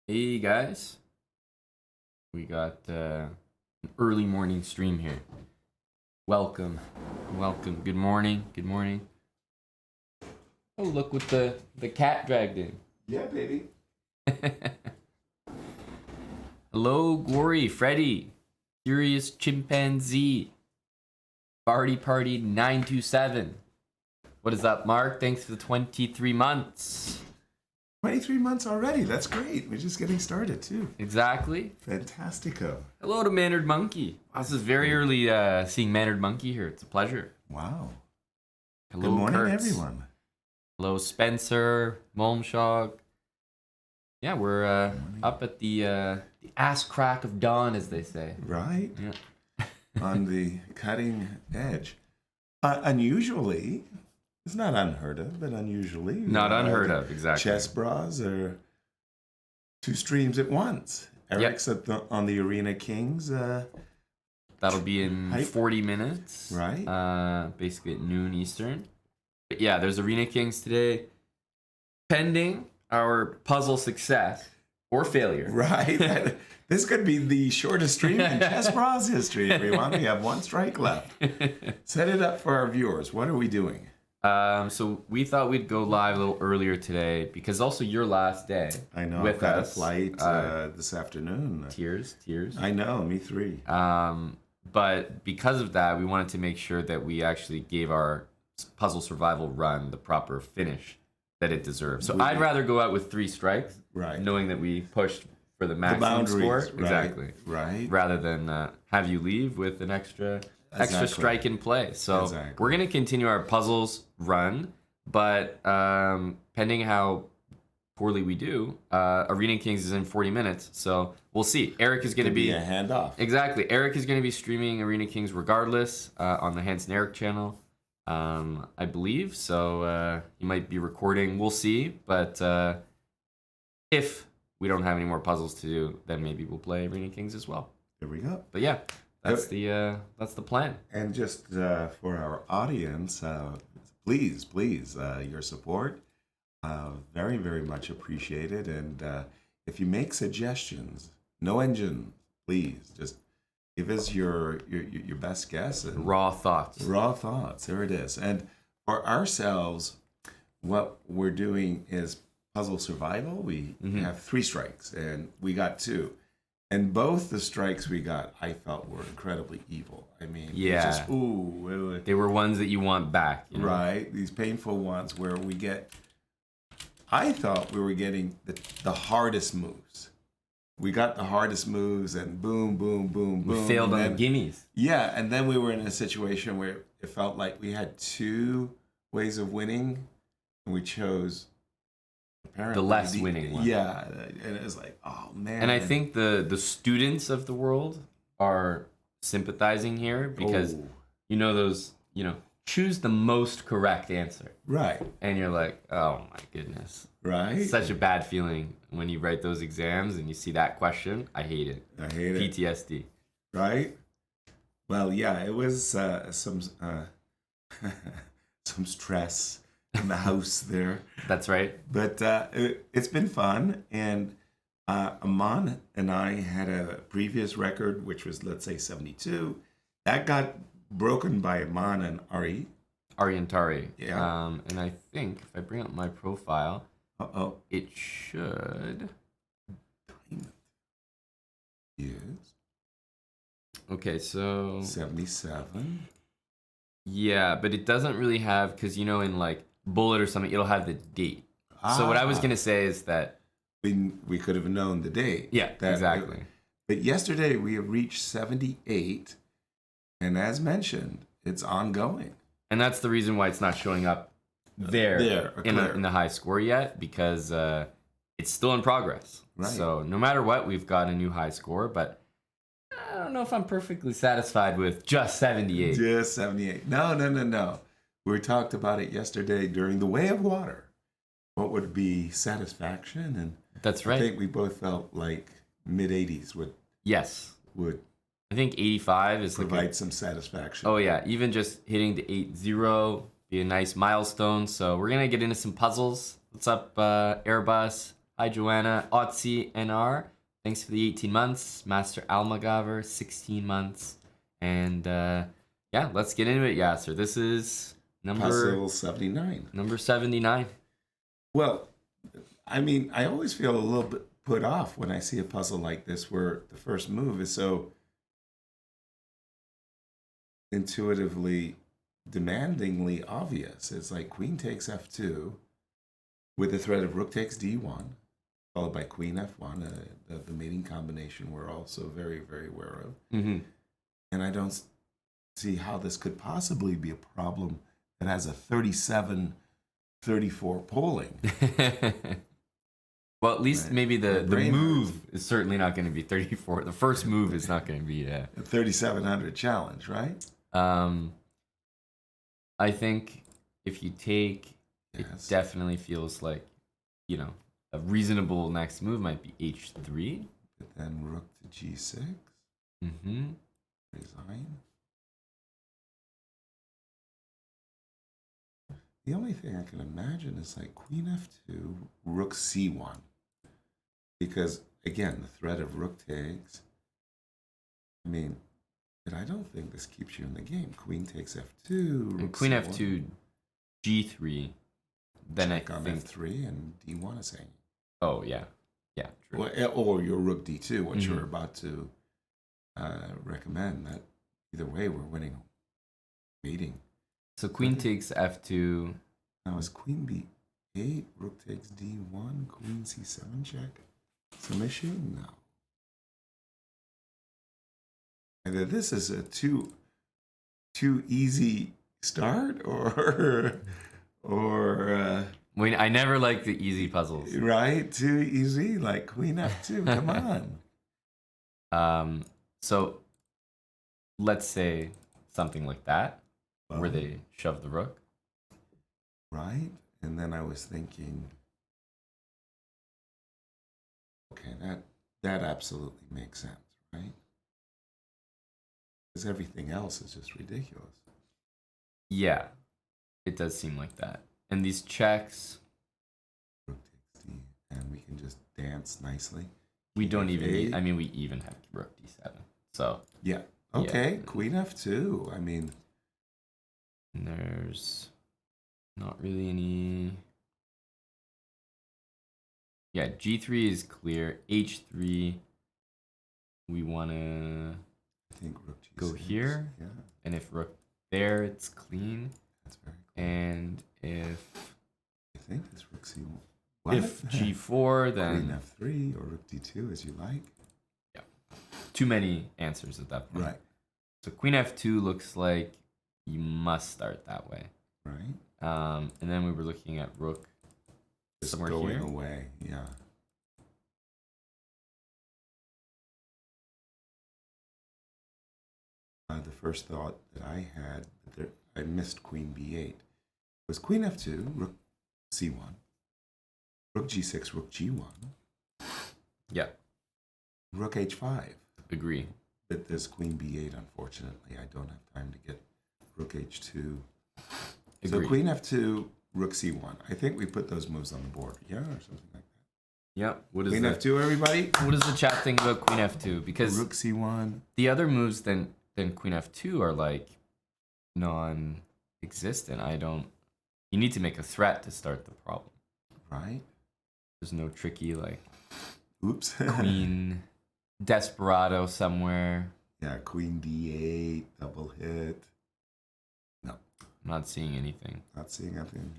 Hey guys, we got an early morning stream here. Welcome, welcome. Good morning, good morning. Oh, look what the cat dragged in. Yeah, baby. Hello, Glory, Freddy, Curious Chimpanzee, Party 927. What is up, Mark? Thanks for the 23 months. 23 months already. That's great. We're just getting started, too. Exactly. Fantastico. Hello to Mannered Monkey. This is very early seeing Mannered Monkey here. It's a pleasure. Wow. Hello, Good morning, Kurtz. everyone. Hello, Spencer, Molmshog. Yeah, we're up at the ass crack of dawn, as they say. Right? Yeah. On the cutting edge. Unusually, it's not unheard of, but unusually. Not unheard of, exactly. Chess Bras are two streams at once. Eric's on the Arena Kings. That'll be in Hype. 40 minutes. Right. Basically at noon Eastern. But yeah, there's Arena Kings today. Pending our puzzle success or failure. Right. This could be the shortest stream in Chess Bras history, everyone. We have one strike left. Set it up for our viewers. What are we doing? So we thought we'd go live a little earlier today because also your last day. I know. With I've got us. a flight this afternoon. Tears. I know. Me three. But because of that, we wanted to make sure that we actually gave our puzzle survival run the proper finish that it deserves. So I'd rather go out with 3 strikes, Right. knowing that we pushed for the maximum score, right, exactly, right. rather than have you leave with an extra strike in play. So we're gonna continue our puzzles run, but pending how poorly we do, Arena Kings is in 40 minutes, so we'll see. Eric is gonna be a handoff. Exactly. Eric is gonna be streaming Arena Kings regardless on the Hanson Eric channel. I believe so. He might be recording. We'll see. But if we don't have any more puzzles to do, then maybe we'll play Arena Kings as well. There we go. But yeah, that's the plan. And just for our audience, please, your support, very, very much appreciated. And if you make suggestions, no engine, please just give us your best guess and Raw thoughts. There it is. And for ourselves, what we're doing is puzzle survival. We have 3 strikes, and we got 2. And both the strikes we got, I felt, were incredibly evil. I mean, Yeah. They were ones that you want back. You know? Right. These painful ones where we get, I thought we were getting the hardest moves. We got the hardest moves, and boom, boom, boom, boom. We failed on the gimmies. Yeah, and then we were in a situation where it felt like we had 2 ways of winning, and we chose apparently The less winning one. Yeah, and it was like, oh man. And I think the students of the world are sympathizing here because choose the most correct answer. Right. And you're like, oh my goodness. Right. It's such a bad feeling when you write those exams and you see that question. I hate it. PTSD. Right? Well, yeah, it was some stress in the house there. That's right. But it's been fun. And Aman and I had a previous record, which was, let's say, 72. That got broken by Aman and Ari. Ari and Tari. Yeah. And I think if I bring up my profile, Uh-oh. it should. Yes. Okay, so 77. yeah, but it doesn't really have, because in like Bullet or something, it'll have the date. So what I was gonna say is that we could have known the date. Yeah, exactly. But yesterday we have reached 78, and as mentioned, it's ongoing. And that's the reason why it's not showing up there in the high score yet, because it's still in progress. Right. So no matter what, we've got a new high score, but I don't know if I'm perfectly satisfied with just 78. Just 78. No. We talked about it yesterday during the Way of Water. What would be satisfaction? And that's right. I think we both felt like mid-80s would I think 85 is provide some satisfaction. Oh yeah, even just hitting the 8-0 be a nice milestone. So we're gonna get into some puzzles. What's up, Airbus? Hi, Joanna. Otzi NR, thanks for the 18 months. Master Almagaver, 16 months. And yeah, let's get into it, Yasser. This is Puzzle 79. number 79. Well, I mean, I always feel a little bit put off when I see a puzzle like this where the first move is so intuitively, demandingly obvious. It's like queen takes f2 with the threat of rook takes d1, followed by queen f1, the mating combination we're also very, very aware of. Mm-hmm. And I don't see how this could possibly be a problem that has a 37-34 polling. Well, at least Right. maybe the Brain move is certainly not going to be 34. The first move is not going to be a 3,700 challenge, right? I think if you take, Yes. it definitely feels like, you know, a reasonable next move might be h3. But then rook to g6. Mm-hmm. Resign. The only thing I can imagine is like queen f2, rook c1. Because, again, the threat of rook takes. I mean, but I don't think this keeps you in the game. Queen takes f2, rook And queen c1. f2, g3. Then Check I on think. f3 and d1 is hanging. Oh, yeah. Yeah, true. Or your rook d2, what Mhm. you're about to recommend. That either way, we're winning mating. So queen Okay. takes f2. Now is queen b8, rook takes d1, queen c7 check. Submission? No. Either this is a too easy start or I mean, I never like the easy puzzles. right, too easy, like queen f2. Come on. So let's say something like that, where Well, they shove the rook. right, and then I was thinking, okay, that absolutely makes sense, right? Because everything else is just ridiculous. Yeah, it does seem like that. And these checks, Rook takes d, and we can just dance nicely. we don't even need. F8. I mean, we even have rook d7. So Yeah. Okay. Queen f2. I mean, there's not really any. Yeah, g3 is clear. h3, we want to I think rook g6. go here. Yeah, And if rook there, it's clean. that's very cool. And if I think this rook c1. What? if g4, Queen then f3 or rook d2 as you like. too many answers at that point. Right. So queen f2 looks like you must start that way. Right. And then we were looking at rook Just somewhere going here. away. Yeah. The first thought that I had, I missed queen b8, was queen f2, rook c1, rook g6, rook g1, Yeah, rook h5. agree. But this queen b8, unfortunately, I don't have time to get rook h2. So Agree. queen f2, rook c1. I think we put those moves on the board, yeah, or something like that. Yeah. What is Queen f2, everybody. What does the chat think about queen f2? Because Rook c1. the other moves than queen f2 are like non-existent. I don't. You need to make a threat to start the problem. Right. There's no tricky like Oops. queen desperado somewhere. Yeah, queen d8, double hit. No, I'm not seeing anything. not seeing anything.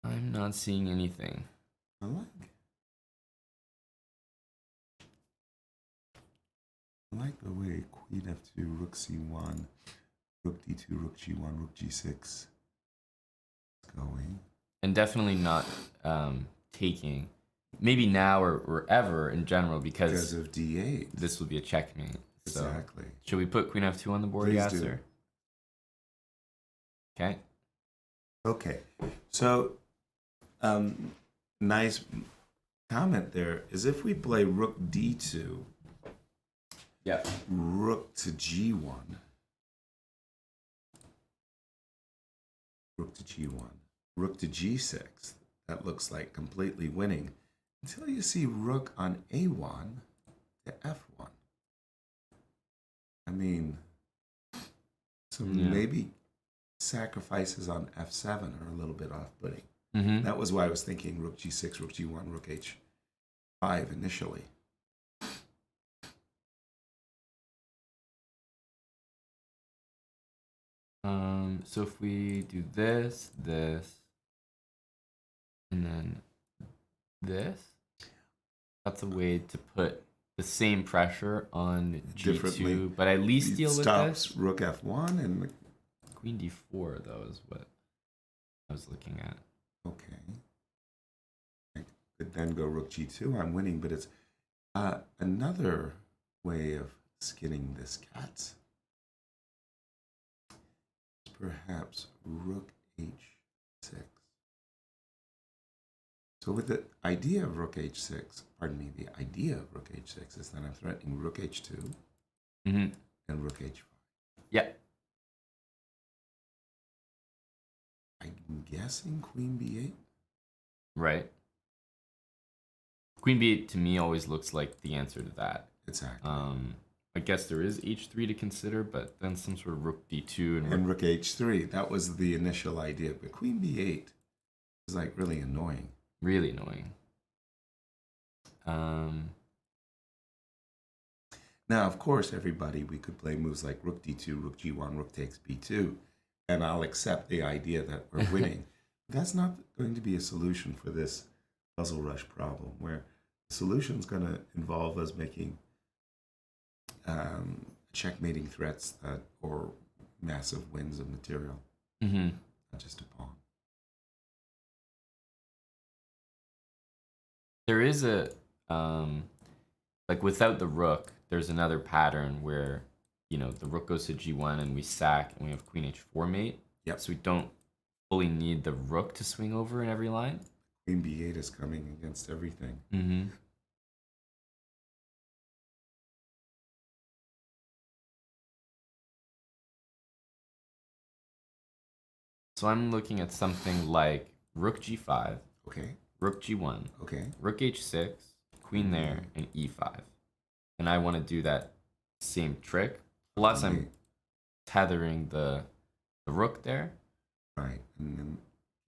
I'm not seeing anything. I like the way queen f2, rook c1, rook d2, rook g1, rook g6 is going. And definitely not taking. Maybe now or ever in general Because of d8. this will be a checkmate. So Exactly. should we put queen f2 on the board, Please do. Yasser? Okay. Okay. So, nice comment there is if we play rook d2, Yeah. rook to g1, rook to g1, rook to g6, that looks like completely winning until you see rook on a1 to f1. I mean, so maybe sacrifices on f7 are a little bit off-putting. That was why I was thinking rook g6, rook g1, rook h5 initially. So if we do this, and then this, that's a way to put the same pressure on g2, but at least deal with this. Stops rook f1 and queen d4 though is what I was looking at. Okay. I could then go rook g2. I'm winning, but it's another way of skinning this cat. Perhaps rook h6. So with the idea of rook h6, pardon me, the idea of rook h6 is that I'm threatening rook h2 and rook h5. Yeah. I'm guessing queen b8. Right. Queen b8 to me always looks like the answer to that. Exactly. I guess there is h3 to consider, but then some sort of rook d2 and rook h3. That was the initial idea, but queen b8 is like really annoying. Really annoying. Now, of course, everybody, we could play moves like rook d2, rook g1, rook takes b2, and I'll accept the idea that we're winning. That's not going to be a solution for this puzzle rush problem, where the solution is going to involve us making checkmating threats that, or massive wins of material, not just a pawn. There is a like without the rook, there's another pattern where the rook goes to g1 and we sack and we have queen h4 mate. Yep. So we don't fully need the rook to swing over in every line. Queen b8 is coming against everything. So I'm looking at something like rook g5. Okay. Rook g1. Okay. Rook h6, queen there, and e5. And I want to do that same trick. Plus, I'm tethering the rook there. Right. And in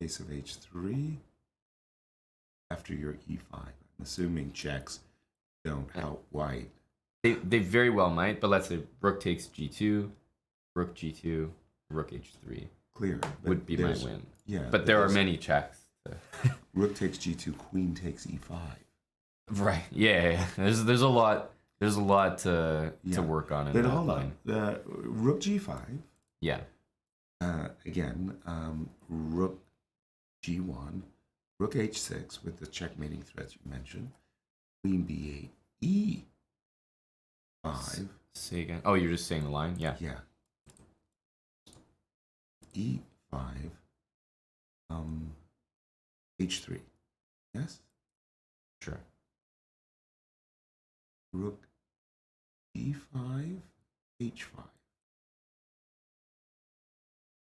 case of h3, after your e5, I'm assuming checks don't help white. They very well might, but let's say rook takes g2, rook g2, rook h3. Clear. Would be my win. Yeah. But there are many checks. Rook takes g2, queen takes e5. Right. Yeah. There's a lot. There's a lot to work on in that line. Rook g5. Yeah. Again, rook g1, rook h6 with the checkmating threats you mentioned, queen b8, e5. Say again. Oh, you're just saying the line? Yeah. Yeah. e5, h3. Yes? Sure. Rook e5, h5.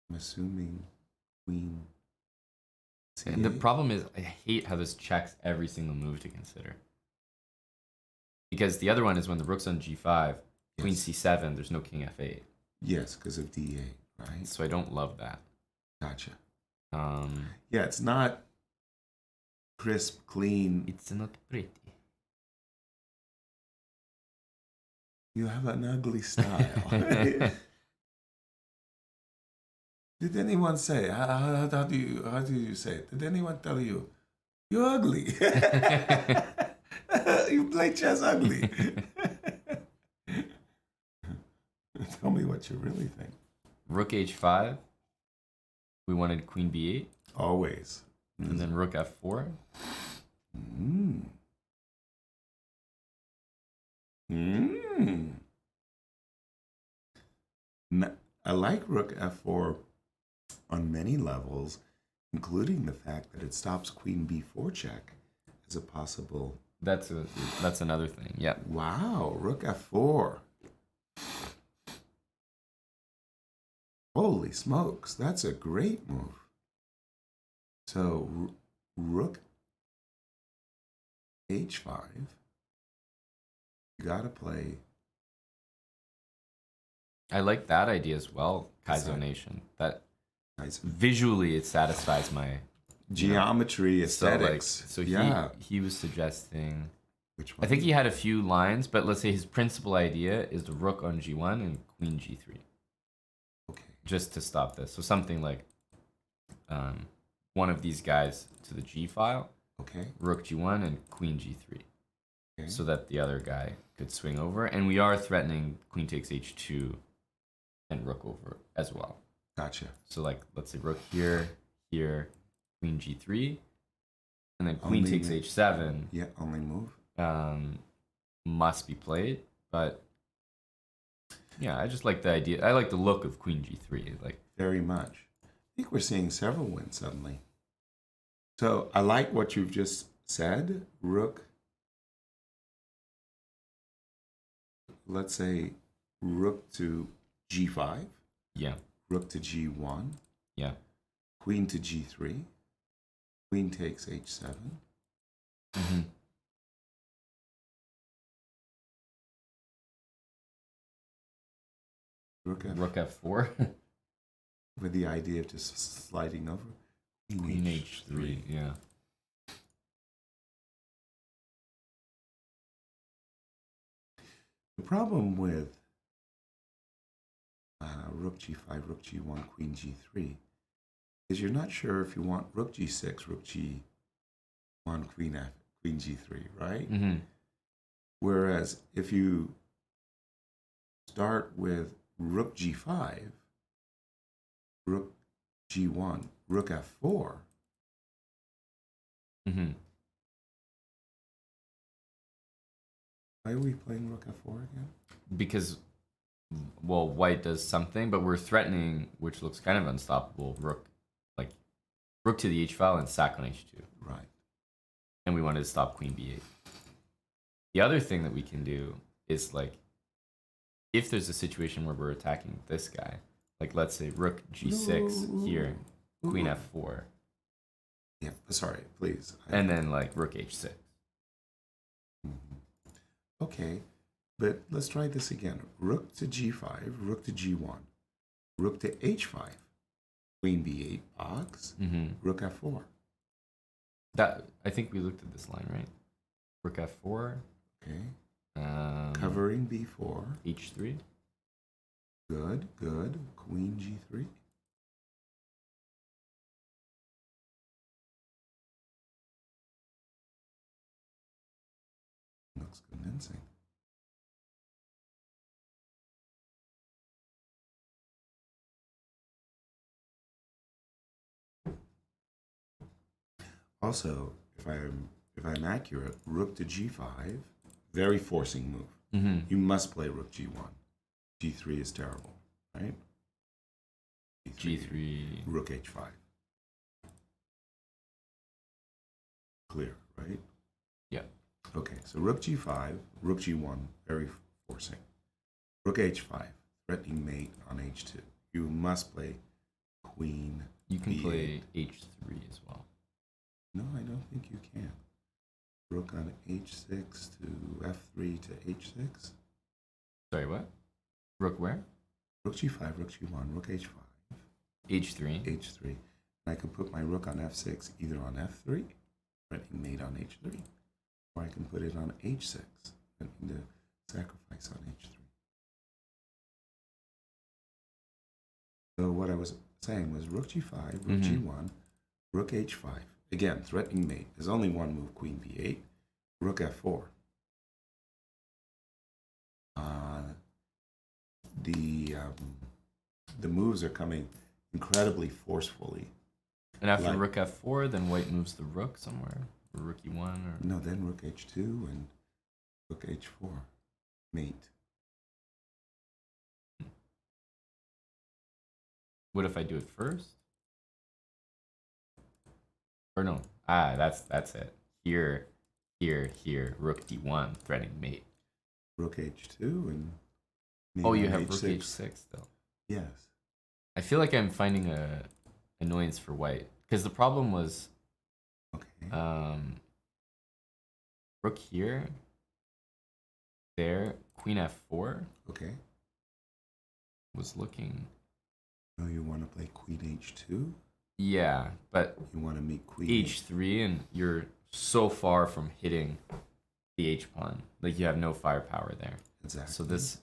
I'm assuming queen c8. And the problem is, I hate how this checks every single move to consider. Because the other one is when the rook's on g5, queen c7, there's no king f8. Yes, because of d8, right? So I don't love that. Gotcha. Yeah, it's not crisp, clean. It's not pretty. You have an ugly style. Did anyone say? How do you say it? Did anyone tell you you're ugly? You play chess ugly. Tell me what you really think. Rook h5. We wanted queen b8. Always. And then rook f4. I like rook f4 on many levels, including the fact that it stops queen b4 check as a possible. That's another thing. Yeah. Wow, rook f4. Holy smokes, that's a great move. So rook h5. You gotta play. I like that idea as well, Kaizo Nation. That visually it satisfies my geometry, aesthetics. So yeah. he was suggesting. Which one? I think he had a few lines, but let's say his principal idea is the rook on g1 and queen g3. Okay. Just to stop this. So something like one of these guys to the g file. Okay. Rook g1 and queen g3. Okay. So that the other guy could swing over. And we are threatening queen takes h2 and rook over as well. Gotcha. So like, let's say rook here, here, queen g3, and then queen takes h7. Yeah, only move. Must be played, but yeah, I just like the idea. I like the look of queen g3. Like very much. I think we're seeing several wins suddenly. So I like what you've just said. Rook. Let's say rook to g5. Yeah. Rook to g1. Yeah. Queen to g3. Queen takes h7. Mm-hmm. Rook f4. With the idea of just sliding over. Queen h3, yeah. The problem with rook g5, rook g1, queen g3 is you're not sure if you want rook g6, rook g1, queen g3, right? Mm-hmm. Whereas if you start with rook g5, rook g1, rook f4. Mm-hmm. Why are we playing rook f4 again? Because, well, white does something, but we're threatening, which looks kind of unstoppable, rook to the h file and sack on h2. Right. And we wanted to stop queen b8. The other thing that we can do is like, if there's a situation where we're attacking this guy, like let's say rook g6 here, queen f4. Yeah, sorry, please. And then like rook h6. Mm-hmm. Okay, but let's try this again. Rook to g5, rook to g1, rook to h5, queen b8 box, rook f4. That I think we looked at this line, right? Rook f4. Okay. Covering b4. h3. Good, good. Queen g3. Looks convincing. Also, if I'm accurate, rook to g5, very forcing move. Mm-hmm. You must play rook g1. g3 is terrible, right? g3. Rook h5. Clear, right? Yeah. Okay, so rook g5, rook g1, very forcing. Rook h5, threatening mate on h2. You must play queen. You can b8. play h3 as well. No, I don't think you can. Rook on h6 to f3 to h6. Sorry, what? Rook where? Rook g5, rook g1, rook h5. h3. h3. And I can put my rook on f6 either on f3, threatening mate on h3, or I can put it on h6, threatening to sacrifice on h3. So what I was saying was rook g5, rook g1, rook h5. Again, threatening mate. There's only one move, queen b8, rook f4. The moves are coming incredibly forcefully. And after rook f4, then white moves the rook somewhere. Or rook e1 or... No, then rook h2 and rook h4. Mate. What if I do it first? Or no. That's it. Here, rook d1, threatening mate. Rook h2 and... Oh, you have rook h6 still. Yes. I feel like I'm finding a annoyance for white. Because the problem was... Okay. Rook here. There. Queen f4 Okay. was looking. Oh, you want to play queen h2? Yeah, but You want to meet queen h3, and you're so far from hitting the h pawn. Like, you have no firepower there. Exactly. So this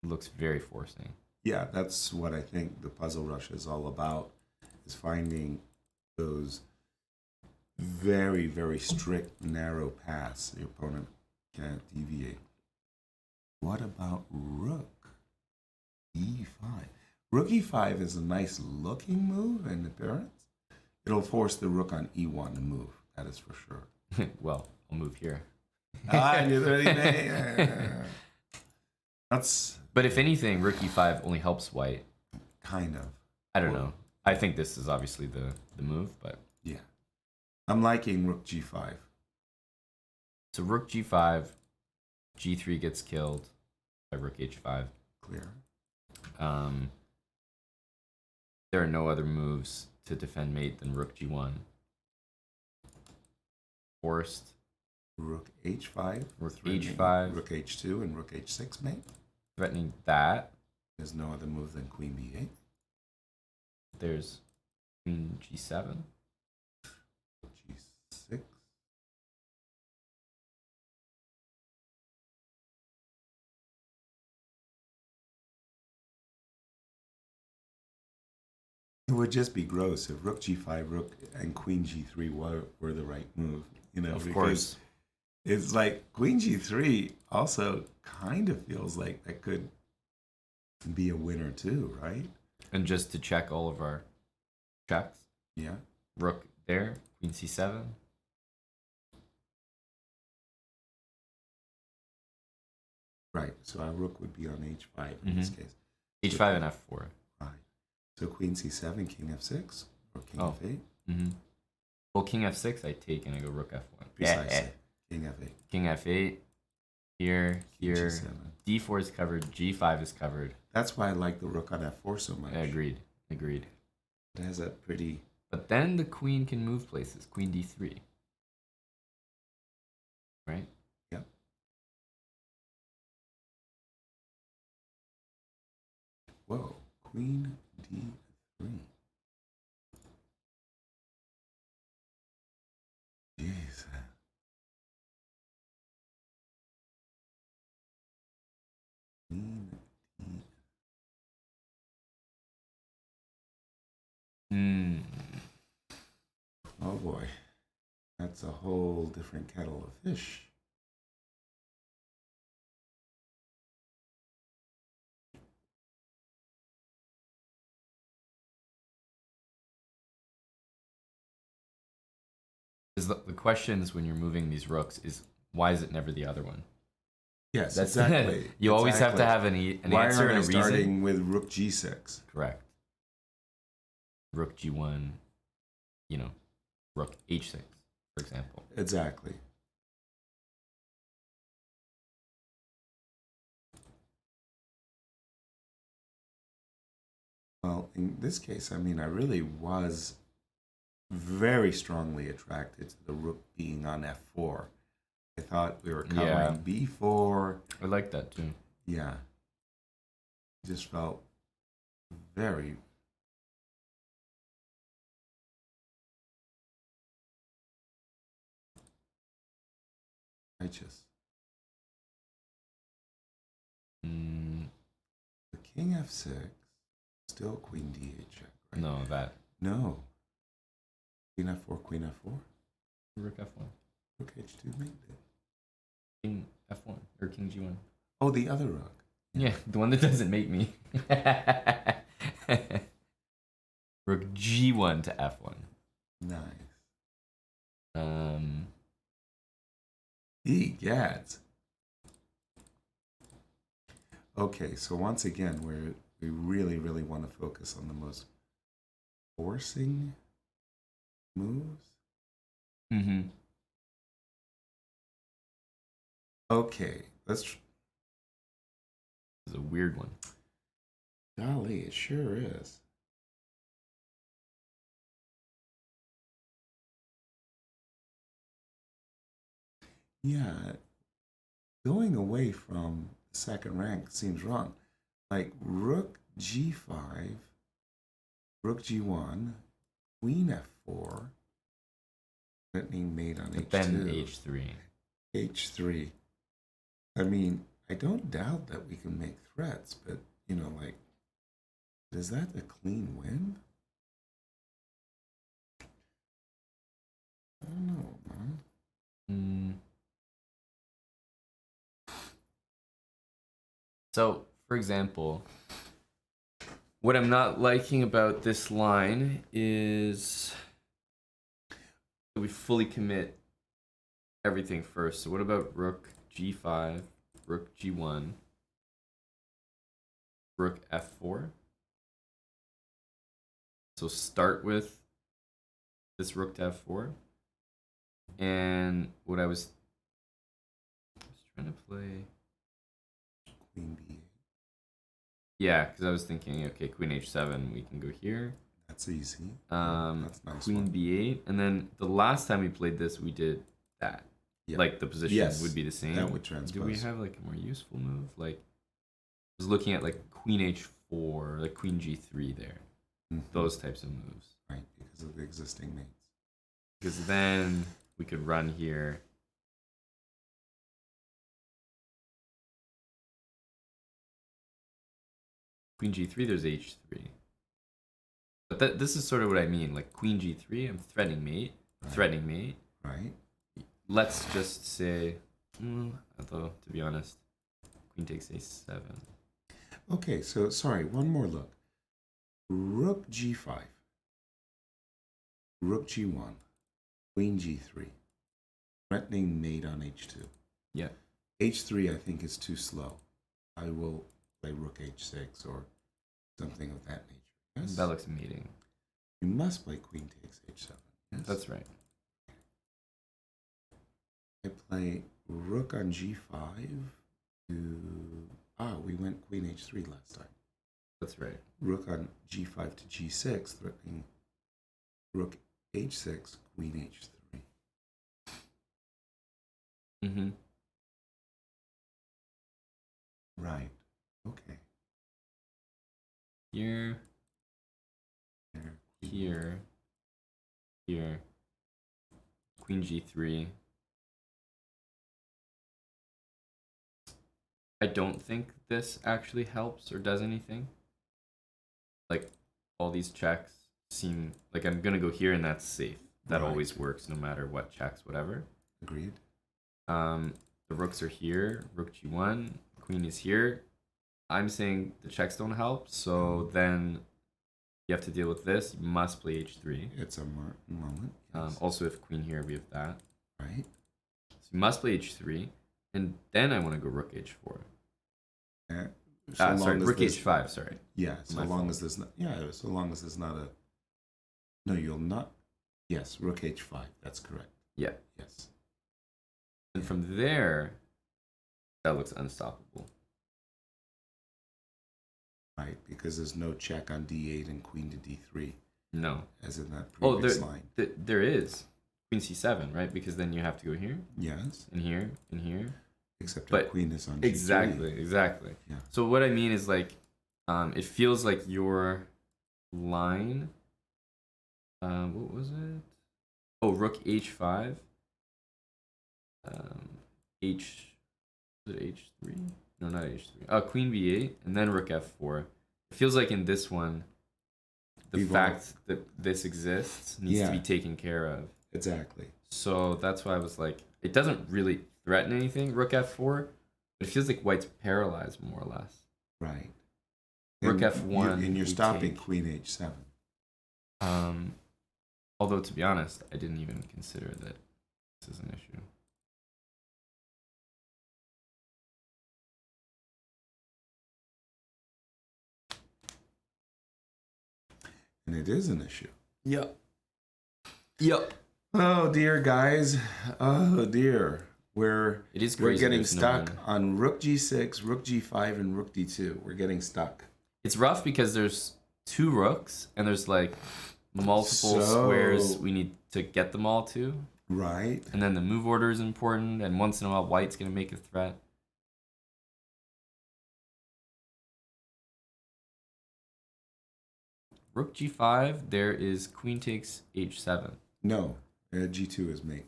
looks very forcing. Yeah, that's what I think the puzzle rush is all about, is finding those very, very strict, narrow paths the opponent can't deviate. What about rook e5? Rook e5 is a nice looking move in appearance. It'll force the rook on e1 to move, that is for sure. Well, I'll move here. I knew that. That's... But if anything, rook e5 only helps white. Kind of. I don't know. I think this is obviously the move, but... Yeah. I'm liking rook g5. So rook g5, g3 gets killed by rook h5. Clear. There are no other moves to defend mate than rook g1. Forced. Rook h5. Rook h5. Rook h2 and rook h6 mate. Threatening that. There's no other move than queen b8. There's queen g7. g6. It would just be gross if rook g5, rook, and queen g3 were the right move. You know, Of course. It's like queen g3 also kind of feels like that could be a winner too, right? And just to check all of our checks. Yeah. Rook there, queen c7. Right. So our rook would be on h5 in this case. h5 and f4. Right. So queen c7, king f6, or king f8. Well, king f6 I take and I go rook f1. Precisely. King f8. King f8. Here. G7. d4 is covered. g5 is covered. That's why I like the rook on f4 so much. Agreed. Agreed. It has a pretty... But then the queen can move places. Queen d3. Right? Yep. Whoa. Queen d3. Jeez. Queen d... Oh boy. That's a whole different kettle of fish. The questions when you're moving these rooks is, why is it never the other one? Yes, That's exactly. You always have to have an answer and a reason. Starting with rook g6? Correct. Rook g1, you know, rook h6, for example. Exactly. Well, in this case, I mean, I really was very strongly attracted to the rook being on f4. I thought we were covering b4. I like that too. Yeah. Just felt very... righteous. The king f6, still queen d8 check, right? No, that. No. Queen f4, queen f4. Rook f1. Rook h2 mate. King f1 or king g1. Oh, the other rook. Yeah, the one that doesn't mate me. Rook g1 to f1. Nice. Egads. Okay, so once again, we really, really want to focus on the most forcing moves. Okay, let's... This is a weird one. Golly, it sure is. Yeah, going away from second rank seems wrong. Like rook g5, rook g1, queen f4, threatening mate on But then h2, h3. h3. I mean, I don't doubt that we can make threats, but you know, like, is that a clean win? I don't know, man. Mm. So, for example, what I'm not liking about this line is we fully commit everything first. So what about rook g5, rook g1, rook f4? So start with this rook to f4. And what I was trying to play... Queen b8. Yeah, because I was thinking, okay, queen h7, we can go here. That's easy. That's nice queen one. b8, and then the last time we played this, we did that. Yeah. Like the position Yes, would be the same. that would transpose. Do we have like a more useful move? Like, I was looking at like queen h4, like queen g3 there. Mhm. Those types of moves. Right, because of the existing mates. Because then we could run here. Queen g3, there's h3. But this is sort of what I mean. Like queen g3, I'm threatening mate. Right. Threatening mate. Right. Let's just say, although to be honest, queen takes a7. Okay, so sorry, one more look. Rook g5, rook g1, queen g3, threatening mate on h2. Yeah. h3 I think is too slow. I will play rook h6 or something of that nature. Yes? That looks mating. You must play queen takes h7. Yes? That's right. I play rook on g5 to... we went queen h3 last time. That's right. Rook on g5 to g6, threatening rook h6, queen h3. Mm-hmm. Right. Okay. Here, There. here, here. Queen g3. I don't think this actually helps or does anything. Like, all these checks seem like I'm gonna go here and that's safe. That Right. always works no matter what checks, whatever. Agreed. The rooks are here. Rook g1. Queen is here. I'm saying the checks don't help, so then you have to deal with this. You must play h3. It's a moment. Yes. Also, if queen here, we have that. Right. So you must play h3, and then I want to go rook h4. Sorry, rook h5. Sorry. Yeah. So My long fault. as there's not. Yeah. So long as there's not a. No, you'll not. Yes. Rook h5. That's correct. Yeah. Yes. And from there, that looks unstoppable. Right, because there's no check on d8 and queen to d3, No. as in that Oh, previous line. there is queen c7, right? Because then you have to go here, Yes. and here, and here. Except But our queen is on g3. Exactly. Yeah. So what I mean is like, it feels like your line. What was it? Oh, rook h5. Was it h3? No, not h3. Oh, queen b8, and then rook f4. It feels like in this one, the fact that this exists needs to be taken care of. Exactly. So that's why I was like, it doesn't really threaten anything, rook f4, but it feels like white's paralyzed more or less. Right. Rook And f1. and you're stopping take. queen h7. Although to be honest, I didn't even consider that this is an issue. And it is an issue. Yep. Oh dear, guys. Oh dear. We're getting stuck on rook g6, rook g5, and rook d2. We're getting stuck. It's rough because there's two rooks and there's like multiple squares we need to get them all to. Right. And then the move order is important, and once in a while, white's going to make a threat. Rook g5, there is queen takes h7. No, g2 is mate.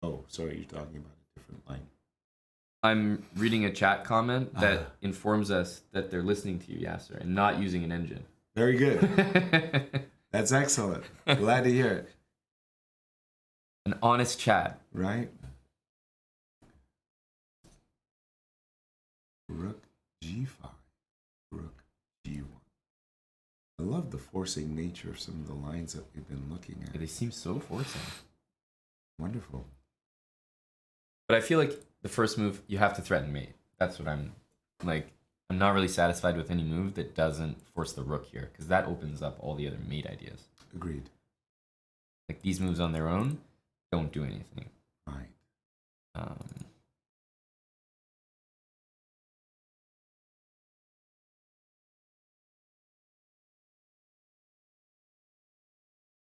Oh, sorry, you're talking about a different line. I'm reading a chat comment that informs us that they're listening to you, Yasser, and not using an engine. Very good. That's excellent. Glad to hear it. An honest chat. Right? Rook g5, rook g1. I love the forcing nature of some of the lines that we've been looking at. Yeah, they seem so forcing. Wonderful. But I feel like the first move, you have to threaten mate. That's what I'm like. I'm not really satisfied with any move that doesn't force the rook here, because that opens up all the other mate ideas. Agreed. Like these moves on their own don't do anything. Right.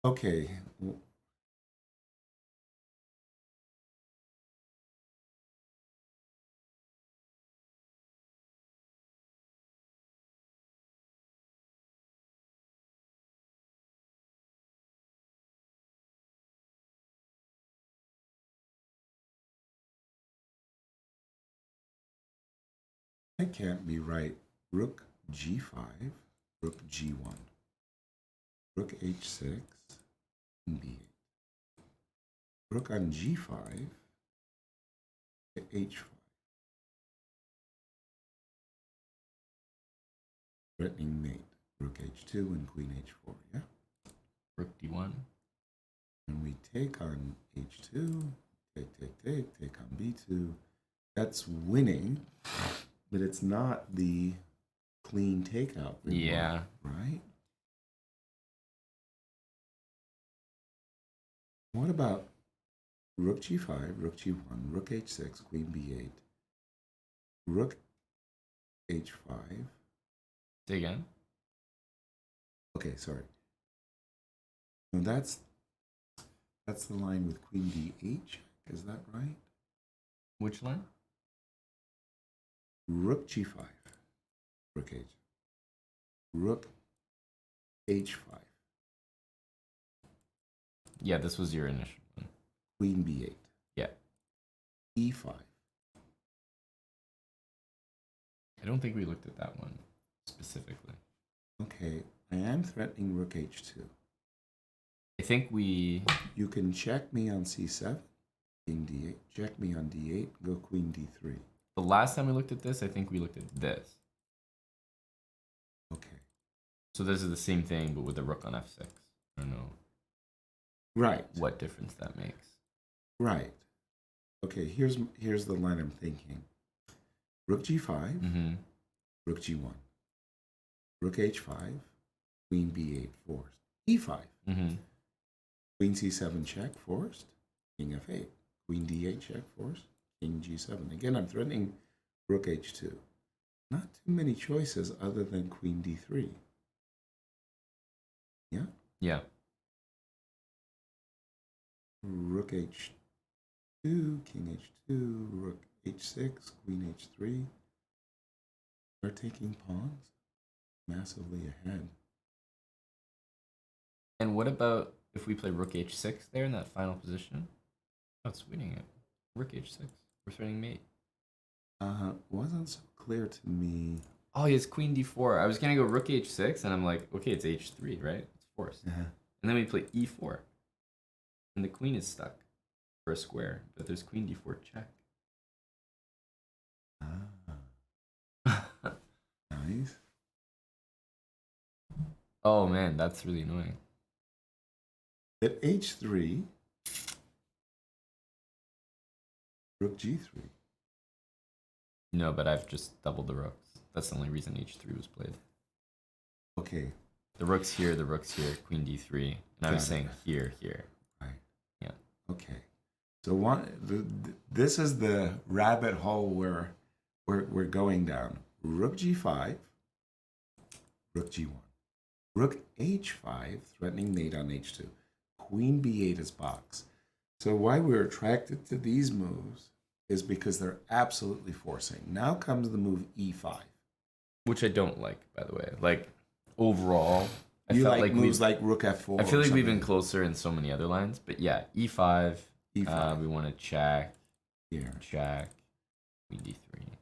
Okay. I can't be right. Rook g5, rook g1, rook h6, b8. Rook on g5, h5. Threatening mate. Rook h2 and queen h4, yeah? Rook d1. And we take on h2, take on b2. That's winning, but it's not the clean takeout. Yeah. Want, right? What about rook g5, rook g1, rook h6, queen b8, rook h5? Say again? Okay, sorry. No, that's the line with queen d8. Is that right? Which line? Rook g5, rook h, rook h5. Yeah, this was your initial one. Queen b8. Yeah. e5. I don't think we looked at that one specifically. Okay, I am threatening rook h2. I think we... You can check me on c7, king d8. Check me on d8, go queen d3. The last time we looked at this, I think we looked at this. Okay. So this is the same thing, but with the rook on f6. I don't know. Right. What difference that makes. Right. Okay, here's the line I'm thinking. Rook g5, rook g1, rook h5, queen b8 forced, e5, queen c7 check forced, king f8, queen d8 check forced, king g7. Again, I'm threatening rook h2. Not too many choices other than queen d3. Yeah? Yeah. Rook h2, king h2, rook h6, queen h3. They're taking pawns massively ahead. And what about if we play rook h6 there in that final position? Oh, it's winning it. Rook h6. We're threatening mate. Wasn't so clear to me. Oh, he has queen d4. I was going to go rook h6, and I'm like, okay, it's h3, right? It's forced. And then we play e4. And the queen is stuck for a square, but there's queen d4 check. Nice. Oh man, that's really annoying. At h3, rook g3. No, but I've just doubled the rooks. That's the only reason h3 was played. Okay. The rook's here, queen d3. And I was saying here. Right. Yeah. Okay. So this is the rabbit hole where we're going down. Rook g5, rook g1, rook h5, threatening mate on h2, queen b8 is box. So why we're attracted to these moves is because they're absolutely forcing. Now comes the move e5. Which I don't like, by the way. Like, overall, I You felt like like moves like rook f4? I feel or like we've been something? closer in so many other lines. But yeah, e5. E5. We want to check. Here. Check. Queen d3.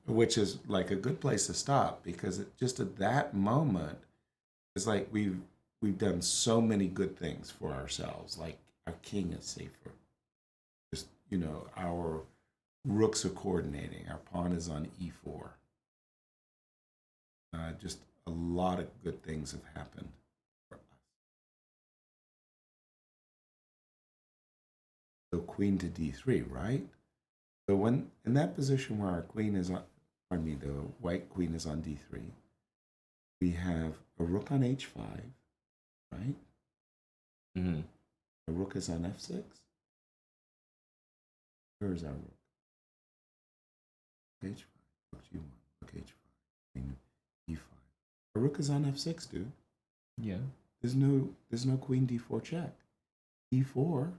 Which is like a good place to stop, because just at that moment, it's like we've done so many good things for ourselves. Like our king is safer. Just, our rooks are coordinating. Our pawn is on e4. Just a lot of good things have happened for us. So queen to d3, right? So when in that position where our queen is on, the white queen is on d3, we have a rook on h5, right? Mm-hmm. A rook is on f6. Where is our rook? h5, rook g1, rook h5, queen e5. Our rook is on f6, dude. Yeah. There's no queen d4 check. e4.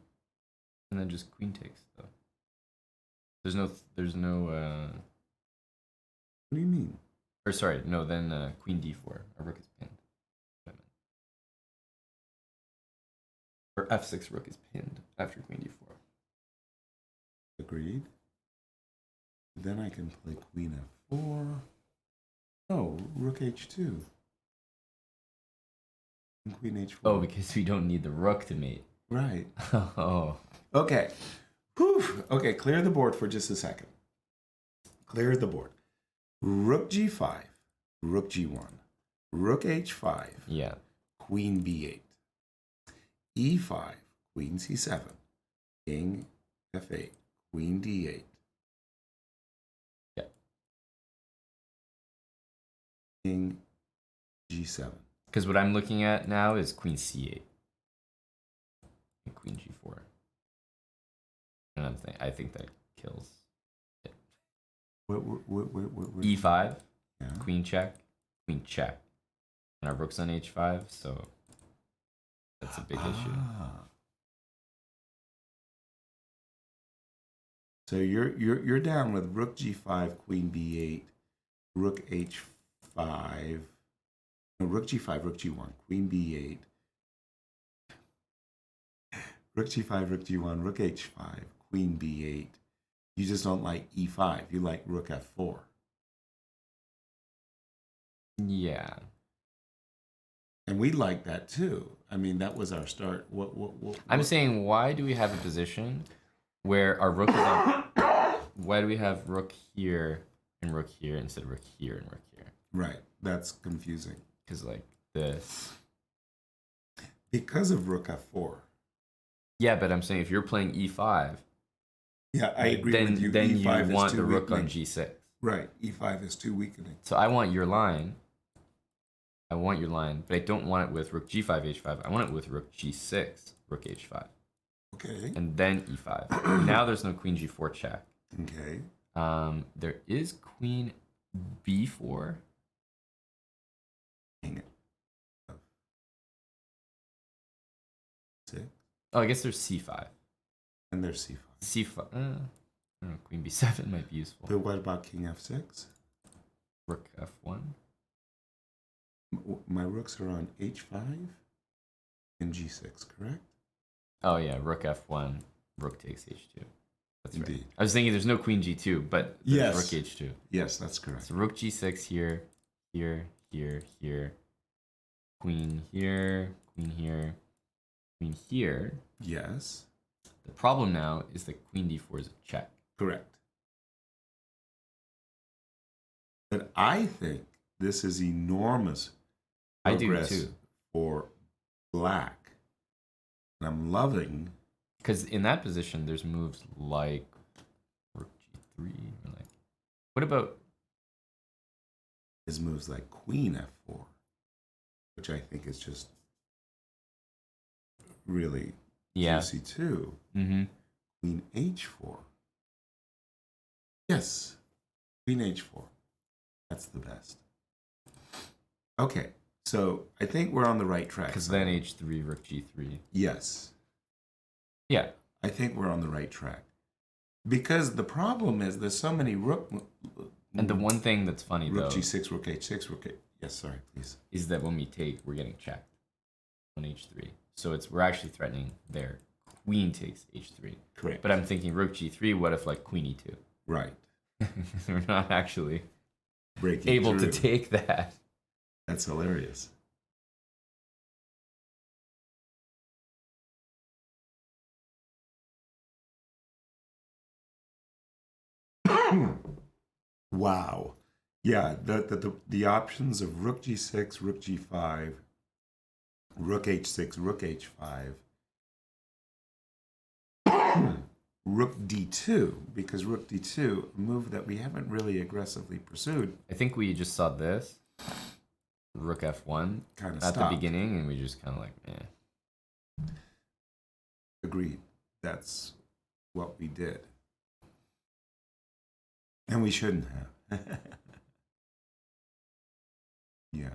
And then just queen takes, though. There's no What do you mean? or sorry, no, then queen d4. Our rook is pinned. Or f6 rook is pinned after queen d4. Agreed. Then I can play queen f4. Oh, rook h2. And queen h4. Oh, because we don't need the rook to mate. Right. Oh. Okay. Whew. Okay, clear the board for just a second. Clear the board. Rook g5, rook g1, rook h5, Yeah. queen b8, e5, queen c7, king f8, queen d8. Yeah. King g7. Because what I'm looking at now is queen c8 and queen g4, and I think that kills it. What, E5, yeah. queen check, and our rook's on h5, so that's a big issue. So you're down with rook g5, queen b8, rook h5, no, rook g5, rook g1, queen b8, rook g5, rook g1, rook h5, queen b8. You just don't like e5. You like rook f4. Yeah. And we like that too. I mean, that was our start. I'm saying, why do we have a position where our rook is on... Why do we have rook here and rook here instead of rook here and rook here? Right. That's confusing. Because, like, this... Because of rook f4. Yeah, but I'm saying if you're playing e5... Yeah, I agree with you. Then E5 you want is too the rook weakening. on g6. Right. E5 is too weakening. So I want your line. But I don't want it with rook g5, h5. I want it with rook g6, rook h5. Okay. And then e5. Now there's no queen g4 check. Okay. There is queen b4. Hang it. 6. Oh, I guess there's c5. And there's c5. C5. I don't know, queen b7 might be useful. But what about king f6? Rook f1. My rooks are on h5 and g6, correct? Oh yeah, rook f1. Rook takes h2. That's Indeed. right. I was thinking there's no queen g2, but there's Yes. rook h2. Yes, that's correct. So rook g6 here, here, here, here. Queen here, queen here, queen here. Yes. The problem now is that queen d4 is a check. Correct. But I think this is enormous I do progress too. for black. And I'm loving... Because in that position, there's moves like rook g3. Or like, what about his moves like queen f4, which I think is just really juicy too. Mm-hmm. Queen h4. Yes, queen h4. That's the best. Okay, so I think we're on the right track. Because then h3, rook g3. Yes. Yeah. I think we're on the right track. Because the problem is there's so many rook. And the one thing that's funny, Rook though, g6, rook h6, rook a. Yes, sorry, please. is that when we take, we're getting checked on h3. So we're actually threatening their queen takes h3. Correct. But I'm thinking rook g3, what if like queen e2? Right. We're not actually Breaking able through. to take that. That's hilarious. Wow. Yeah, the options of rook g6, rook g5, rook h6, rook h5, rook d2, because rook d2, a move that we haven't really aggressively pursued. I think we just saw this, rook f1, kind of at the beginning, and we just kind of like, eh. Agreed. That's what we did. And we shouldn't have. Yeah.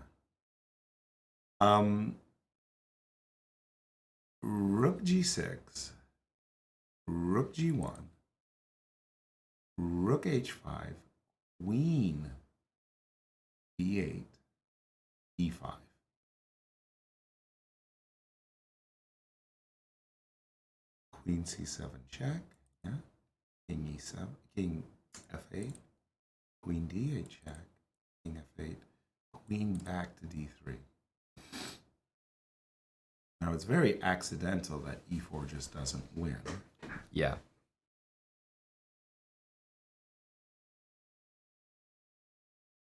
Rook g6, rook g1, rook h5, queen b8, e5. Queen c7 check, yeah. King e7, king f8, queen d8 check, king f8, queen back to d3. Now it's very accidental that e4 just doesn't win. Yeah.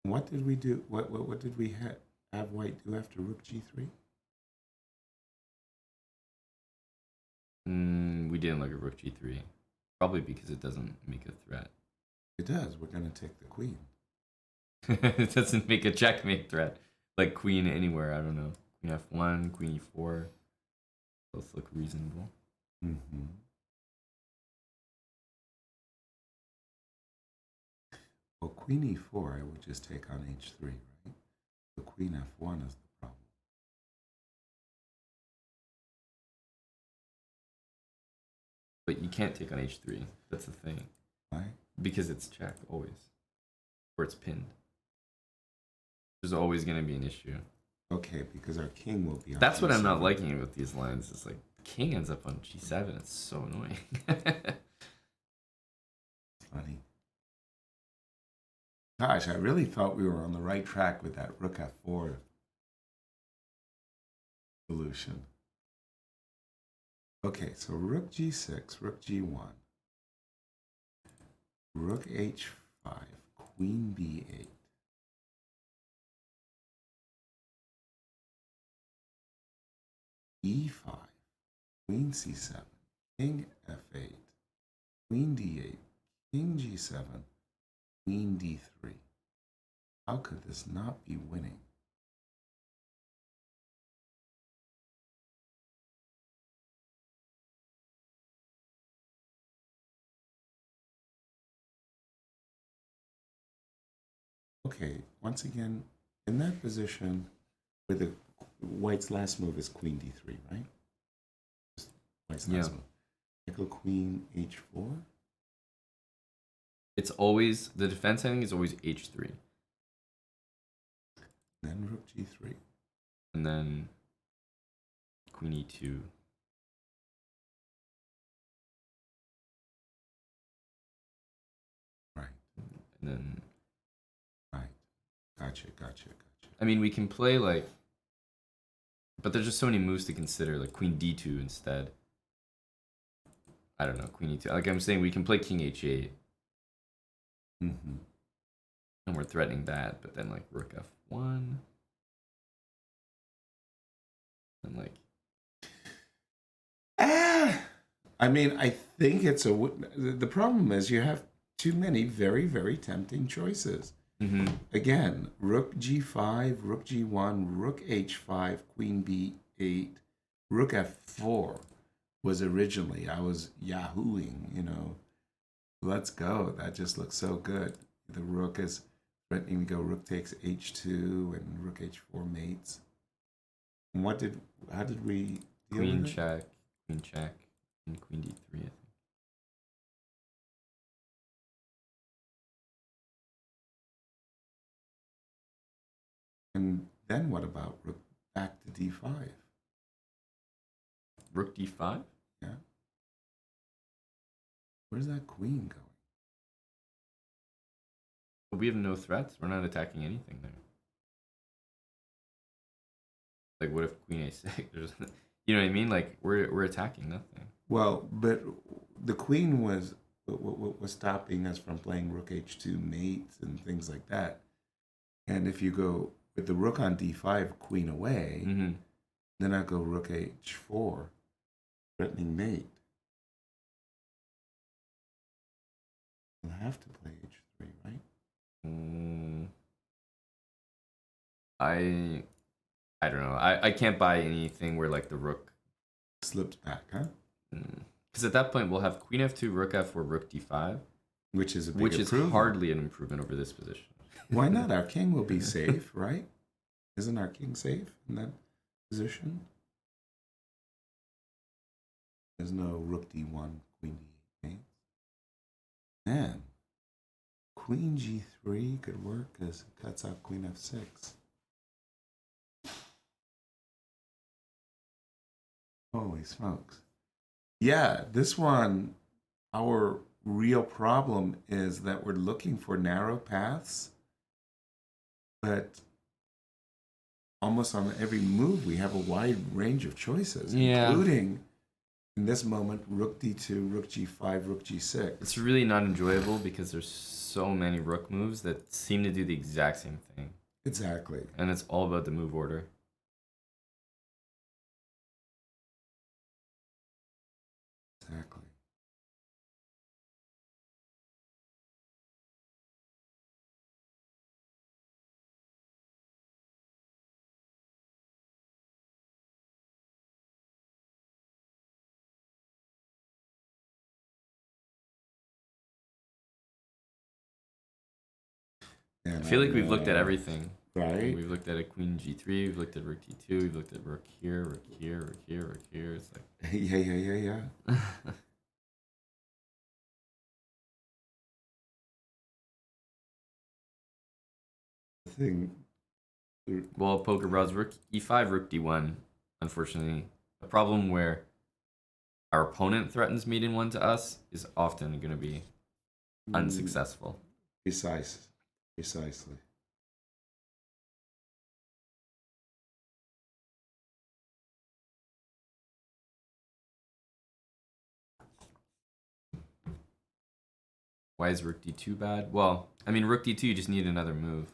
What did we do? What did we have white do after rook g3? We didn't look at rook g3. Probably because it doesn't make a threat. It does. We're going to take the queen. It doesn't make a checkmate threat. Like queen anywhere, I don't know. Queen f1, queen e4. Both look reasonable. Mm-hmm. Well, queen e4, I would just take on h3, right? The queen f1 is the problem. But you can't take on h3. That's the thing. Why? Because it's check, always. Or it's pinned. There's always going to be an issue. Okay, because our king will be on That's g7. what I'm not liking with these lines. It's like, king ends up on g7. It's so annoying. Funny. Gosh, I really thought we were on the right track with that rook f4 solution. Okay, so rook g6, rook g1, rook h5, queen b8. e5, queen c7, king f8, queen d8, king g7, queen d3. How could this not be winning? Okay, once again, in that position, where the white's last move is queen d3, right? Just white's last move. I go queen h4. It's always, the defense ending is always h3. Then rook g3. And then queen e2. Right. And then... Right. Gotcha. I mean, we can play like... But there's just so many moves to consider, like queen d2 instead. I don't know, queen e2. Like I'm saying, we can play king h8. Mm-hmm. And we're threatening that, but then like rook f1. And like... I mean, I think it's the problem is you have too many very, very tempting choices. Mm-hmm. Again, rook g5, rook g1, rook h5, queen b8, rook f4 was originally, I was yahooing, let's go. That just looks so good. The rook is threatening to go rook takes h2 and rook h4 mates. And how did we deal Queen with it? check, queen check. And queen d3, I think. And then what about rook back to d5? Rook d5? Yeah. Where's that queen going? But we have no threats. We're not attacking anything there. Like, what if queen a6? You know what I mean? Like, we're attacking nothing. Well, but the queen was stopping us from playing rook h2 mates and things like that. And if you go with the rook on d5, queen away, then I go rook h4, threatening mate. You'll have to play h3, right? I don't know. I can't buy anything where like the rook slips back, huh? Because at that point we'll have queen f2, rook f4, rook d5, which is hardly an improvement over this position. Why not? Our king will be safe, right? Isn't our king safe in that position? There's no rook d1, queen d8. Man, queen g3 could work because it cuts out queen f6. Holy smokes. Yeah, this one, our real problem is that we're looking for narrow paths, but almost on every move we have a wide range of choices, including in this moment rook d2, rook g5, rook g6. It's really not enjoyable because there's so many rook moves that seem to do the exact same thing. Exactly. And it's all about the move order. Exactly. I feel like we've looked at everything. Right? We've looked at a queen g3, we've looked at rook d2, we've looked at rook here, rook here, rook here, rook here. It's like yeah. Thing. Well, poker bros, rook e5, rook d1. Unfortunately, a problem where our opponent threatens mate in one to us is often going to be unsuccessful. Precisely. Why is rook d2 bad? Well, I mean, rook d2, you just need another move.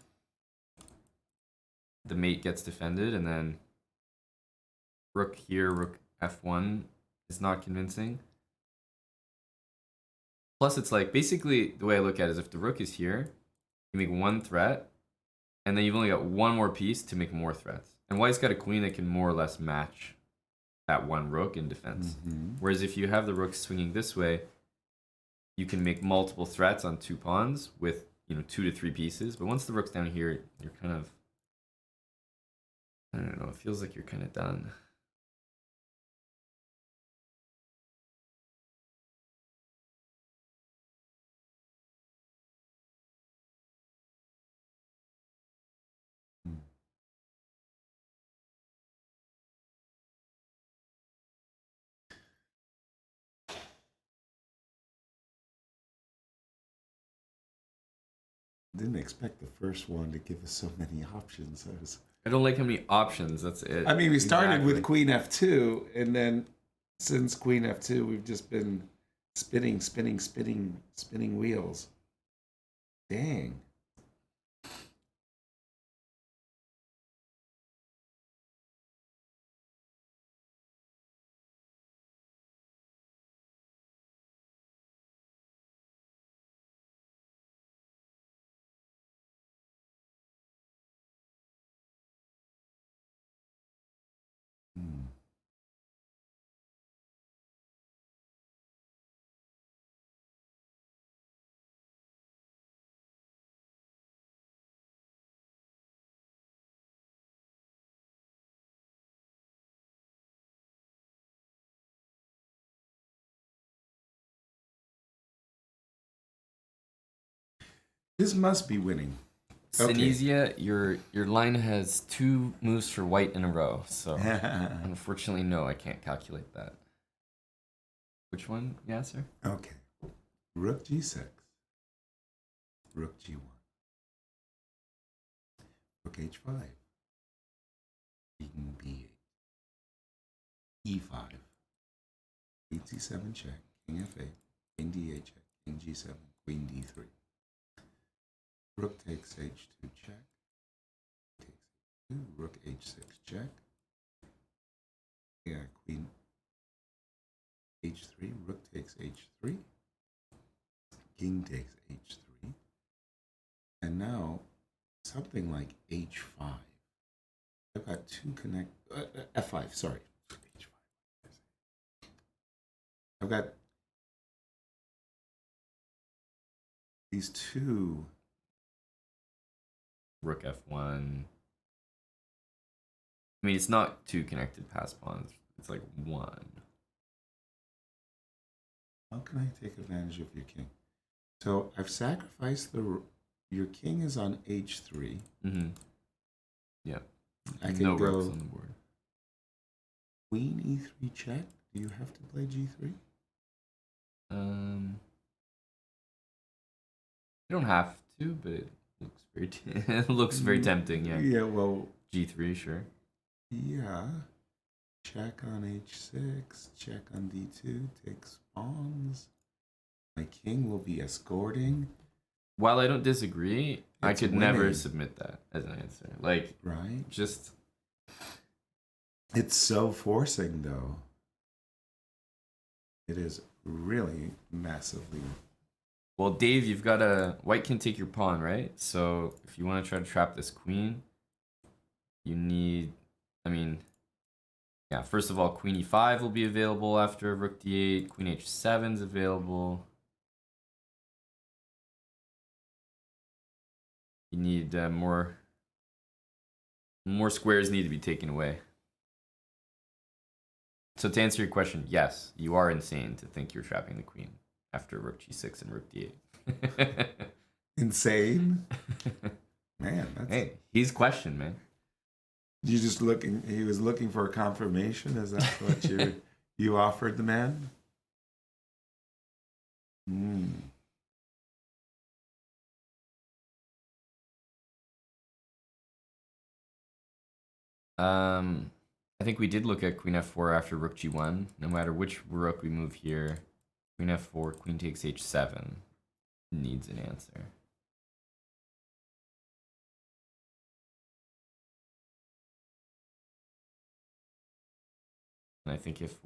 The mate gets defended, and then rook here, rook f1 is not convincing. Plus, it's like, basically, the way I look at it is if the rook is here, you make one threat, and then you've only got one more piece to make more threats. And white's got a queen that can more or less match that one rook in defense. Whereas if you have the rook swinging this way, you can make multiple threats on two pawns with 2 to 3 pieces. But once the rook's down here, you're kind of, I don't know, it feels like you're kind of done. Didn't expect the first one to give us so many options. I don't like how many options. That's it. I mean, we started with queen f2, and then since queen f2, we've just been spinning wheels. Dang. This must be winning. Okay. Sinesia, your line has 2 moves for white in a row, so unfortunately, no, I can't calculate that. Which one, Yasser? Okay. Rook g6. Rook g1. Rook h5. King b8. e5. Queen c7 check. King f8. King d8 check. King g7. Queen d3. Rook takes h2 check. Takes h2. Rook h6 check. Yeah, queen h3. Rook takes h3. King takes h3. And now something like h5. I've got 2 connect. F5, sorry. H5. I've got these 2. Rook f1. I mean, it's not 2 connected pass pawns. It's like 1. How can I take advantage of your king? So I've sacrificed the. Your king is on h3. Mm-hmm. Yeah. I can no go rooks on the board. Queen e3 check. Do you have to play g3? You don't have to, but it looks very it looks very tempting. Yeah. Yeah. Well. G3, sure. Yeah. Check on h6. Check on d2. Takes pawns. My king will be escorting. While I don't disagree, I could winning. never submit that as an answer. Like, right? Just. It's so forcing, though. It is really massively. Well, Dave, you've got a white can take your pawn, right? So if you want to try to trap this queen, you need. I mean, yeah. First of all, Queen e5 will be available after Rook d8. Queen h7 is available. You need more squares need to be taken away. So to answer your question, yes, you are insane to think you're trapping the queen after Rook g6 and Rook d8. Insane? Man, that's... Hey, he's questioned, man. You just looking? He was looking for a confirmation. Is that what you offered the man? Hmm. I think we did look at Queen f4 after Rook g1. No matter which rook we move here, Queen f4, Queen takes h7 needs an answer. And I think if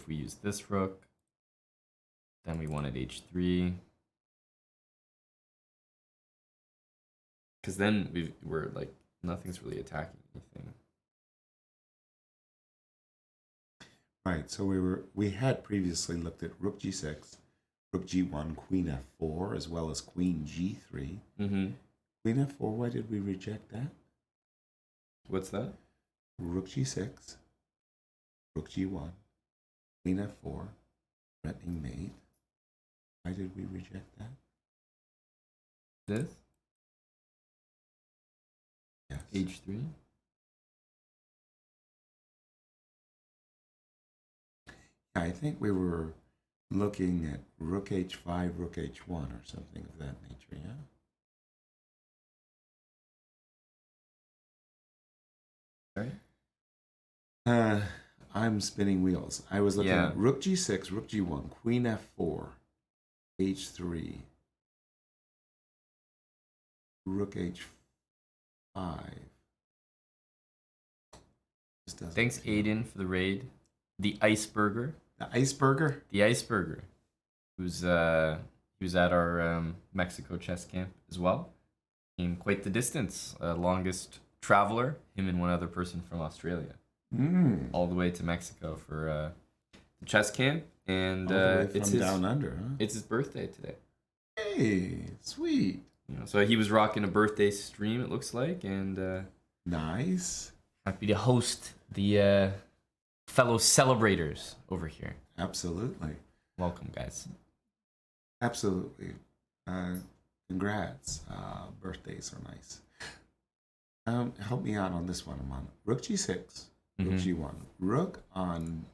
we use this rook, then we wanted h3. Because then we're like, nothing's really attacking anything. Right, so we had previously looked at Rook g6, Rook g1, Queen f4, as well as Queen g3. Mm-hmm. Queen f4, why did we reject that? What's that? Rook g6, Rook g1, Queen f4, threatening mate. Why did we reject that? This? Yes. h3? I think we were looking at Rook h5, Rook h1, or something of that nature, yeah? Sorry? I'm spinning wheels. I was looking at Rook g6, Rook g1, Queen f4, h3, Rook h5. Thanks, Aiden, for the raid. The Iceberger. The Iceberger? The Iceberger. Who's he was at our Mexico chess camp as well. Came quite the distance. Longest traveler, him and one other person from Australia. All the way to Mexico for the chess camp. And it's down under, huh? It's his birthday today. Hey, sweet. You know, so he was rocking a birthday stream, it looks like, and nice. Happy to host the fellow celebrators over here. Absolutely. Welcome, guys. Absolutely. Congrats. Birthdays are nice. Help me out on this one, Aman. Rook g6, rook g1. Rook on,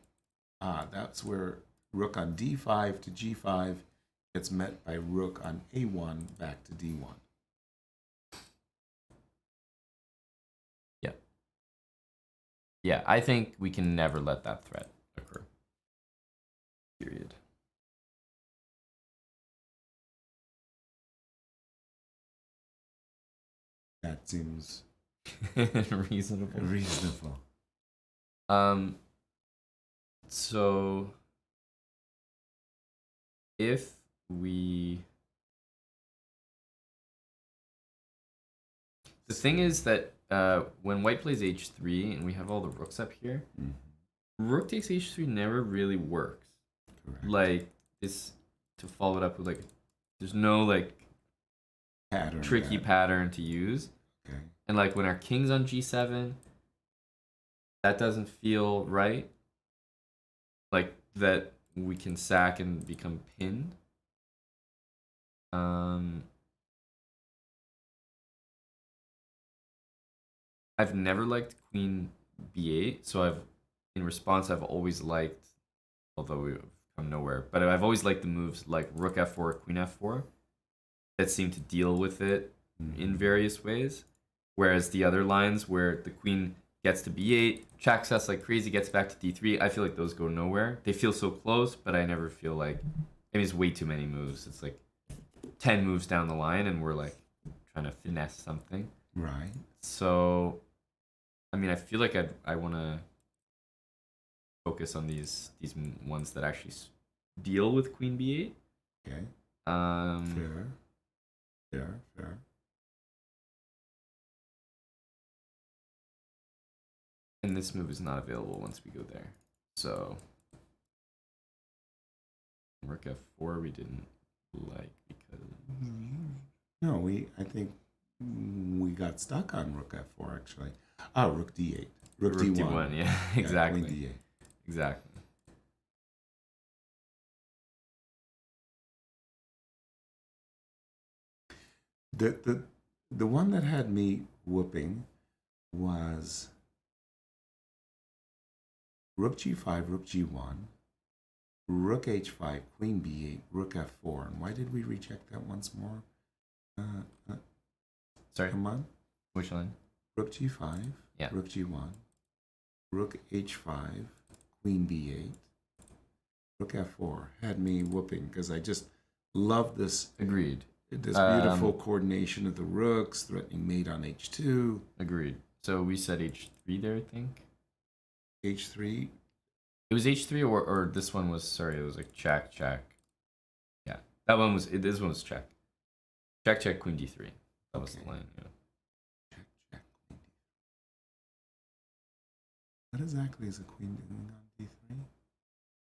that's where rook on d5 to g5 gets met by rook on a1 back to d1. Yeah. Yeah, I think we can never let that threat occur. Period. That seems reasonable. reasonable. So if we, the thing is that when white plays h3 and we have all the rooks up here, rook takes h3 never really works. Correct. Like this, to follow it up with like, there's no like tricky pattern to use. Okay. And like when our king's on g7, that doesn't feel right. Like that we can sack and become pinned. I've never liked queen b8, so in response I've always liked, although we've come nowhere, but I've always liked the moves like rook f4, queen f4 that seem to deal with it in various ways. Whereas the other lines where the queen gets to b8, checks us like crazy, gets back to d3, I feel like those go nowhere. They feel so close, but I never feel like, I mean, it's way too many moves. It's like 10 moves down the line and we're like trying to finesse something. Right. So, I mean, I feel like I want to focus on these ones that actually deal with queen b8. Okay. Fair. And this move is not available once we go there. So rook f4 we didn't like because no, I think we got stuck on rook f4 actually. Oh, rook d8. Rook d1. Yeah, exactly. Yeah, queen d8. Exactly. The one that had me whooping was rook g5, rook g1, rook h5, queen b8, rook f4. And why did we reject that once more? Sorry. Come on. Which line? Rook g5, yeah. Rook g1, rook h5, queen b8, rook f4. Had me whooping because I just love this. Agreed. This beautiful coordination of the rooks, threatening mate on h2. Agreed. So we said h3 there, I think. h3. It was h3 or this one was, sorry, it was like check. Yeah. That one was, this one was check. Check, queen d3. That was the line, yeah. Check, queen d3. What exactly is a queen doing on d3?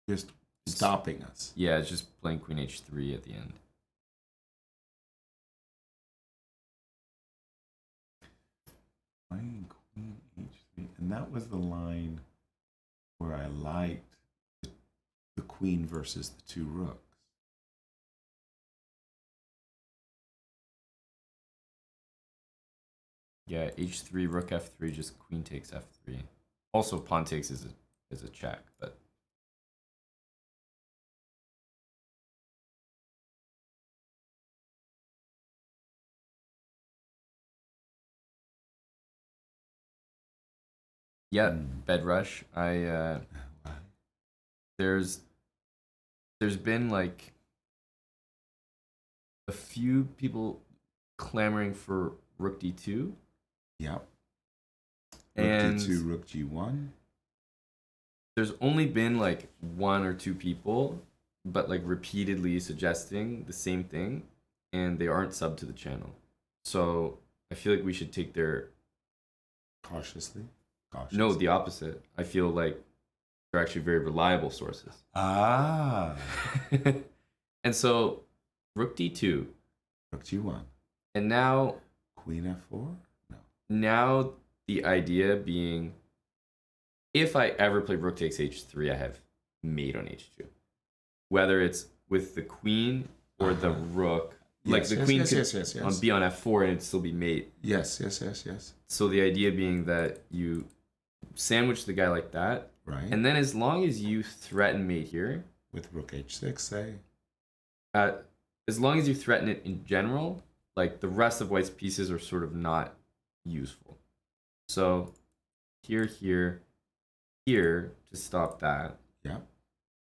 Just stopping us. Yeah, it's just playing queen h3 at the end. Playing queen h3. And that was the line where I liked the queen versus the two rooks. Yeah, h3, rook f3, just queen takes f3. Also, pawn takes is a check, but yeah, bed rush. There's been like a few people clamoring for rook d2. Yep. Rook d2, rook g1. There's only been like one or two people, but like repeatedly suggesting the same thing, and they aren't subbed to the channel. So I feel like we should take their cautiously. No, the opposite. I feel like they're actually very reliable sources. Ah. And so rook d2. Rook g1. And now queen f4? No. Now the idea being, if I ever play rook takes h3, I have mate on h2. Whether it's with the queen or the rook, Like Yes, the yes, queen yes, could yes, yes, yes. be on f4 and it'd still be mate. Yes, yes, yes, yes. So the idea being that you sandwich the guy like that, Right. and then as long as you threaten mate here, With rook h6, say. as long as you threaten it in general, like the rest of white's pieces are sort of not useful. So here, here, here to stop that. Yeah.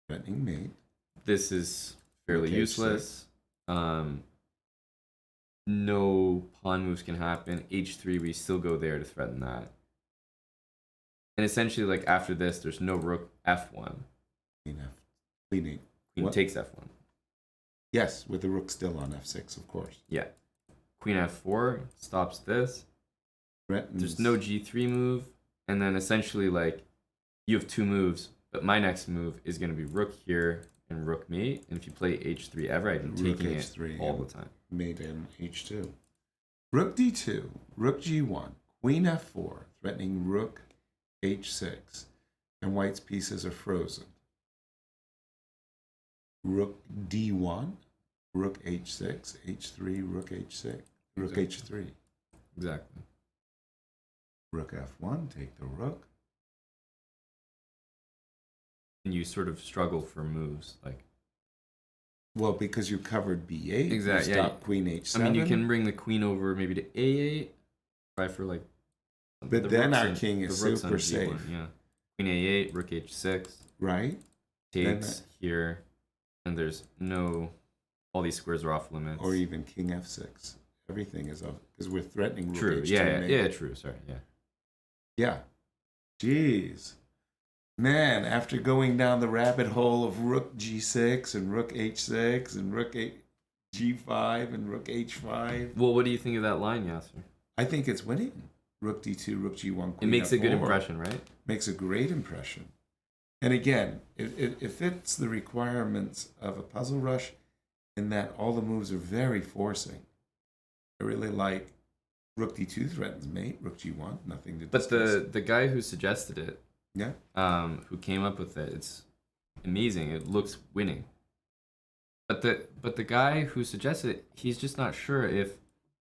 Threatening mate. This is fairly Rook useless. No pawn moves can happen. H3, we still go there to threaten that. And essentially, like after this, there's no rook f1. Queen f. Queen 8. Queen takes f1. Yes, with the rook still on f6, of course. Yeah. Queen f4 stops this. Threatens. There's no g3 move. And then essentially, like, you have two moves, but my next move is going to be rook here and rook mate. And if you play h3 ever, I'd be taking it all the time. Mate and h2. Rook d2, rook g1, queen f4, threatening rook h6, and white's pieces are frozen. Rook d1, rook h6, h3, rook h6, rook h3. Exactly. Rook f1, take the rook. And you sort of struggle for moves, like. Well, because you covered b8, exactly. You stop queen h7. I mean, you can bring the queen over maybe to a8, try for like. But then our king is super safe. Yeah, queen a8, rook h6. Right. Takes here, and there's no. All these squares are off limits. Or even king f6. Everything is off because we're threatening rook true. h2. Yeah. True. Sorry. Yeah. Yeah. Jeez. Man, after going down the rabbit hole of rook g6 and rook h6 and rook g5 and rook h5. Well, what do you think of that line, Yasser? I think it's winning. Rook d2, rook g1, queen It makes f4. a good impression, right? Makes a great impression. And again, it fits the requirements of a puzzle rush in that all the moves are very forcing. I really like rook d2 threatens mate, rook g1, nothing to discuss. But the guy who suggested it, yeah, who came up with it, it's amazing. It looks winning. But the guy who suggested it, he's just not sure if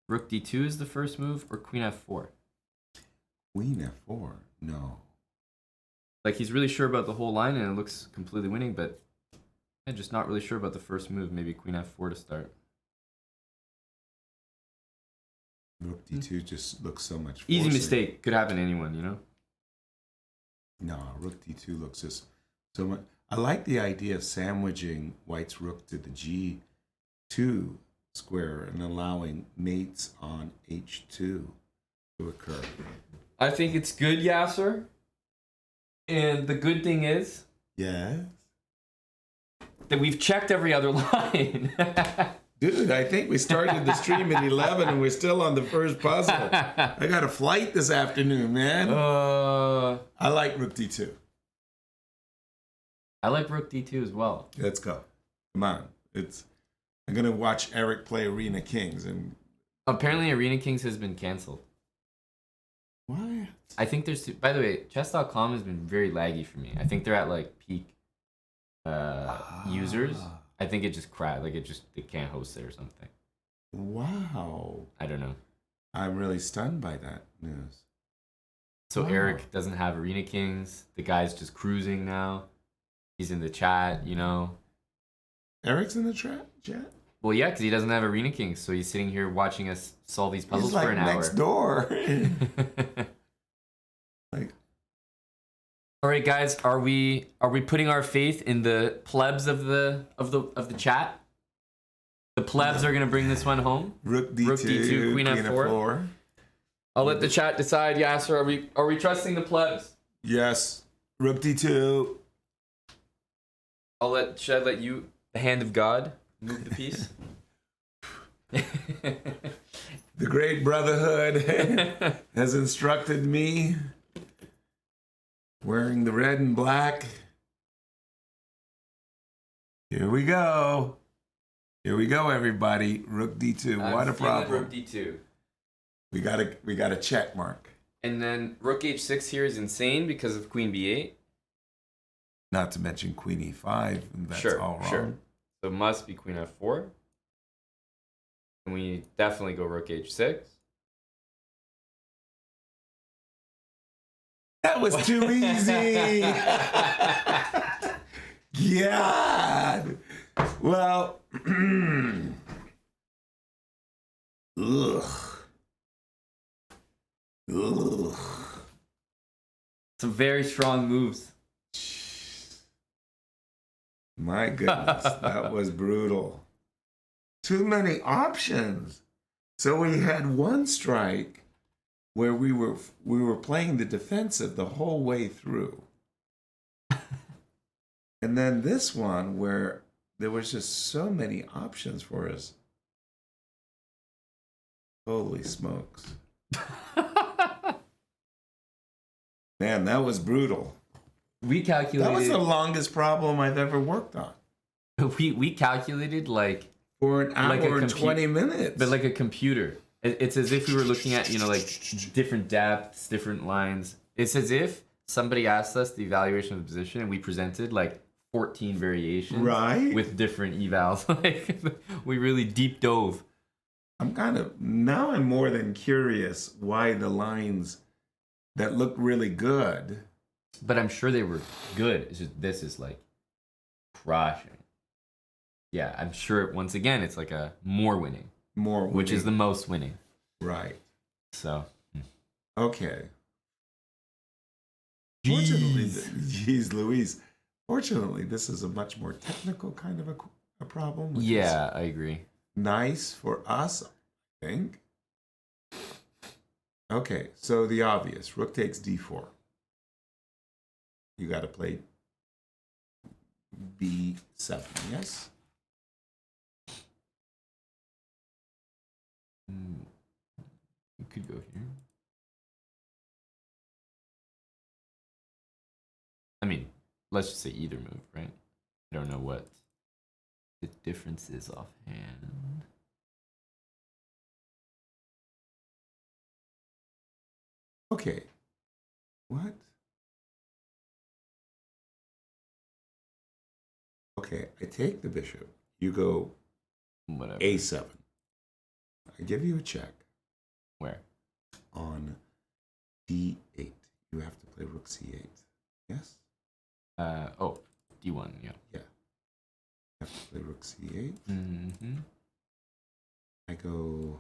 rook d2 is the first move or queen f4. Queen f4, no. Like he's really sure about the whole line and it looks completely winning, but I'm just not really sure about the first move. Maybe queen f4 to start. Rook d2 just looks so much forcing. Easy mistake. Could happen to anyone, you know? No, rook d2 looks just so much. I like the idea of sandwiching white's rook to the g2 square and allowing mates on h2 to occur. I think it's good, Yasser. And the good thing is Yes. that we've checked every other line. Dude, I think we started the stream at 11 and we're still on the first puzzle. I got a flight this afternoon, man. I like rook d2. I like rook d2 as well. Let's go. Come on. I'm going to watch Eric play Arena Kings. And Apparently Arena Kings has been canceled. what? I think there's by the way, chess.com has been very laggy for me. I think they're at like peak users. I think it just crashed. Like they can't host it or something. Wow. I don't know. I'm really stunned by that news. So Wow. Eric doesn't have Arena Kings. The guy's just cruising now. He's in the chat, you know. Eric's in the chat? Well, yeah, because he doesn't have Arena Kings, so he's sitting here watching us solve these puzzles He's like for an hour. next door. Like, all right, guys, are we putting our faith in the plebs of the chat? The plebs are gonna bring this one home. rook d2, Rook d2, queen f4. I'll let the chat decide. Yasser, are we trusting the plebs? Yes. Rook d2. Should I let you, the hand of God, move the piece? The Great Brotherhood has instructed me. Wearing the red and black. Here we go. Here we go, everybody. Rook d2. What a problem. Rook d2. We got a check mark. And then rook h6 here is insane because of queen b8. Not to mention queen e5. And that's all wrong. Sure. So it must be queen f4. And we definitely go rook h6. That was too easy. God. Well, ugh. Ugh. Some very strong moves. My goodness, that was brutal. Too many options. So we had one strike where we were playing the defensive the whole way through. And then this one where there was just so many options for us. Holy smokes. Man, that was brutal. We calculated. That was the longest problem I've ever worked on. We calculated like For an hour like a and 20 minutes. but like a computer. It's as if we were looking at, you know, like different depths, different lines. It's as if somebody asked us the evaluation of the position and we presented like 14 variations, right, with different evals. Like we really deep dove. I'm more than curious why the lines that look really good. But I'm sure they were good. It's just this is like crushing. Yeah, I'm sure once again it's like a more winning, which is the most winning. Right. So. Okay. Fortunately, geez Louise. Fortunately, this is a much more technical kind of a problem. Yeah, I agree. Nice for us, I think. Okay, so the obvious. Rook takes d4. You got to play b7, yes? You could go here. I mean, let's just say either move, right? I don't know what the difference is offhand. Okay. What? Okay, I take the bishop. You go Whatever. a7. I give you a check. Where? On d8. You have to play rook c8. Yes? Oh, d1, yeah. Yeah. You have to play rook c8. Mm-hmm. I go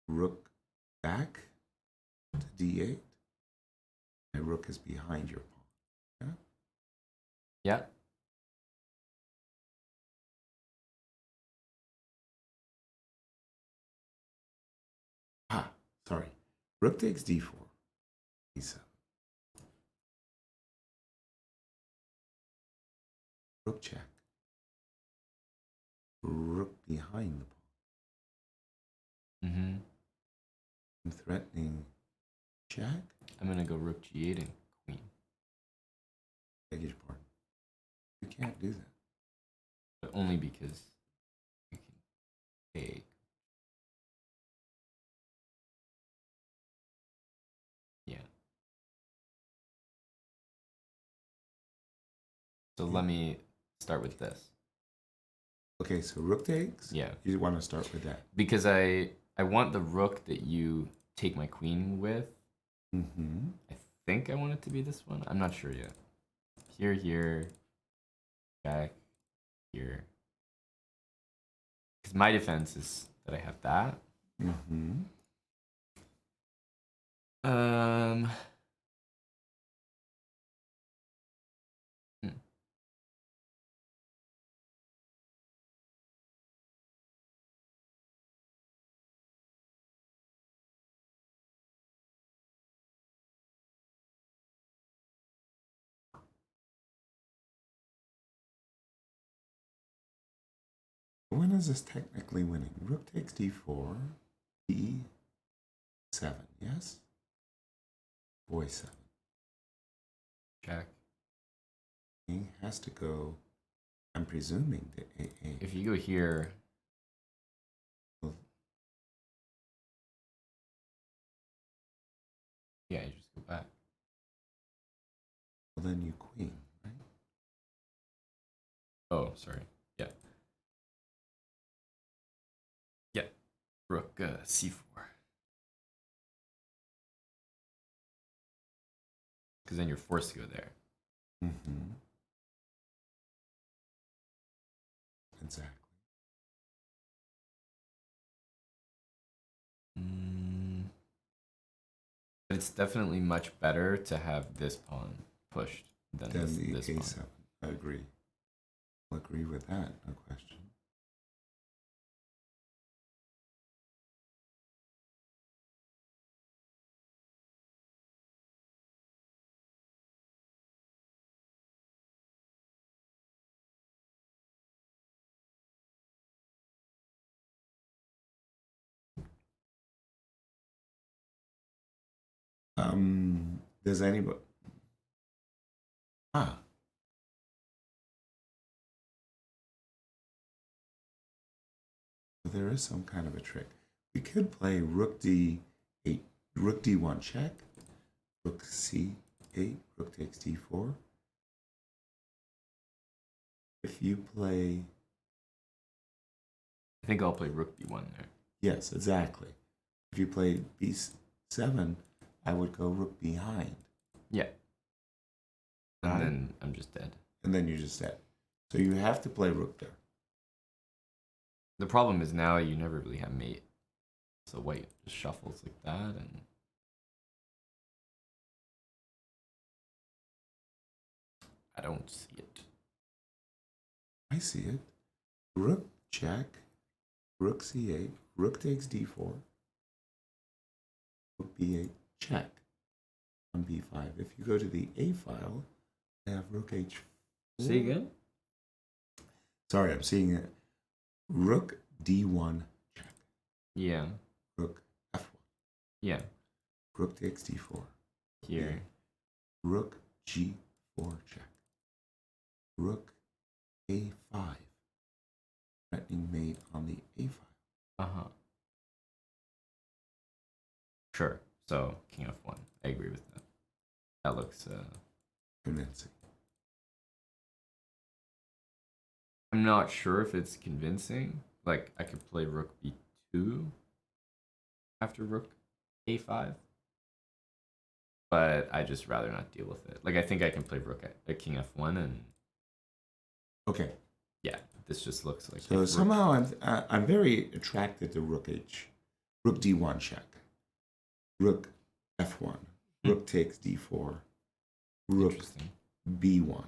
rook back to d8. My rook is behind your pawn. Yeah? Yeah. Sorry. Rook takes d4. e7. Rook check. Rook behind the pawn. Mm-hmm. I'm threatening check. I'm gonna go rook g8 and queen. Beg your pardon. You can't do that. But only because you can take. Yeah. So let me start with this. Okay, so rook takes? Yeah. You want to start with that? Because I want the rook that you take my queen with. Mm-hmm. I think I want it to be this one. I'm not sure yet. Here, back, here. Because my defense is that I have that. Mm-hmm. When is this technically winning? Rook takes d4, e7, yes? Boy 7. Check. He has to go, I'm presuming, to a8. If you go here, Well, yeah, you just go back. then you queen, right? Oh, sorry. Yeah. Yeah. Rook c4. Because then you're forced to go there. Mm-hmm. Exactly. But it's definitely much better to have this pawn pushed than Then the this A7. pawn. I agree. I'll agree with that. No question. Does anybody? Ah, there is some kind of a trick. We could play Rook D8, Rook D1 check, Rook C8, Rook takes D4. If you play, I think I'll play Rook b1 there. yes, exactly. If you play B7, I would go Rook behind. Yeah. And Right. then I'm just dead. And then you're just dead. So you have to play Rook there. The problem is now you never really have mate. So white just shuffles like that and I don't see it. I see it. Rook check, Rook C8, Rook takes D4, Rook B8 check on B5. If you go to the A file, I have Rook H4. Say again? Sorry, I'm seeing it. Rook D1 check. Yeah. Rook F1. Yeah. Rook takes D4. Here. Rook G4 check. Rook A5. Threatening mate on the A file. Uh-huh. Sure. So King F1. I agree with that. That looks Convincing. I'm not sure if it's convincing. Like I could play Rook B2 after Rook A5. But I just rather not deal with it. Like I think I can play Rook at King F1 and Okay. yeah, this just looks like So somehow I'm very attracted to Rook D1 check, Rook F1, Rook takes D4, Rook B1.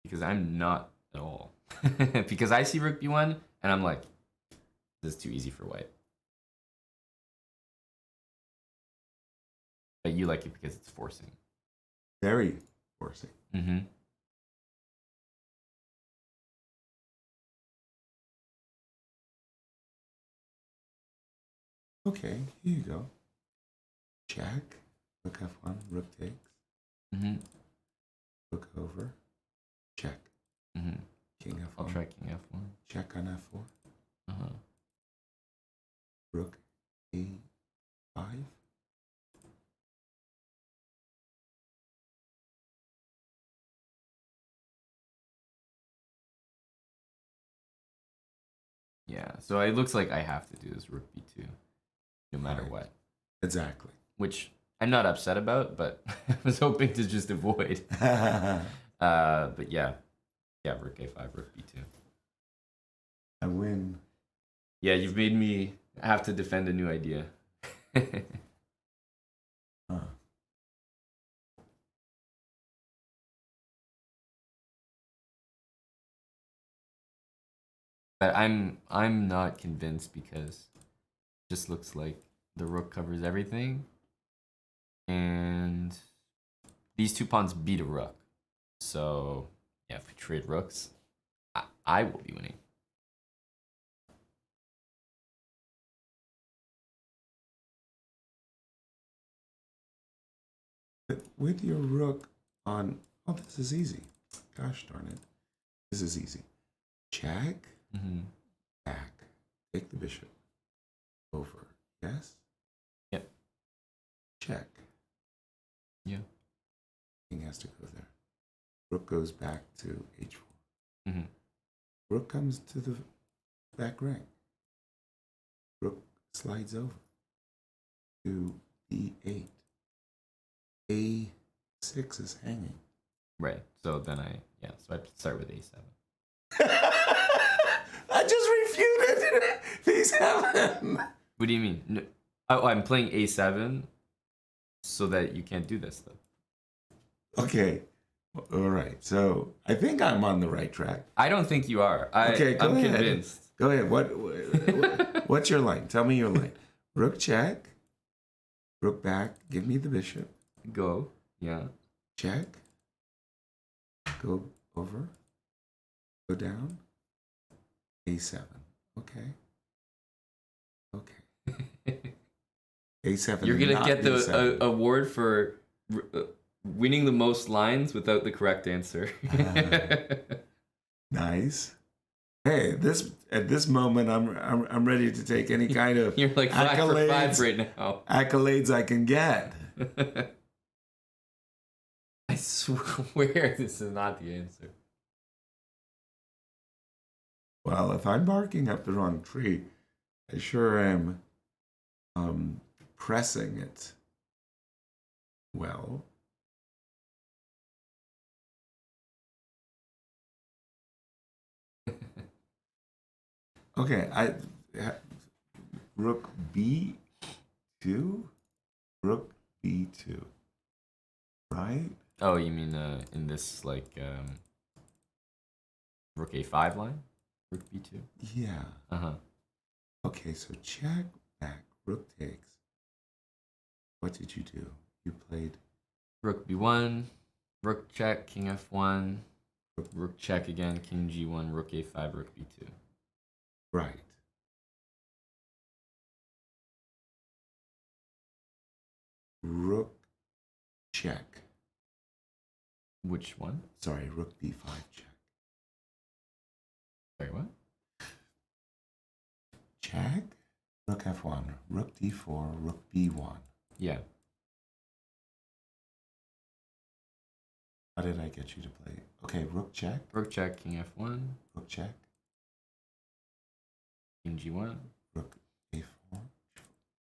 Because I'm not at all. Because I see Rook B1 and I'm like, this is too easy for white. But you like it because it's forcing. Very forcing. Mm-hmm. Okay, here you go. Check. Rook F1, Rook takes. Mm-hmm. Rook over. Check. Mm-hmm. King F1. I'll try King F1. Check on F4. Uh-huh. Rook A5. Yeah, so it looks like I have to do this Rook B2, no matter Right. what. Exactly. Which I'm not upset about, but I was hoping to just avoid. But yeah, Rook A5, Rook B2. I win. Yeah, you've made me have to defend a new idea. Huh. But I'm not convinced because it just looks like the rook covers everything, and these two pawns beat a rook. So yeah, if we trade rooks, I will be winning. But with your rook on, oh, this is easy. Gosh darn it. This is easy. Check, Mm-hmm. back, take the bishop, over. Yes? Yep. Check. Yeah. King has to go there. Rook goes back to h4. Mm-hmm. Rook comes to the back rank. slides over to B8. A6 is hanging. Right. So then so I start with A7. I just refuted B7. What do you mean? No, oh, I'm playing A7 so that you can't do this though. Okay. All right. So I think I'm on the right track. I don't think you are. Okay, go I'm ahead. convinced. Go ahead. What's your line? Tell me your line. Rook check. Rook back. Give me the bishop. Go. Yeah. Check. Go over. Go down. A7. Okay. Okay. A7. You're gonna get the B7. award for winning the most lines without the correct answer. Nice. Hey, at this moment, I'm ready to take any kind of You're like 5 for 5 right now. accolades I can get. I swear this is not the answer. Well, if I'm barking up the wrong tree, I sure am pressing it well. Okay, rook B2, rook B2, right? Oh, you mean in this rook A5 line? Rook B2? Yeah. Uh-huh. Okay, so check back, rook takes. What did you do? You played Rook B1, rook check, king F1, rook check again, king G1, rook A5, rook B2. right. Rook check. Which one? Sorry, rook B5 check. Sorry, what? Check. Rook F1, rook D4, rook B1. Yeah. How did I get you to play? Okay, rook check. Rook check, king F1, Rook check. king G1, Rook A4.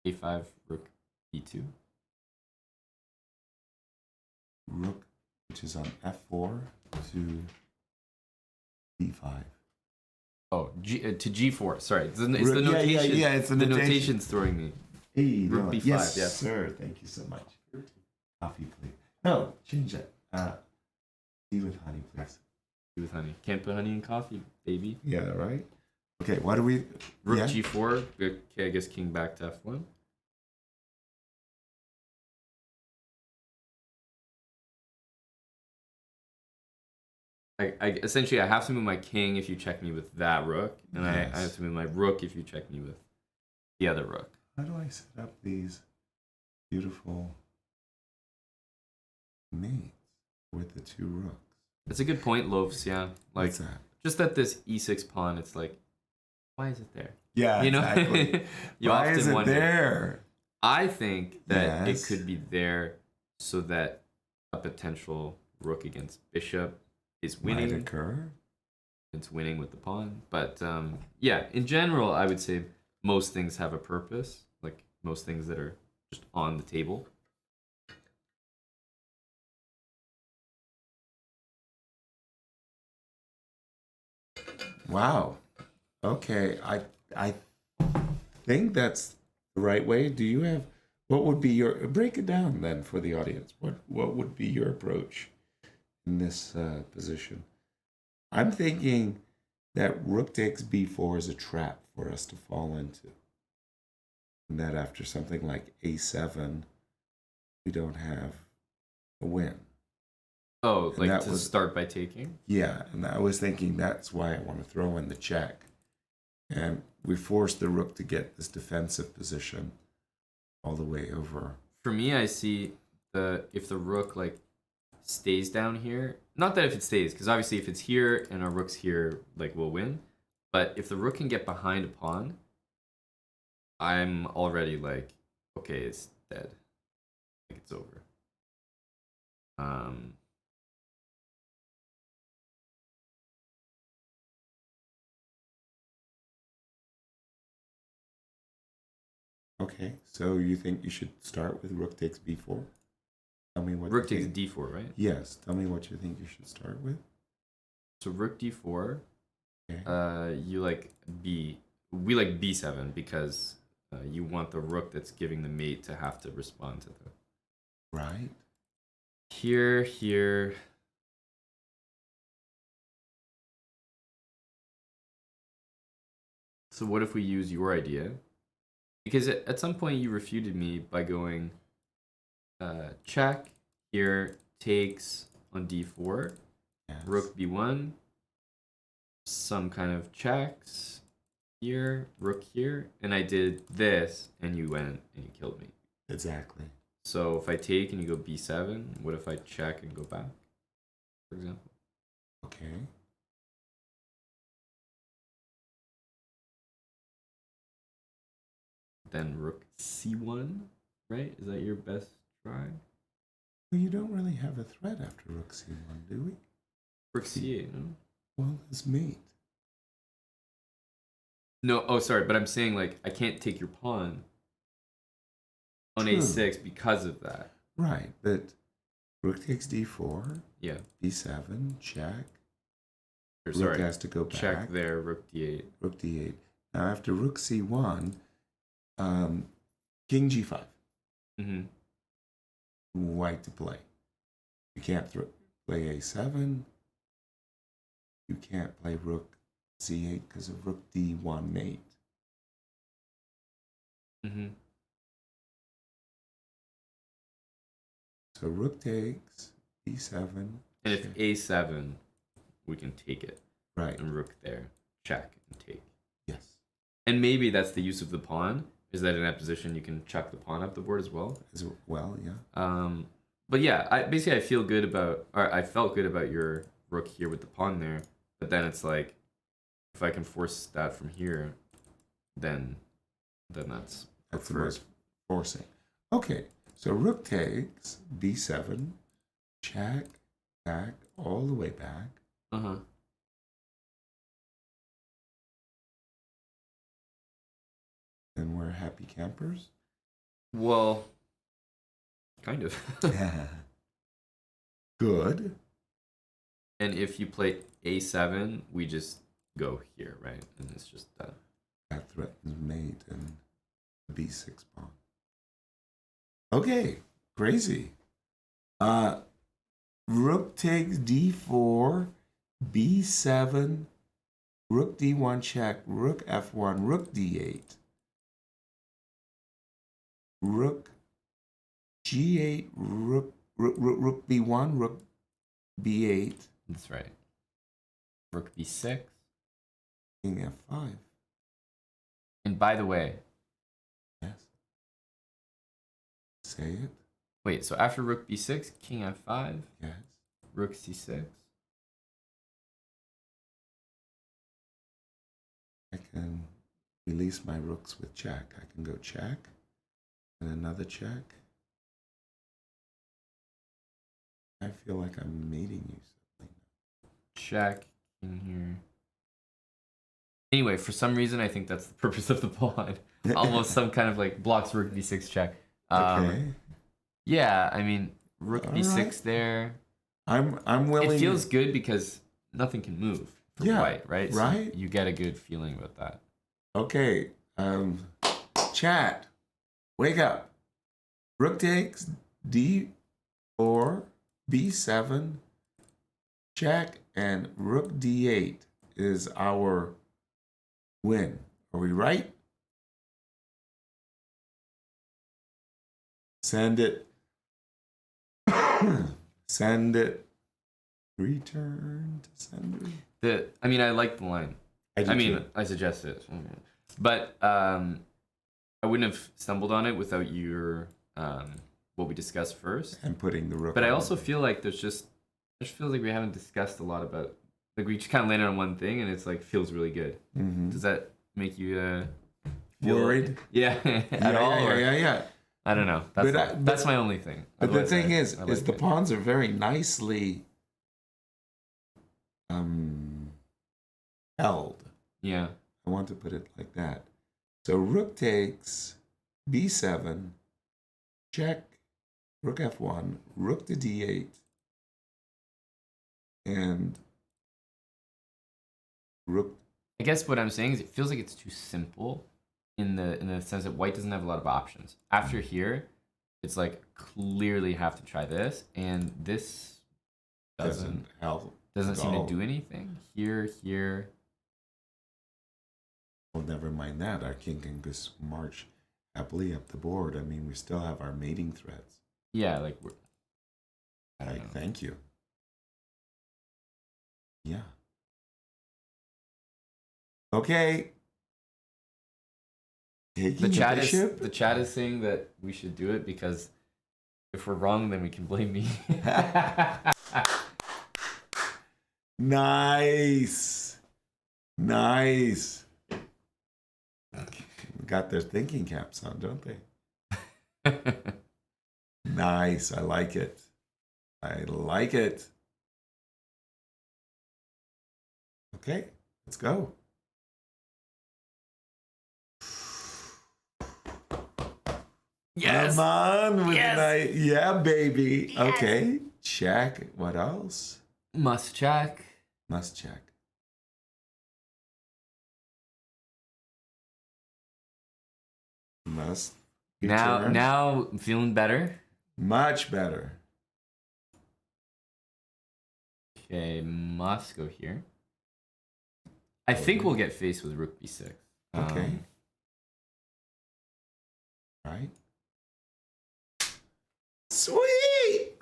A5, rook B2. Rook, which is on F4 to B5. Oh, to G4. Sorry, it's the Yeah, notation. yeah, it's the the notation. notation's throwing me. Hey, Rook B5, yes, yes. sir. Thank you so much. Coffee, please. No, change that. Tea with honey, please. Tea with honey. Can't put honey in coffee, baby. Yeah, right? Okay, what do we... Rook yeah? G4. Okay, I guess king back to F1. I essentially I have to move my king if you check me with that rook, and Yes. I have to move my rook if you check me with the other rook. How do I set up these beautiful mates with the two rooks? That's a good point, Loafs. Yeah, like What's that? just at this E6 pawn, it's like, why is it there? Yeah, You know, exactly. you Why often is it wonder. there? I think that Yes. it could be there so that a potential rook against bishop is winning. Might occur. It's winning with the pawn. But yeah, in general, I would say most things have a purpose. Like most things that are just on the table. Wow. Okay, I think that's the right way. Do you have what would be your break it down then for the audience? What would be your approach in this position? I'm thinking that rook takes b4 is a trap for us to fall into, and that after something like a7, we don't have a win. Oh, And like that to was- start by taking? Yeah, and I was thinking that's why I want to throw in the check. And we forced the rook to get this defensive position all the way over. For me, I see if the rook like stays down here. Not that if it stays, because obviously if it's here and our rook's here, like we'll win. But if the rook can get behind a pawn, I'm already like, okay, it's dead. Like it's over. Okay, so you think you should start with rook takes b4? Tell me what Rook you takes think. d4, right? Yes, tell me what you think you should start with. So rook d4. Okay. You like we like b7 because you want the rook that's giving the mate to have to respond to the Right. here. So what if we use your idea? Because at some point you refuted me by going check here takes on d4, Yes. rook b1, some kind of checks here, rook here, and I did this, and you went and you killed me. Exactly. So if I take and you go b7, what if I check and go back, for example? Okay. Then rook c1, right? Is that your best try? Well, you don't really have a threat after rook c1, do we? Rook c8, no? Well, it's mate. No, oh, sorry, but I'm saying, like, I can't take your pawn on True. a6 because of that. Right, but rook takes d4, Yeah. b7, check. Or, Rook sorry, has to go back. check there, rook d8. Rook d8. Now, after rook c1, king g5. Mm-hmm. White to play. You can't play a7. You can't play rook c8 because of rook d1 mate. Mm-hmm. So rook takes b7. And if a7, we can take it. Right. And rook there, check and take. Yes. And maybe that's the use of the pawn, is that in that position you can chuck the pawn up the board as well. As well, yeah. But yeah, I feel good about, or I felt good about your rook here with the pawn there. But then it's like, if I can force that from here, then that's the most forcing. Okay, so rook takes b7, check, back, all the way back. Uh-huh. And we're happy campers? Well, kind of. Good. And if you play a7, we just go here, right? And it's just that. That threatens mate and the b6 pawn. Okay, crazy. Rook takes d4, b7, rook d1 check, rook f1, rook d8, rook g8, rook b1, rook b8. That's right. Rook b6. King f5. And by the way, yes. Say it. Wait, so after rook b6, king f5, yes, rook c6. I can release my rooks with check. I can go check and another check. I feel like I'm mating you something. Check in here. Anyway, for some reason, I think that's the purpose of the pawn. Almost some kind of like blocks rook b6 check. Okay. Yeah, I mean, rook b6 right. there. I'm willing. It feels good because nothing can move for white, right? Right. So you get a good feeling about that. Okay. Chat. Wake up. Rook takes d4, b7, check, and rook d8 is our win. Are we right? Send it. Send it. Return to sender. I like the line. I suggest it. But I wouldn't have stumbled on it without your what we discussed first. And putting the rook. But I also feel like it just feels like we haven't discussed a lot about, like, we just kind of landed on one thing and it's like feels really good. Mm-hmm. Does that make you worried? Yeah, at all? Yeah. I don't know. That's my only thing. But the thing is the pawns are very nicely held. Yeah. I want to put it like that. So rook takes b7, check, rook f1, rook to d8, and rook. I guess what I'm saying is it feels like it's too simple in the sense that white doesn't have a lot of options. After here, it's like clearly have to try this, and this doesn't help. Doesn't seem to do anything. Here. Well, never mind that. Our king can just march happily up the board. I mean, we still have our mating threads. Yeah, like we're. I don't know. Thank you. Yeah. Okay. The chat is saying that we should do it because if we're wrong, then we can blame me. Nice. Got their thinking caps on, don't they? Nice. I like it. Okay, let's go. Yes. Come on with yes. Yeah, baby. Yes. Okay. Check. What else? Must check. Must check. Must. Now I'm feeling better. Much better. Okay, must go here. I think we'll get faced with rook b6. Okay. Right. Sweet.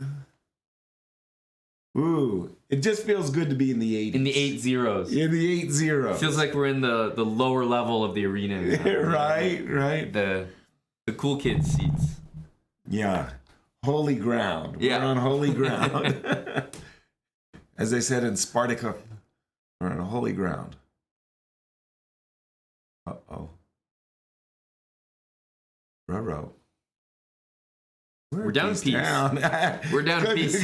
Ooh, it just feels good to be in the 80s. In the 8-0s. In the 8-0. Feels like we're in the lower level of the arena now. Right. The cool kids seats. Yeah. Holy ground. Yeah. We're on holy ground. As they said in Spartacus, we're on holy ground. Uh-oh. Roro. We're down piece. We're down piece.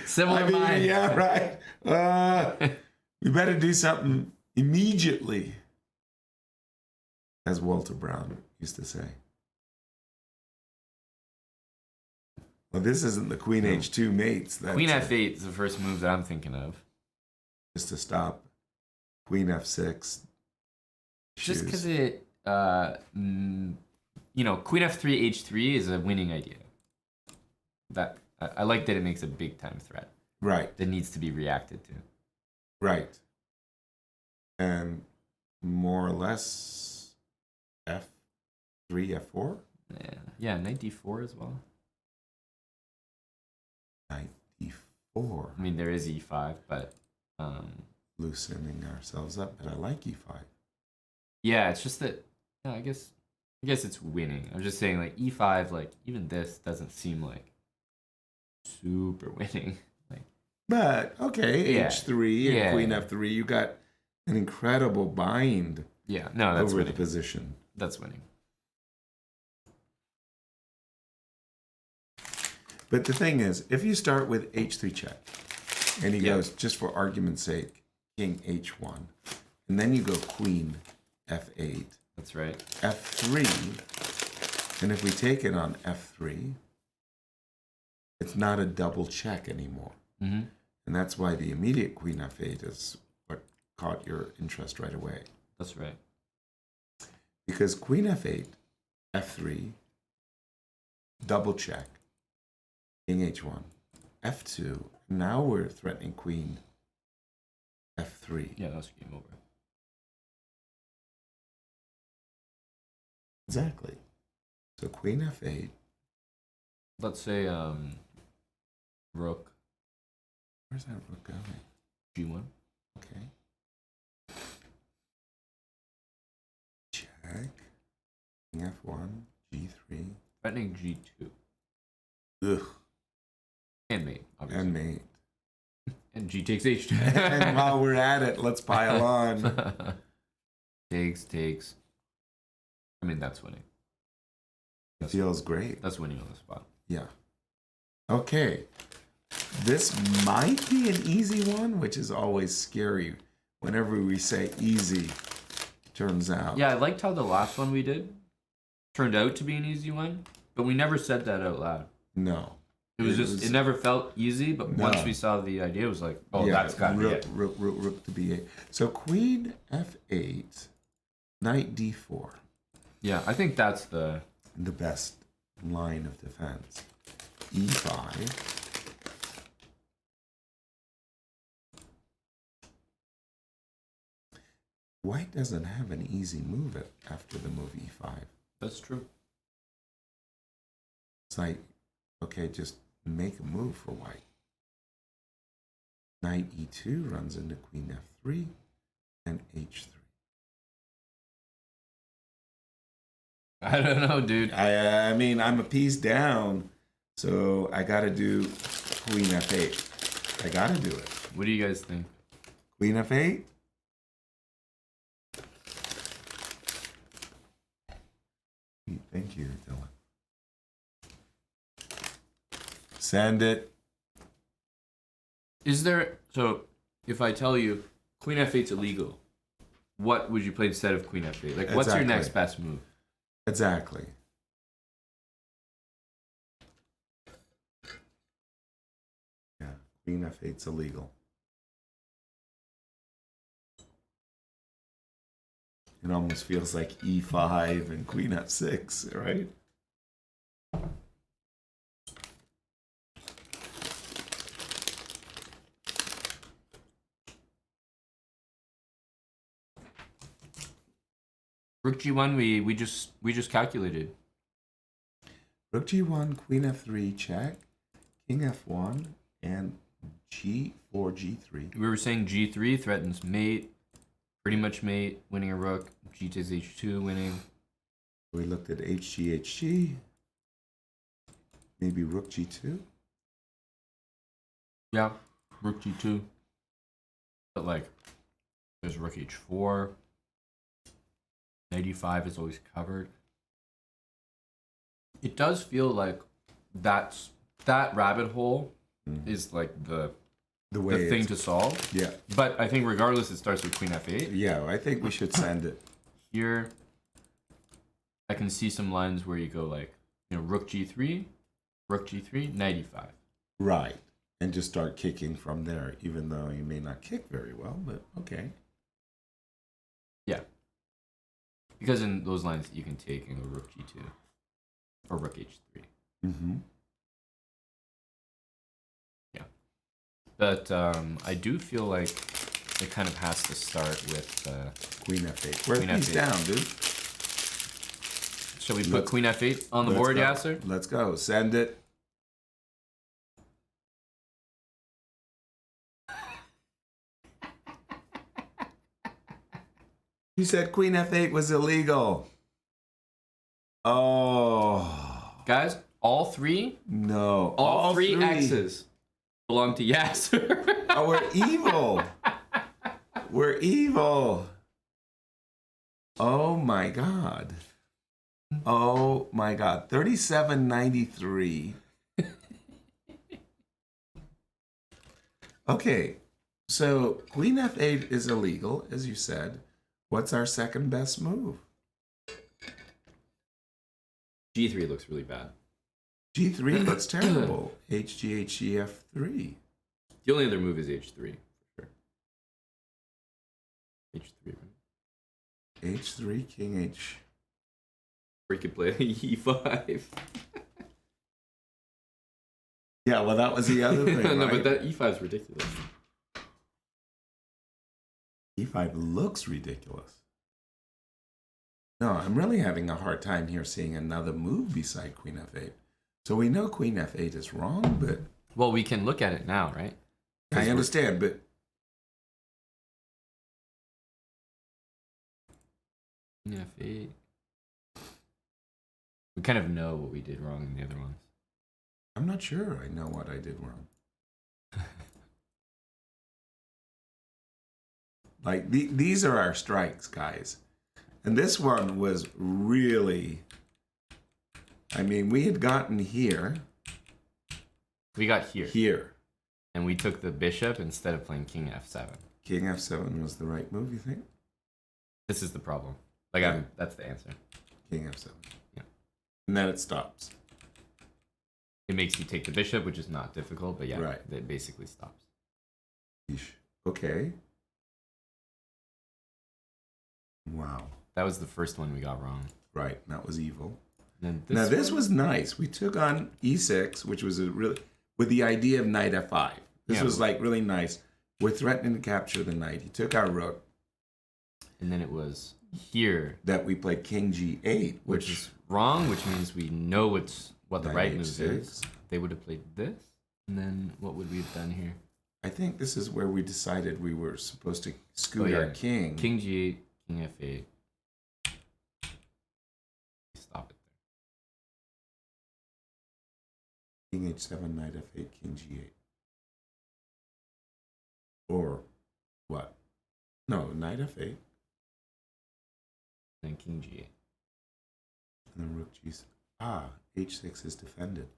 Similar mind. Yeah, right. We better do something immediately, as Walter Brown used to say. Well, this isn't the Queen H2 mates. Queen F8 is the first move that I'm thinking of. Just to stop Queen F6. Just because it, Queen F3, H3 is a winning idea. That I like that it makes a big time threat. Right. That needs to be reacted to. Right. And more or less F3, F4? Yeah, knight D4 as well. Knight D4. I mean, there is E5, but... loosening ourselves up, but I like E5. Yeah, it's just that... Yeah, I guess it's winning. I'm just saying, like, E5, like, even this doesn't seem like super winning. Like, but, okay, yeah. H3 and Queen F3, you got an incredible bind that's over winning. the position. That's winning. But the thing is, if you start with H3 check, and he goes, just for argument's sake, King H1, and then you go Queen F8. That's right. F3, and if we take it on F3, it's not a double check anymore. Mm-hmm. And that's why the immediate Queen F8 is what caught your interest right away. That's right. Because Queen F8, F3, double check, King H1, F2, now we're threatening Queen F3. Yeah, that's game over. Exactly. So Queen F8. Let's say rook. Where's that rook going? G1. Okay. Check. King F1, G3. Threatening G2. Ugh. And mate, obviously. And mate. And G takes H2. And while we're at it, let's pile on. Takes. I mean, that's winning. Feels great. That's winning on the spot. Yeah. Okay. This might be an easy one, which is always scary. Whenever we say easy, turns out. Yeah, I liked how the last one we did turned out to be an easy one, but we never said that out loud. No. It never felt easy, but No. once we saw the idea, it was like, oh, that's got to be it. Rook to b8. So queen f8, knight d4. Yeah, I think that's the best line of defense. e5. White doesn't have an easy move after the move e5. That's true. It's like, okay, just make a move for white. Knight e2 runs into queen f3 and h3. I don't know, dude. I mean, I'm a piece down, so I got to do queen f8. I got to do it. What do you guys think? Queen f8? Thank you, Dylan. Send it. Is there, so if I tell you queen f8's illegal, what would you play instead of queen f8? Like, what's your next best move? Exactly. Yeah, queen f8's illegal. It almost feels like e5 and queen f6, right? Rook g1, we just calculated. Rook g1, queen f3, check, king f1, and g4, g3. We were saying g3 threatens mate, pretty much mate, winning a rook. G takes h2, winning. We looked at hg, hg. Maybe rook g2. Yeah, rook g2. But like, there's rook h4. Knight e5 is always covered. It does feel like that rabbit hole is like the thing to solve. Yeah. But I think regardless, it starts with queen f8. Yeah, I think we should send it. Here, I can see some lines where you go like, rook g3, knight e5. Right. And just start kicking from there, even though you may not kick very well, but okay. Yeah. Because in those lines, you can take and go rook g2 or rook h3. Mm-hmm. Yeah. But I do feel like it kind of has to start with queen f8. We're piece down, dude. Shall we put queen f8 on the board, Yasser? Let's go. Send it. You said queen f8 was illegal. Oh. Guys, all three? No. All three X's belong to Yasser. Oh, we're evil. We're evil. Oh my God. Oh my God. 3793. Okay. So queen f8 is illegal, as you said. What's our second best move? G3 looks really bad. G3 looks terrible. HG, HG, F3. The only other move is H3, for sure. H3, right? H3, King H. Or you could play E5. Yeah, well, that was the other thing, No, right? but that E5 is ridiculous. E5 looks ridiculous. No, I'm really having a hard time here seeing another move beside Queen F8. So we know Queen F8 is wrong, but... Well, we can look at it now, right? I understand, but... Queen F8. We kind of know what we did wrong in the other ones. I'm not sure I know what I did wrong. Like, these are our strikes, guys. And this one was really... I mean, we had gotten here. We got here. Here. And we took the bishop instead of playing King F7. King F7 was the right move, you think? This is the problem. Like, Yeah. that's the answer. King F7. Yeah. And then it stops. It makes you take the bishop, which is not difficult, but yeah, Right. it basically stops. Yeesh. Okay. Wow. That was the first one we got wrong. Right. That was evil. And Now this one- was nice. We took on e6, which was a really with the idea of knight f5. This was like really nice. We're threatening to capture the knight. He took our rook. And then it was here That we played king g8, which is wrong, which means we know what the Knight right move h6. is. They would have played this, and then what would we have done here? I think this is where we decided we were supposed to scoot our king. King g8, king f8. Stop it there. King h7, knight f8, king g8. Or what? No, knight f8. Then king g8. And then rook g7. H6 is defended.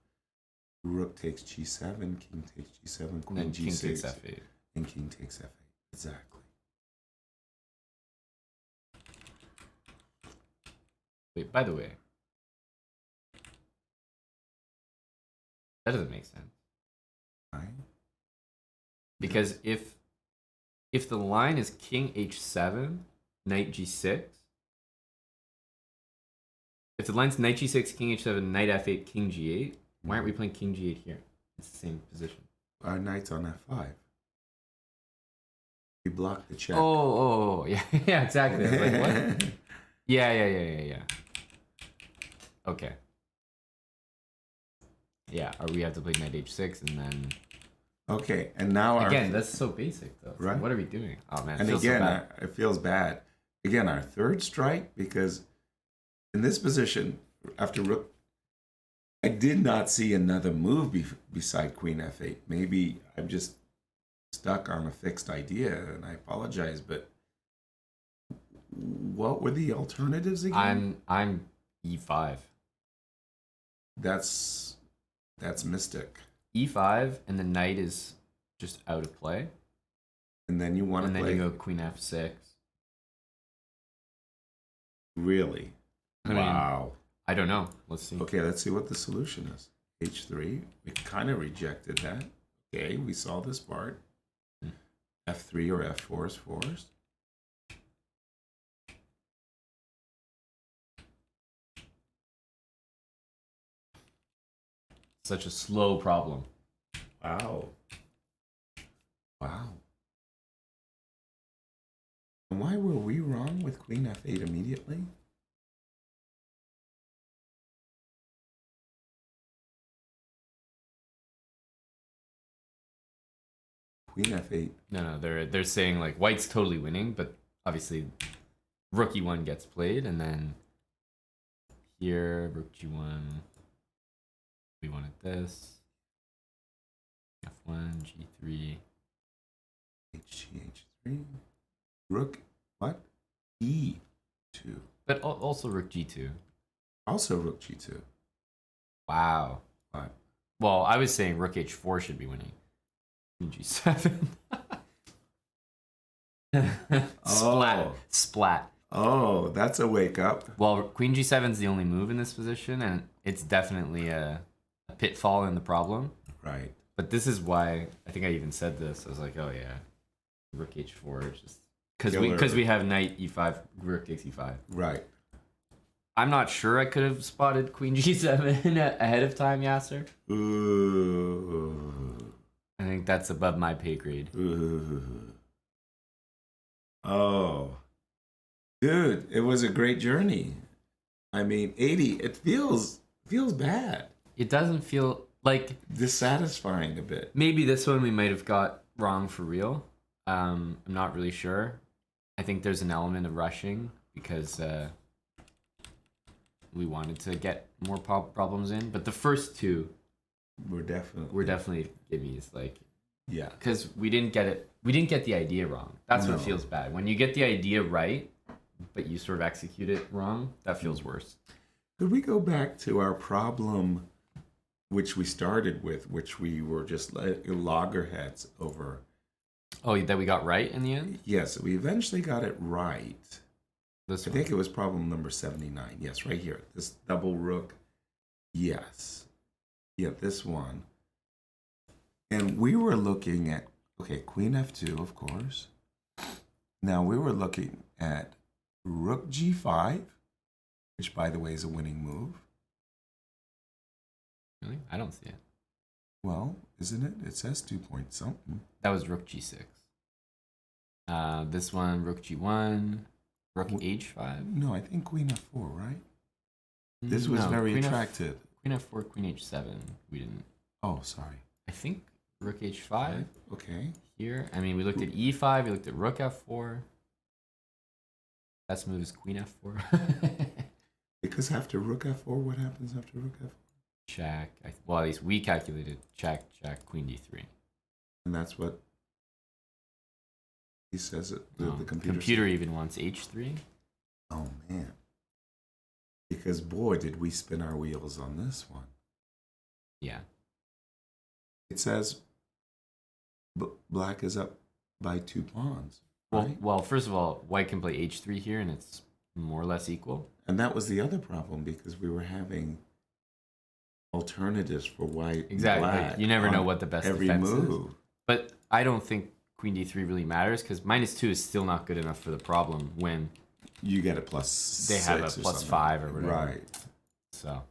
Rook takes g7, king takes g7, queen And g6, king takes f8. and king takes f8. Exactly. Wait, by the way, that doesn't make sense. Right? Because if the line is king h7, knight g6, if the line's knight g6, king h7, knight f8, king g8, why aren't we playing king g8 here? It's the same position. Our knight's on f5. We block the check. Oh, yeah, yeah, exactly. I was like, what? Yeah. Okay. Yeah, or we have to play knight h6 and then... Okay, and now Again, that's so basic, though. Right. What are we doing? Oh, man, it And feels again, so bad. it feels bad. Again, our third strike, because in this position, after rook, I did not see another move beside queen f8. Maybe I'm just stuck on a fixed idea, and I apologize, but what were the alternatives again? I'm e5. That's mystic. E5, and the knight is just out of play. And then you want to And then play... you go queen f6. Really? I mean, Wow. I don't know. Let's see. Okay, let's see what the solution is. H3, we kind of rejected that. Okay, we saw this part. F3 or F4 is forced. Such a slow problem. Wow. Wow. And why were we wrong with queen F8 immediately? Queen F8. No, they're saying like white's totally winning, but obviously rook e1 gets played, and then here rook g1. We wanted this. F1, g3. H3. Rook, what? E2. But also rook g2. Also rook G2. Wow. What? Well, I was saying rook h4 should be winning. G7. Splat. Oh, that's a wake up. Well, queen g7 is the only move in this position, and it's definitely a pitfall in the problem. Right. But this is why I think I even said this. I was like, oh yeah, rook h4 is just because we have knight e5, rook takes e5. Right. I'm not sure I could have spotted queen g7 ahead of time, Yasser. Ooh. I think that's above my pay grade. Ooh. Oh. Dude, it was a great journey. I mean, 80, it feels bad. It doesn't feel like Dissatisfying a bit. maybe this one we might have got wrong for real. I'm not really sure. I think there's an element of rushing because we wanted to get more problems in, but the first two We're definitely gimmies, like yeah. because we didn't get it. We didn't get the idea wrong. That's No. what feels bad. When you get the idea right, but you sort of execute it wrong, that feels worse. Could we go back to our problem, which we started with, which we were just loggerheads over? Oh, that we got right in the end? Yes, we eventually got it right. This I one. think it was problem number 79. Yes, right here. This double rook Yes. Yeah, this one. And we were looking at, okay, Queen F2, of course. Now we were looking at Rook G5, which by the way is a winning move. Really? I don't see it. Well, isn't it? It says 2 point something. That was Rook G6. This one, Rook G1, Rook H5. No, I think Queen F4, right? This was No, very Queen attractive. Queen F4, Queen H7. We didn't. Oh, sorry. I think Rook H5. Okay. Here. I mean, we looked at E5. We looked at Rook F4. Best move is Queen F4. Because after Rook F4, what happens after Rook F4? Check. Well, at least we calculated check, check, Queen D3. And that's what he says. The computer even wants H3. Oh, man. Because, boy, did we spin our wheels on this one. Yeah. It says black is up by 2 pawns. Right? Well, first of all, white can play H3 here, and it's more or less equal. And that was the other problem, because we were having alternatives for white exactly. and black. You never know what the best every defense move. is. But I don't think Queen D3 really matters, because -2 is still not good enough for the problem when you get a plus they have a +6 or +5 something. or whatever. Right. So,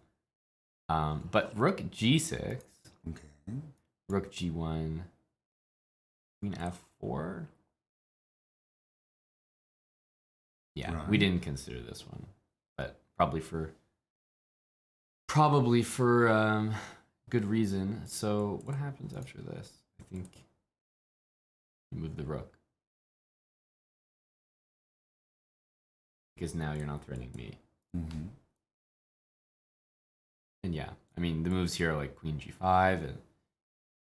but Rook G6, Okay. Rook G1, Queen F4. Yeah, Right. we didn't consider this one, but probably for good reason. So what happens after this? I think you move the rook, because now you're not threatening me. Mm-hmm. And yeah, I mean the moves here are like Queen G5, and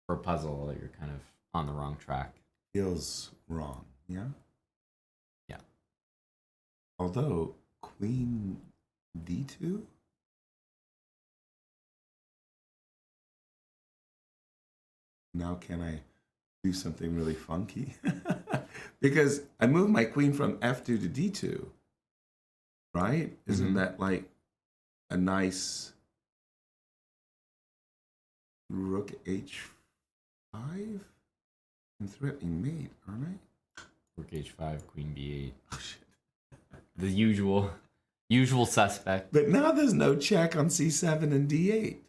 for a puzzle you're kind of on the wrong track. Feels wrong, yeah? Yeah. Although, Queen D2? Now can I do something really funky? Because I moved my queen from F2 to D2, right? Isn't that like a nice Rook H5? I'm threatening mate, aren't I? Rook H5, Queen B8. Oh, shit. The usual suspect. But now there's no check on C7 and D8.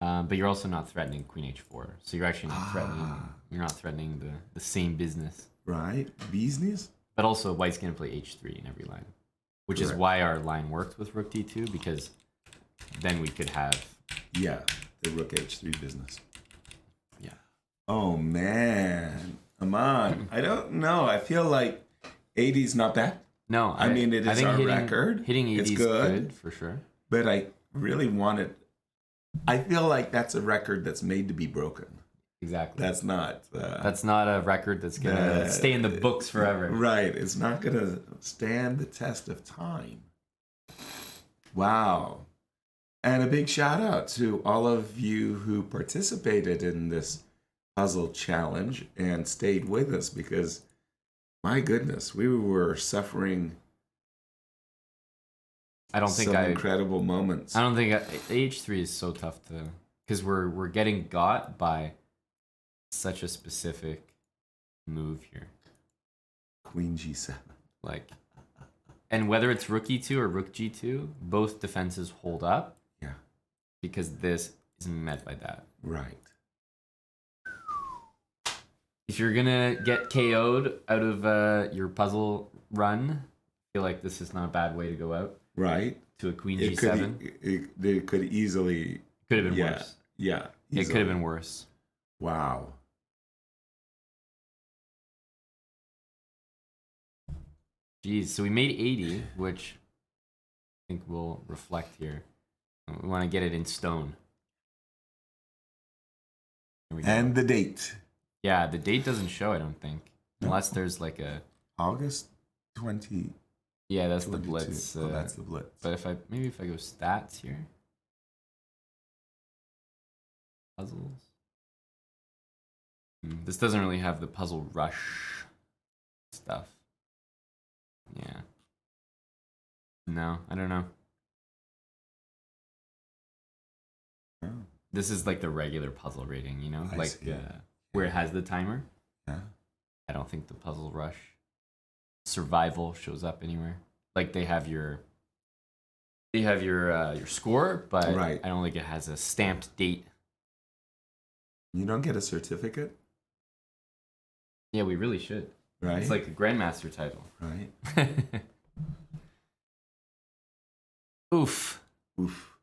But you're also not threatening Queen H4, so you're actually not threatening. You're not threatening the same business. Right, business. But also, white's gonna play H3 in every line, which Correct. is why our line worked with Rook D2, because then we could have Yeah, the Rook H3 business. Yeah. Oh man, Aman, I don't know. I feel like 80's not bad. No, I mean it is think our hitting, record. Hitting 80 it's is good for sure. But I really wanted. I feel like that's a record that's made to be broken. Exactly. That's not. That's not a record that's gonna stay in the books forever. Right. It's not gonna stand the test of time. Wow. And a big shout out to all of you who participated in this puzzle challenge and stayed with us, because my goodness, we were suffering some incredible moments. I don't think H3 is so tough to, because we're getting got by such a specific move here. Queen G7. Like, and whether it's Rook E2 or Rook G2, both defenses hold up. Yeah. Because this is met by that. Right. If you're gonna get KO'd out of your puzzle run, I feel like this is not a bad way to go out. Right. To a Queen G7. It could easily. Could have been worse. Yeah. Easily. It could have been worse. Wow. Jeez, so we made 80, which I think will reflect here. We want to get it in stone. And the date. Yeah, the date doesn't show, I don't think. Unless there's like a... August 20... Yeah, that's the Blitz. That's the Blitz. But if I go stats here. Puzzles. This doesn't really have the puzzle rush stuff. Yeah. No, I don't know. Oh, This is like the regular puzzle rating, you know, I like see. where it has the timer. Yeah. I don't think the Puzzle Rush survival shows up anywhere. Like they have your score, but Right. I don't think it has a stamped date. You don't get a certificate, Yeah, we really should. right? It's like a Grandmaster title. right. Oof. Oof.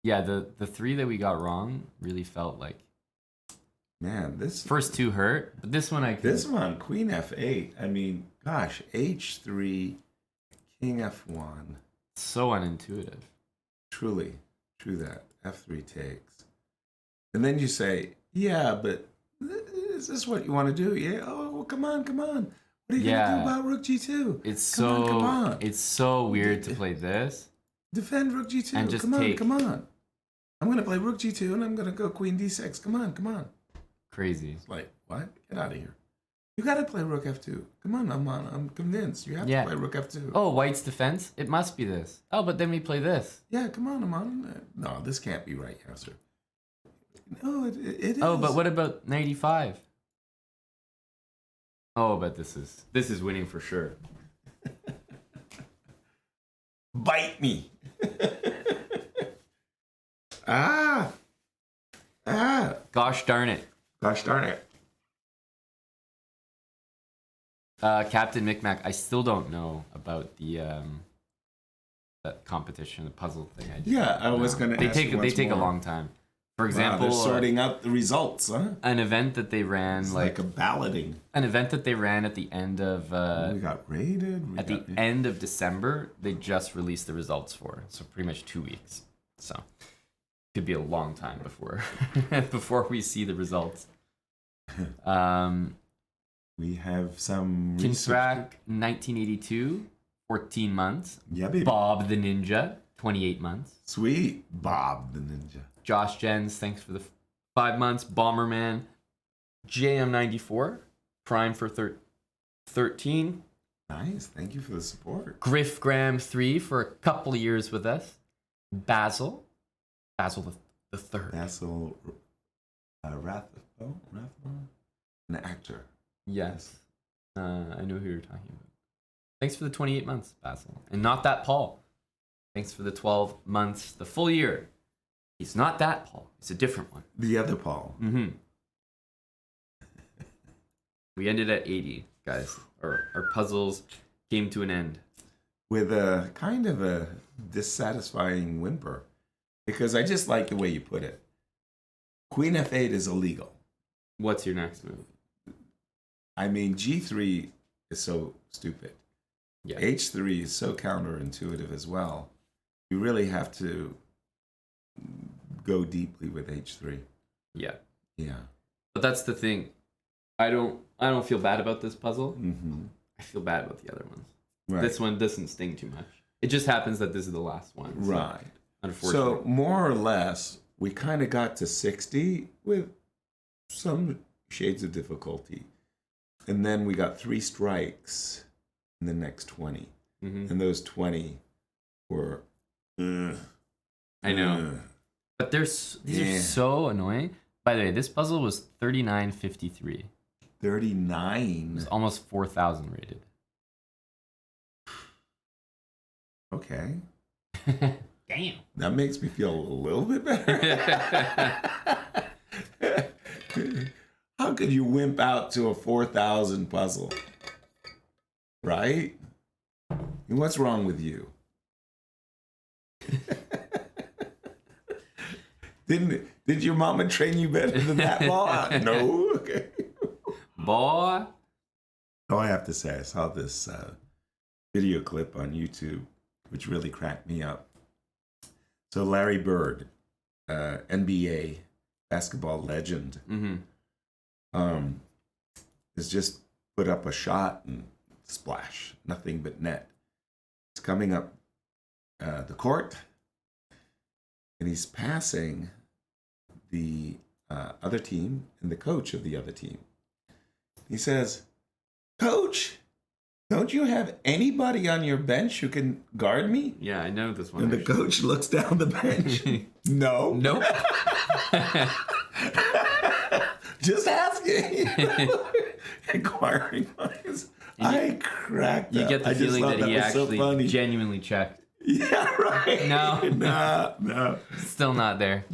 Yeah, the three that we got wrong really felt like Man, this first two hurt, but this one I could. this one, Queen F8. I mean, gosh, H3, King F1. So unintuitive. Truly, true that. F3 takes. And then you say, yeah, but is this what you want to do? Yeah. Oh, well, come on, come on. What are you gonna do about Rook G2? It's come on. It's so weird to play this. Defend Rook G2. And just come on, take. come on. I'm gonna play Rook G2 and I'm gonna go Queen D6. Come on, come on. Crazy. It's like, what? Get out of here. You gotta play Rook F2. Come on, I'm convinced. You have to play Rook F2. Oh, White's defense? It must be this. Oh, but then we play this. Yeah, come on, Aman. No, this can't be right, Yasser. No, it is. Oh, but what about 95? Oh, but this is winning for sure. Bite me. ah. Gosh darn it. Gosh darn it. Captain Micmac, I still don't know about the that competition, the puzzle thing. I was gonna. They ask take you they once take a more. long time. For Wow, example, they're sorting out the results, huh? an event that they ran It's like a balloting. an event that they ran at the end of We got raided. at the end of December. They just released the results for, so pretty much 2 weeks. So could be a long time before before we see the results. We have some Kinthrak, 1982, 14 months. Yeah, baby. Bob the Ninja, 28 months. Sweet Bob the Ninja. Josh Jens, thanks for the 5 months. Bomberman, JM94, Prime for 13. Nice. Thank you for the support. Griff Graham 3 for a couple of years with us. Basil the third. Basil Rathbone? An actor. Yes. I know who you're talking about. Thanks for the 28 months, Basil. And not that Paul. Thanks for the 12 months, the full year. He's not that Paul. It's a different one. The other Paul. Mm-hmm. We ended at 80, guys. Our puzzles came to an end. With a kind of a dissatisfying whimper. Because I just like the way you put it. Queen F8 is illegal. What's your next move? I mean, G3 is so stupid. Yeah. H3 is so counterintuitive as well. You really have to go deeply with H3. Yeah. Yeah. But that's the thing. I don't feel bad about this puzzle. Mm-hmm. I feel bad about the other ones. Right. This one doesn't sting too much. It just happens that this is the last one. So, Right. unfortunately. So more or less, we kind of got to 60 with some shades of difficulty. And then we got 3 strikes in the next 20. Mm-hmm. And those 20 were... I know. But these are so annoying. By the way, this puzzle was 39.53. 39. It was almost 4,000 rated. Okay. Damn. That makes me feel a little bit better. How could you wimp out to a 4,000 puzzle? Right? And what's wrong with you? Did your mama train you better than that, boy? No? Okay. Boy. Oh, I have to say, I saw this video clip on YouTube, which really cracked me up. So Larry Bird, NBA basketball legend, has just put up a shot and splash, nothing but net. It's coming up the court, and he's passing the other team and the coach of the other team. He says, "Coach, Don't you have anybody on your bench who can guard me? Yeah, I know this one. And the coach looks down the bench. No. Nope. Just asking. Inquiring minds. I cracked You up. get the I just feeling thought that he was so actually funny. genuinely checked. Yeah, right. No. No. Still not there.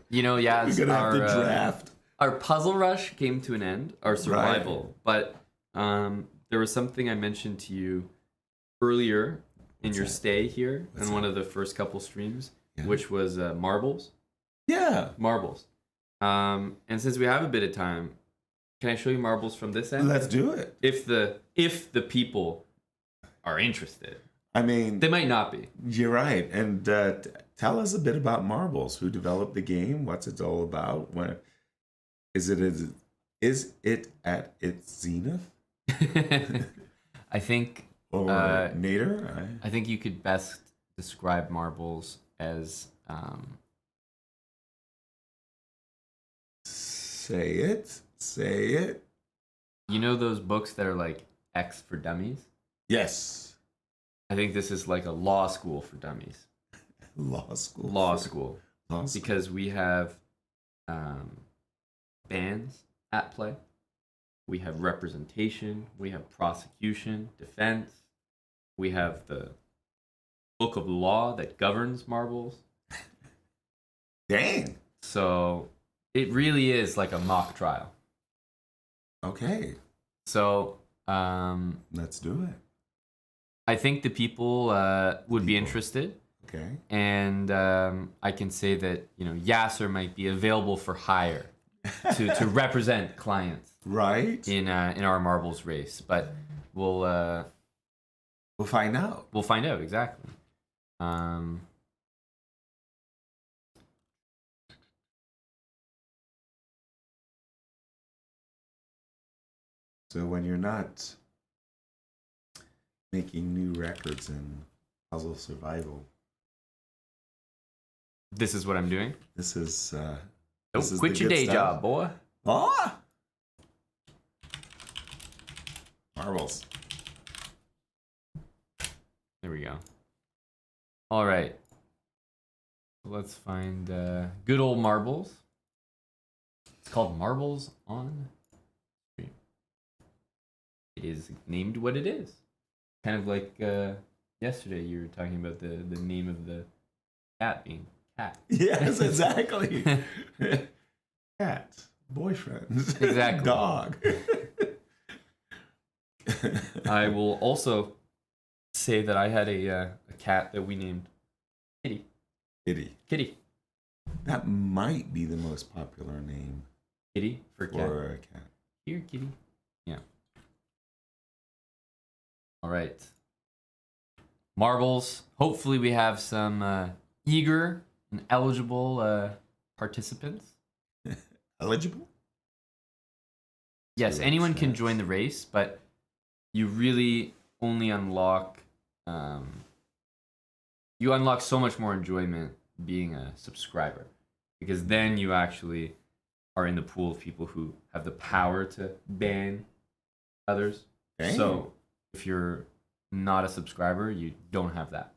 You know, yeah, We're gonna have to draft. Our puzzle rush came to an end, our survival. But there was something I mentioned to you earlier in your stay here in one of the first couple streams, which was marbles. Yeah. Marbles. And since we have a bit of time, can I show you marbles from this end? Let's do it. If the people are interested. I mean, They might not be. you're right. And tell us a bit about Marbles. Who developed the game? What's it all about? When is it at its zenith? I think Or nadir? I think you could best describe marbles as Say it. Say it. you know those books that are like X for Dummies? Yes. I think this is like a law school for dummies. Law school. Law school. Law school. Because we have bans at play. We have representation. We have prosecution, defense. We have the book of law that governs marbles. Dang. So it really is like a mock trial. Okay. So Let's do it. I think the people would be interested. Okay. And I can say that, you know, Yasser might be available for hire to represent clients Right. in our marbles race. But we'll find out. we'll find out exactly. So when you're not making new records in puzzle survival, This is what I'm doing. this is Don't this is quit the your good day stuff. job, boy. Ah! Marbles. There we go. All right. Let's find good old marbles. It's called Marbles on Stream. It is named what it is. Kind of like yesterday you were talking about the name of the cat being cat. Yes, exactly. Cat. Boyfriend. Exactly. Dog. I will also say that I had a cat that we named Kitty. Kitty. Kitty. That might be the most popular name Kitty for cat. for a cat. Here, Kitty. Yeah. All right. Marbles. Hopefully we have some eager and eligible participants. Eligible? Yes, Good anyone can chance. join the race, but you really only unlock you unlock so much more enjoyment being a subscriber, because then you actually are in the pool of people who have the power to ban others. Dang. So if you're not a subscriber, you don't have that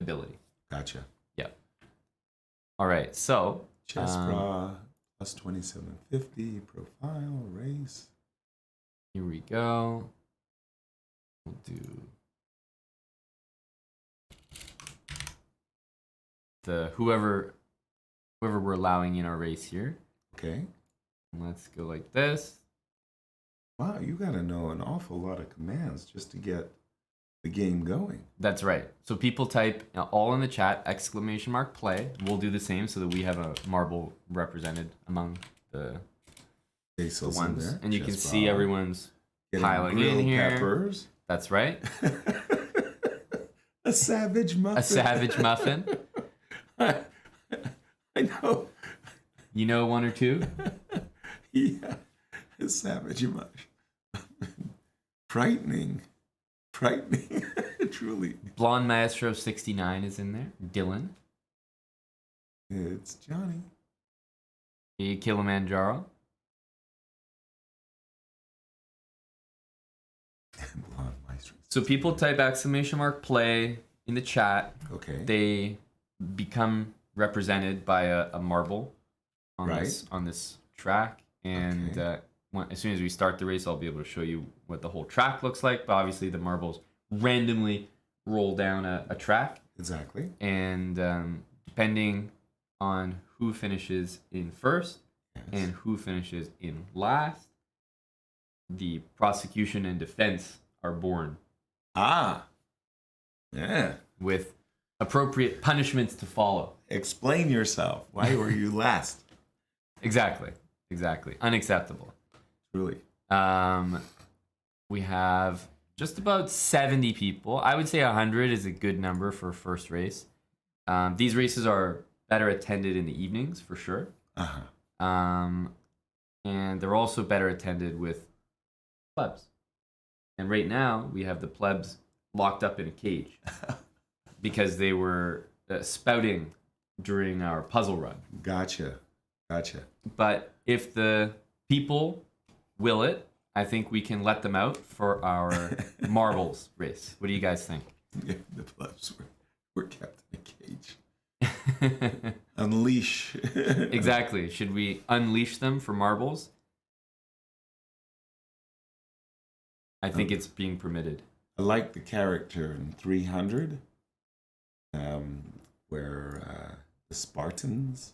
ability. Gotcha. Yeah. All right. So Chess bra plus 2750 profile race. here we go. We'll do the whoever we're allowing in our race here. Okay. Let's go like this. Wow, you got to know an awful lot of commands just to get the game going. That's right. So people type all in the chat !play. We'll do the same so that we have a marble represented among the Basil's in ones, there. and you can Chess see bra. everyone's Getting piling in grilled here. peppers. That's right. A savage muffin. A savage muffin. I know. You know one or two? Yeah. A savage muffin. Frightening. Frightening. Truly. Blonde Maestro 69 is in there. Dylan. It's Johnny. Kilimanjaro. Blonde mice. So people type !play in the chat. Okay. They become represented by a marble on Right. this track, and Okay. as soon as we start the race, I'll be able to show you what the whole track looks like. But obviously, the marbles randomly roll down a track, Exactly. and depending on who finishes in first Yes. and who finishes in last, the prosecution and defense are born Ah. Yeah. with appropriate punishments to follow. Explain yourself. Why were you last? Exactly. Unacceptable. Truly. We have just about 70 people. I would say 100 is a good number for a first race. These races are better attended in the evenings, for sure. Uh-huh. And they're also better attended with plebs. And right now, we have the plebs locked up in a cage because they were spouting during our puzzle run. Gotcha. But if the people will it, I think we can let them out for our marbles race. What do you guys think? Yeah, the plebs were kept in a cage. Unleash. Exactly. Should we unleash them for marbles? I think it's being permitted. I like the character in 300, where the Spartans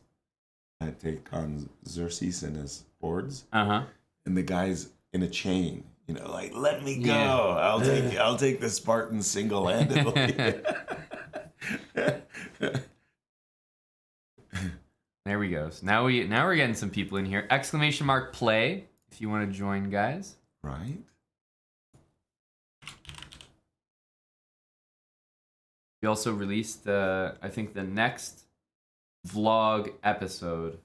take on Xerxes and his hordes, Uh-huh. and the guy's in a chain. You know, like, let me go. Yeah. I'll take the Spartans single-handedly. There we go. So now we're getting some people in here. !play if you want to join, guys. Right. We also released I think the next vlog episode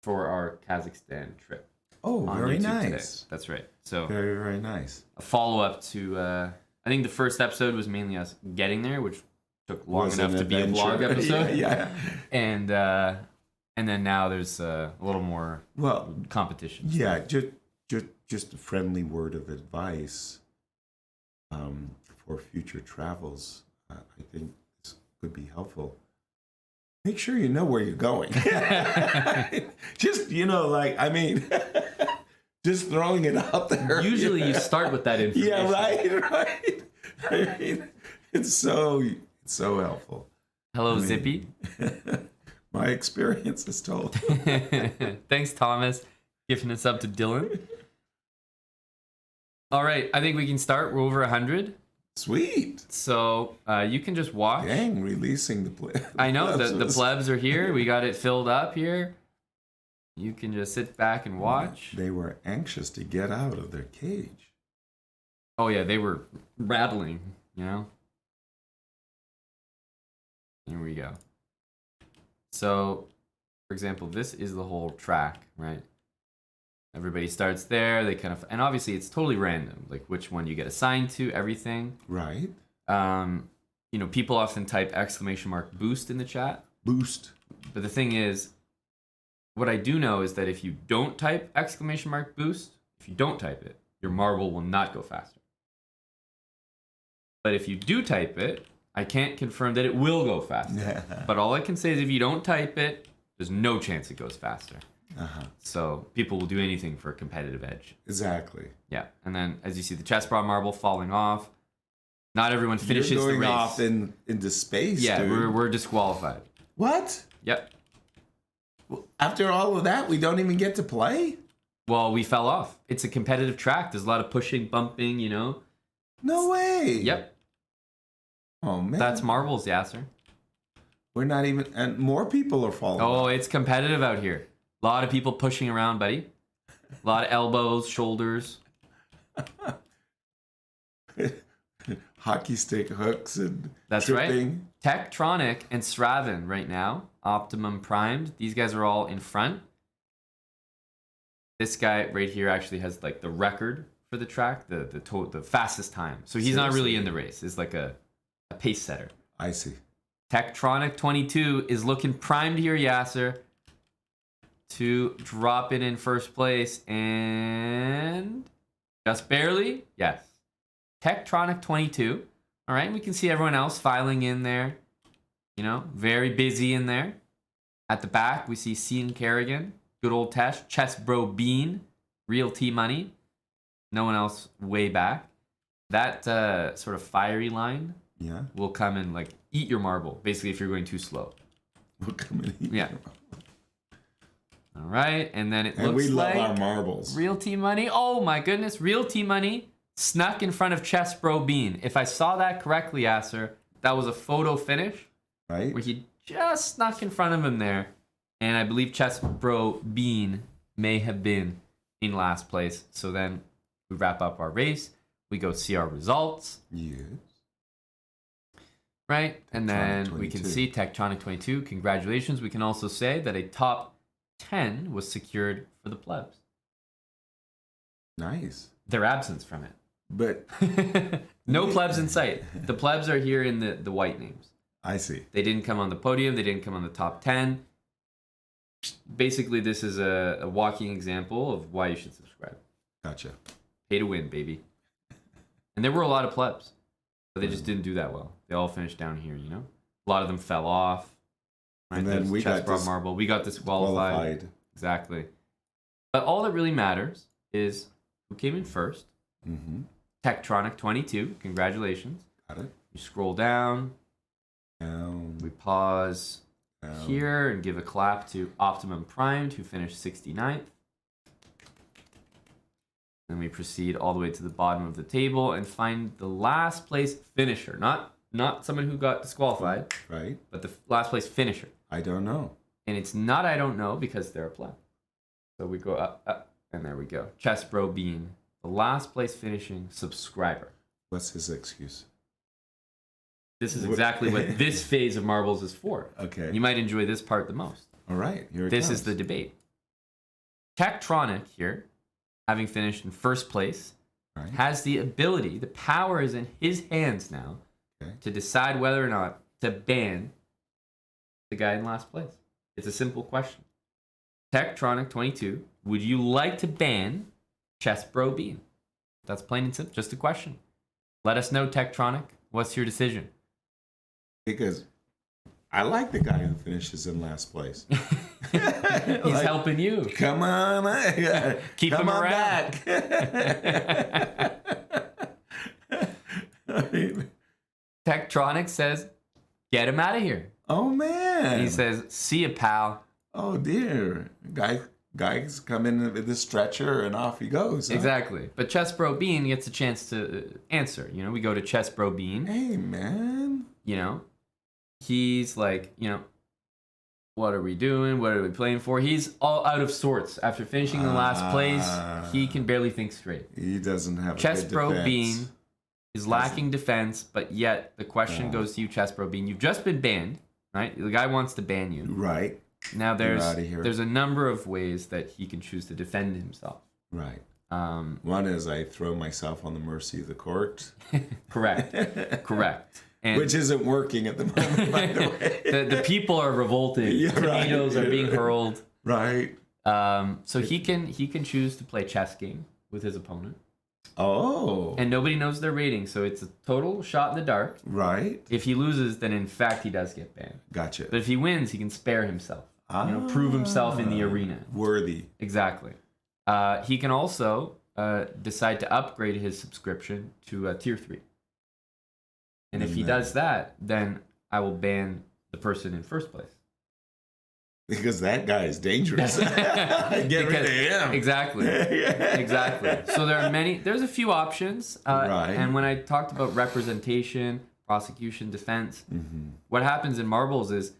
for our Kazakhstan trip. Oh, on very YouTube nice. today. That's right. So Very, very nice. a follow-up to I think the first episode was mainly us getting there, which took long Was enough an to be a vlog adventure. episode. Yeah. And then now there's a little more Well, competition. yeah, just a friendly word of advice for future travels. I think this could be helpful. Make sure you know where you're going. Just, just throwing it out there. Usually you start with that information. Yeah, right. I mean, it's so helpful. Hello, Zippy. My experience is told. Thanks, Thomas. Gifting us up to Dylan. All right, I think we can start. We're over 100. Sweet. So you can just watch. Dang, releasing the plebs. I know, the plebs are here. We got it filled up here. You can just sit back and watch. They were anxious to get out of their cage. Oh, yeah, they were rattling, you know? Here we go. So, for example, this is the whole track, right? Everybody starts there. They kind of, and obviously it's totally random, like which one you get assigned to, everything. Right. People often type !boost in the chat. Boost. But the thing is, what I do know is that if you don't type !boost, if you don't type it, your marble will not go faster. But if you do type it, I can't confirm that it will go faster. But all I can say is if you don't type it, there's no chance it goes faster. Uh-huh. So people will do anything for a competitive edge. Exactly. Yeah. And then as you see the chess bra marble falling off, not everyone finishes You're going the race. off into space. Yeah, dude. we're disqualified. What? Yep. After all of that, we don't even get to play? Well, we fell off. It's a competitive track. There's a lot of pushing, bumping, No way. Yep. Oh, man. That's marbles, Yasser. We're not even, and more people are falling. Oh, it's competitive out here. A lot of people pushing around, buddy. A lot of elbows, shoulders. Hockey stick hooks and That's tripping. right. Tektronic and Sraven right now. Optimum primed. These guys are all in front. This guy right here actually has like the record for the track, the fastest time. So he's not really in the race. It's like a pace setter. I see. Tektronic 22 is looking primed here, Yasser, to drop it in first place, and just barely, yes. Tektronic 22. All right, we can see everyone else filing in there. You know, very busy in there. At the back, we see Cian Kerrigan, good old Tesh, Chess Bro Bean, Real T Money. No one else way back. That sort of fiery line will come and like eat your marble. Basically, if you're going too slow. Will come and eat your marble. All right, and then it looks we love like our marbles. Real T Money. Oh my goodness, Real T Money snuck in front of Chess Bro Bean. If I saw that correctly, Yasser, that was a photo finish, right? Where he just snuck in front of him there, and I believe Chess Bro Bean may have been in last place. So then we wrap up our race. We go see our results. Yes. Right, and then 22. we can see Tektronic 22. Congratulations. We can also say that a top 10 was secured for the plebs. Nice. Their absence from it. But no plebs in sight. The plebs are here in the white names. I see. They didn't come on the podium. They didn't come on the top 10. Basically, this is a walking example of why you should subscribe. Gotcha. Pay to win, baby. And there were a lot of plebs, but they just didn't do that well. They all finished down here, you know? A lot of them fell off. Right? And then we got marble. We got disqualified. Exactly. But all that really matters is who came in first. Mm-hmm. Tektronic 22. Congratulations. Got it. You scroll down. Down. We pause here and give a clap to Optimum Primed, who finished 69th. Then we proceed all the way to the bottom of the table and find the last place finisher. Not someone who got disqualified. Right. But the last place finisher. I don't know. And it's not I don't know because they're a pleb. So we go up, and there we go. Chess Bro Bean, the last place finishing subscriber. What's his excuse? This is exactly what this phase of marbles is for. Okay. You might enjoy this part the most. All right. Here it This comes. is the debate. Tektronic here, having finished in first place, has the ability, the power is in his hands now, to decide whether or not to ban the guy in last place. It's a simple question. Tektronic 22, would you like to ban Chess Bro Bean? That's plain and simple. Just a question. Let us know, Tektronic. What's your decision? Because I like the guy who finishes in last place. He's helping you. Come on. Keep him on around. back. Tektronic says, get him out of here. Oh, man. He says, see ya, pal. Oh, dear. Guys come in with the stretcher and off he goes. Huh? Exactly. But Chess Bro Bean gets a chance to answer. You know, we go to Chess Bro Bean. Hey, man. You know, he's like, you know, what are we doing? What are we playing for? He's all out of sorts. After finishing in last place, he can barely think straight. He doesn't have Chess a good Bro defense. Bean is lacking defense, but yet the question goes to you, Chess Bro Bean. You've just been banned, right? The guy wants to ban you. Right. Now there's a number of ways that he can choose to defend himself. Right. One is I throw myself on the mercy of the court. Correct. Correct. And which isn't working at the moment, by the way. the people are revolting. Yeah, Tomatoes are being hurled. Right. So he can choose to play chess game with his opponent. Oh. And nobody knows their rating, so it's a total shot in the dark. Right. If he loses, then in fact he does get banned. Gotcha. But if he wins, he can spare himself. You know, prove himself in the arena. Worthy. Exactly. He can also decide to upgrade his subscription to tier 3. And if he does that, then I will ban the person in first place. Because that guy is dangerous. Get rid of him. Exactly. Exactly. So there's a few options. Right. And when I talked about representation, prosecution, defense, what happens in marbles is,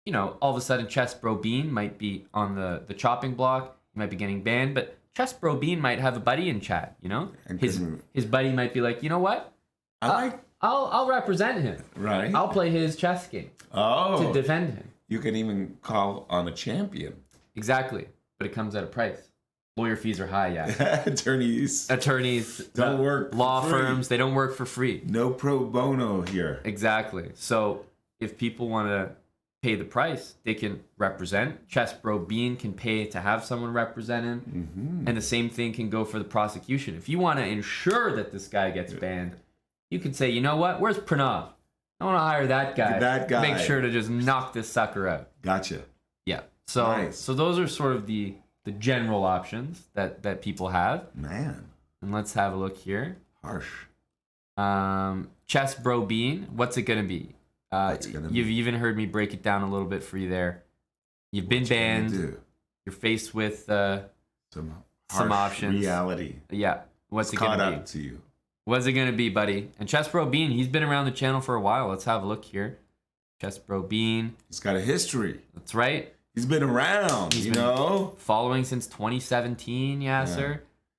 you know, all of a sudden Chess Bro Bean might be on the chopping block. He might be getting banned, but Chess Bro Bean might have a buddy in chat, you know? His buddy might be like, you know what? I'll represent him. Right. I'll play his chess game to defend him. You can even call on a champion. Exactly. But it comes at a price. Lawyer fees are high, yeah. Attorneys don't work for law free. firms, they don't work for free. No pro bono here. Exactly. So if people want to pay the price, they can represent. Chess Bro Bean can pay to have someone represent him. And the same thing can go for the prosecution. If you want to ensure that this guy gets banned, you could say, you know what? Where's Pranav? I want to hire that guy. That guy. Make sure to just knock this sucker out. Gotcha. Yeah. So Nice. so those are sort of the general options that people have. Man, And let's have a look here. harsh. Chess Bro Bean, what's it going to be? You've even heard me break it down a little bit for you there. You've been banned. You're faced with some options. Reality. Yeah. What's it caught going to up be? to you. What's it going to be, buddy? And Chess Bro Bean, he's been around the channel for a while. Let's have a look here. Chess Bro Bean. He's got a history. That's right. He's been around, He's you been know? following since 2017, Yasser. Yeah.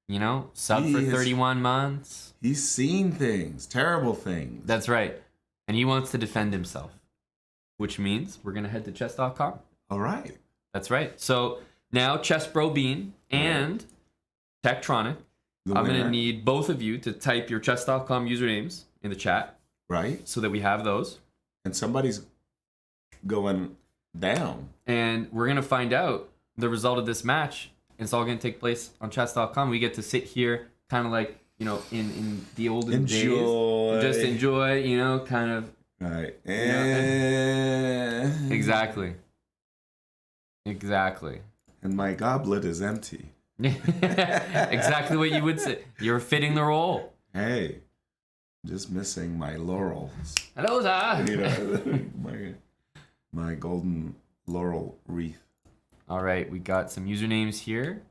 You know, sub for 31 months. He's seen things, terrible things. That's right. And he wants to defend himself, which means we're going to head to chess.com. All right. That's right. So now Chess Bro Bean and Tektronic, I'm going to need both of you to type your chess.com usernames in the chat. Right. So that we have those. And somebody's going down. And we're going to find out the result of this match. It's all going to take place on chess.com. We get to sit here kind of like, you know, in the olden days. Just enjoy, you know, kind of. Right. Exactly. Exactly. And my goblet is empty. Exactly what you would say. You're fitting the role. Hey, just missing my laurels. Hello, sir. You know, my golden laurel wreath. All right, we got some usernames here.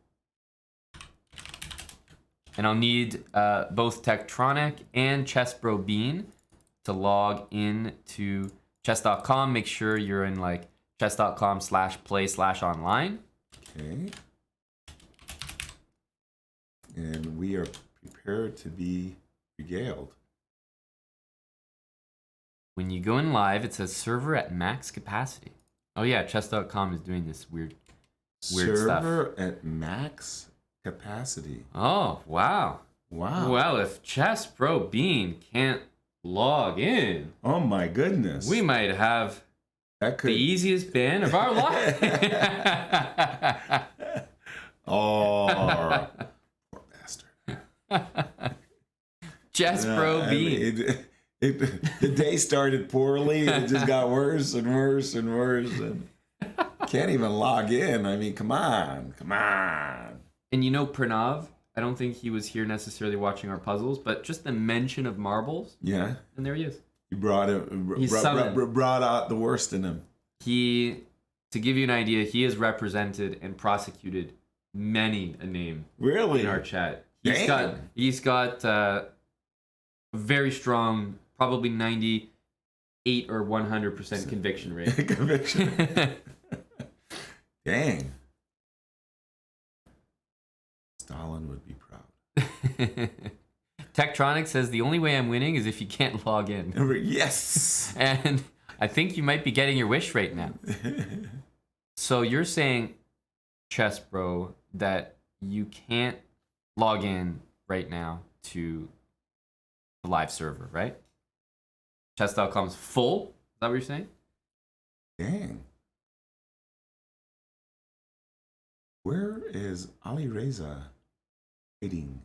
And I'll need both Tektronic and Chess Bro Bean to log in to chess.com. Make sure you're in like chess.com/play/online. Okay. And we are prepared to be regaled. When you go in live, it says server at max capacity. Oh yeah, chess.com is doing this weird stuff. Server at max capacity. Oh, wow. Wow. Well, if Chess Bro Bean can't log in, Oh my goodness. we might have that could the easiest ban of our life. Oh, poor bastard. Chess Bro Bean. The day started poorly. And it just got worse and worse and worse. And can't even log in. I mean, come on. And you know Pranav, I don't think he was here necessarily watching our puzzles, but just the mention of marbles. Yeah. And there he is. You brought out the worst in him. To give you an idea, he has represented and prosecuted many a name Really? in our chat. Damn. He's got a very strong, probably 98 or 100% conviction rate. Conviction. Dang. Stalin would be proud. Tektronic says the only way I'm winning is if you can't log in. Yes. And I think you might be getting your wish right now. So you're saying, Chess Bro, that you can't log in right now to the live server, right? Chess.com's full? Is that what you're saying? Dang. Where is Ali Reza hiding?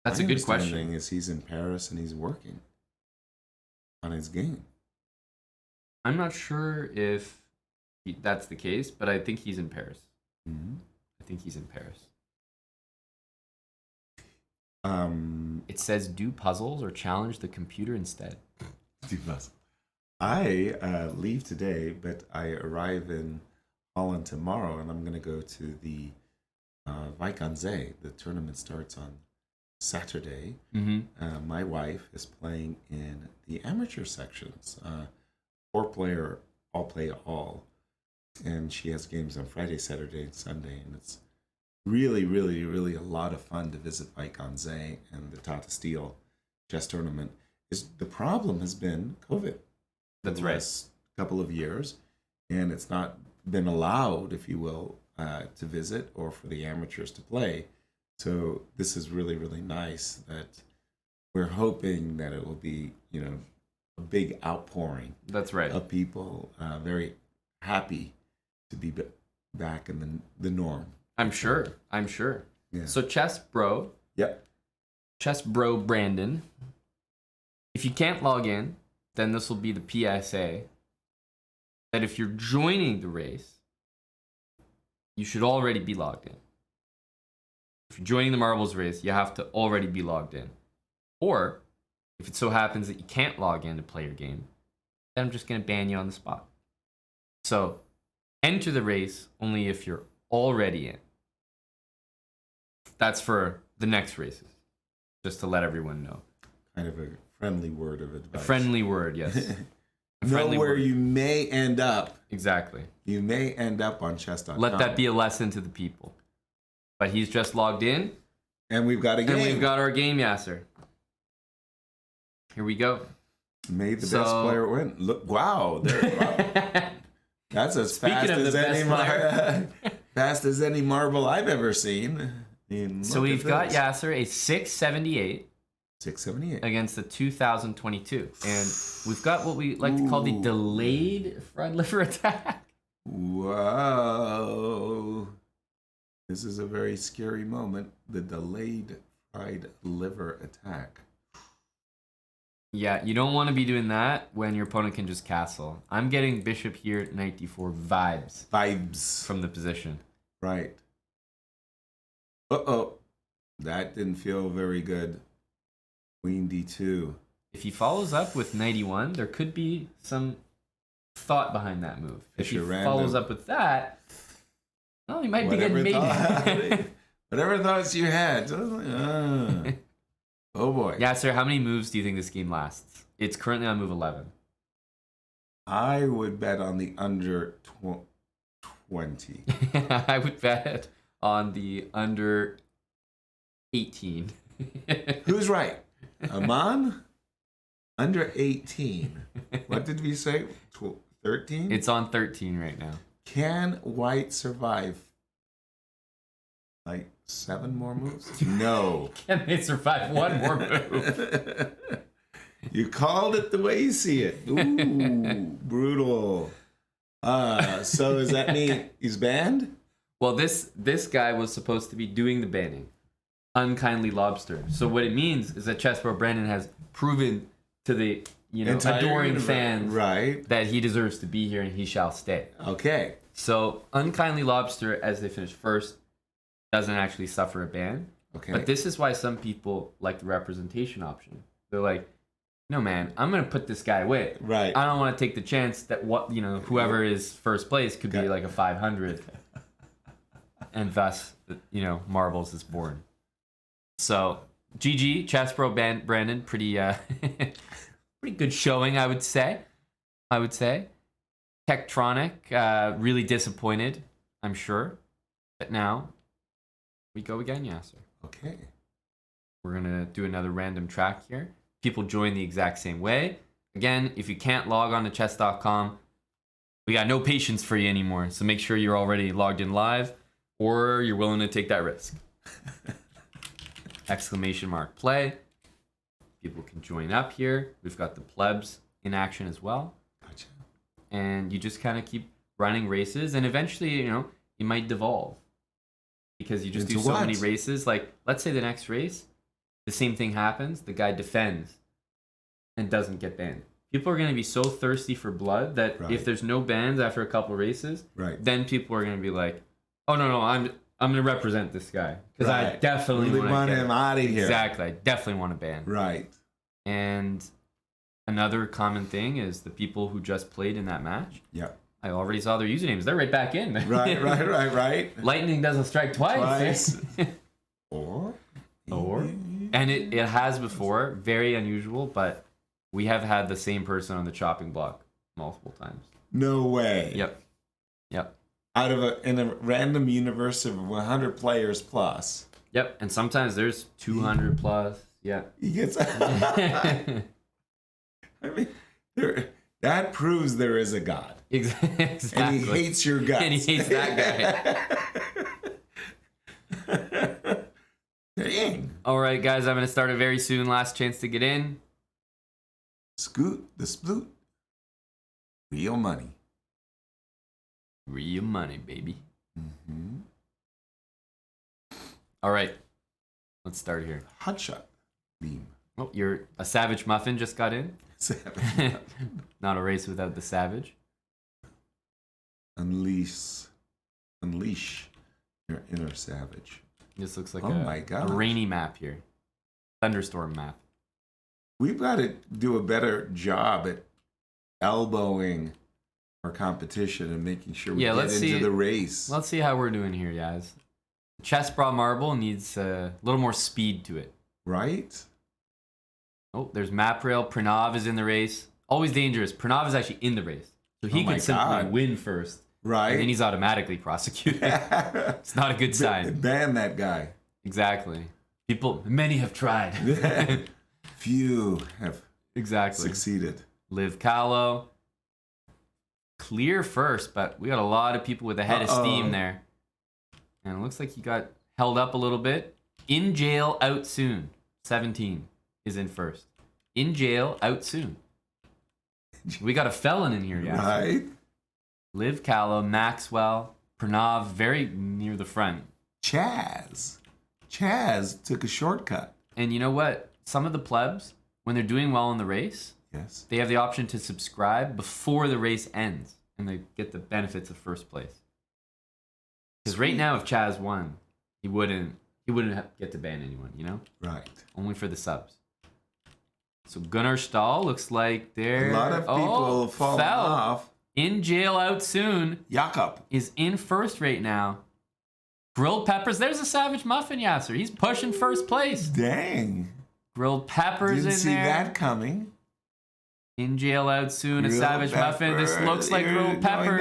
That's My a good understanding question. is he's in Paris and he's working on his game. I'm not sure if that's the case, but I think he's in Paris. Mm-hmm. I think he's in Paris. Um, It says do puzzles or challenge the computer instead. I leave today, but I arrive in Holland tomorrow, and I'm going to go to the Vikonsee. The tournament starts on Saturday. Mm-hmm. My wife is playing in the amateur sections, 4-player, all play all, and she has games on Friday, Saturday, and Sunday, and it's really, really, really a lot of fun to visit Vikonsee and the Tata Steel chess tournament. The problem has been COVID. That's the right. last couple of years, and it's not been allowed, if you will, to visit or for the amateurs to play. So this is really, really nice that we're hoping that it will be, a big outpouring That's right. of people very happy to be back in the norm. I'm sure. Yeah. So Chess Bro Brandon, if you can't log in, then this will be the PSA that if you're joining the race, you should already be logged in. If you're joining the marbles race, you have to already be logged in. Or if it so happens that you can't log in to play your game, then I'm just going to ban you on the spot. So enter the race only if you're already in. That's for the next races, just to let everyone know. Kind of a friendly word of advice. A friendly word, yes. Know where you may end up. Exactly. You may end up on chess.com. Let that be a lesson to the people. But he's just logged in. And we've got a game. And we've got our game, Yasser. Here we go. May the best player win. Look, wow. Wow. That's as fast as any marble I've ever seen. So we've got Yasser a 678. 678 against the 2022, and we've got what we like to call the delayed fried liver attack. Whoa, this is a very scary moment. The delayed fried liver attack. Yeah, you don't want to be doing that when your opponent can just castle. I'm getting bishop here at knight d4 vibes from the position. Right. That didn't feel very good. Queen d2. If he follows up with knight e1, there could be some thought behind that move. If he follows up with that, well, he might be getting mated. Whatever thoughts you had. Oh boy. Yeah, sir, how many moves do you think this game lasts? It's currently on move 11. I would bet on the under 20. I would bet on the under 18. Who's right? Aman? Under 18. What did we say? 13? It's on 13 right now. Can White survive like 7 more moves? No. Can they survive 1 more move? You called it the way you see it. Ooh, brutal. So does that mean he's banned? Well, this guy was supposed to be doing the banning. Unkindly Lobster. So what it means is that Chessbro Brandon has proven to the adoring fans that he deserves to be here and he shall stay. Okay. So Unkindly Lobster, as they finish first, doesn't actually suffer a ban. Okay. But this is why some people like the representation option. They're like, no man, I'm gonna put this guy away. Right. I don't want to take the chance that whoever is first place could be like a 500, and thus marbles is born. So GG Chessbro Brandon, pretty good showing, I would say. Tektronic, really disappointed, I'm sure. But now we go again, Yasser. Okay. We're gonna do another random track here. People join the exact same way. Again, if you can't log on to chess.com, we got no patience for you anymore. So make sure you're already logged in live or you're willing to take that risk. ! Play. People can join up here. We've got the plebs in action as well. Gotcha. And you just kind of keep running races, and eventually, you might devolve because you just do so many races. Like, let's say the next race, the same thing happens. The guy defends and doesn't get banned. People are going to be so thirsty for blood that if there's no bans after a couple races, then people are going to be like, oh, no, I'm going to represent this guy because I definitely want him out of here. Exactly. I definitely want to ban. Right. And another common thing is the people who just played in that match. Yeah. I already saw their usernames. They're right back in. Right. Lightning doesn't strike twice. Or. And it has before. Very unusual, but we have had the same person on the chopping block multiple times. No way. Yep. Out of in a random universe of 100 players plus. Yep, and sometimes there's 200 plus. Yeah. He gets. I mean, that proves there is a God. Exactly. And he hates your guts. And he hates that guy. Dang. All right, guys, I'm going to start it very soon. Last chance to get in. Scoot the sploot. Real money. Real money, baby. Mm-hmm. All right. Let's start here. Hotshot beam. Oh, a Savage Muffin just got in. Savage. Not a race without the Savage. Unleash your inner savage. This looks like my a gosh. rainy map here. Thunderstorm map. We've got to do a better job at elbowing our competition and making sure we get into the race. Let's see how we're doing here, Yaz. Chess Bra Marble needs a little more speed to it. Right? Oh, there's Map Rail. Pranav is in the race. Always dangerous. Pranav is actually in the race. So he could simply win first. Right. And then he's automatically prosecuted. It's not a good sign. Ban that guy. Exactly. Many have tried. Few have exactly succeeded. Liv Kahlo. Clear first, but we got a lot of people with a head of steam there. And it looks like he got held up a little bit. In jail, out soon. 17 is in first. In jail, out soon. We got a felon in here, yeah. Right. Liv Kahlo, Maxwell, Pranav very near the front. Chaz took a shortcut. And you know what? Some of the plebs, when they're doing well in the race, yes, they have the option to subscribe before the race ends, and they get the benefits of first place. Because right now, if Chaz won, he wouldn't get to ban anyone, you know? Right. Only for the subs. So Gunnar Stahl looks like they're... A lot of people falling off. In jail out soon. Jakob is in first right now. Grilled Peppers. There's a Savage Muffin, Yasser. He's pushing first place. Dang. Grilled Peppers Didn't in see there. that coming. In jail out soon. A Savage Muffin. This looks like Grilled Peppers.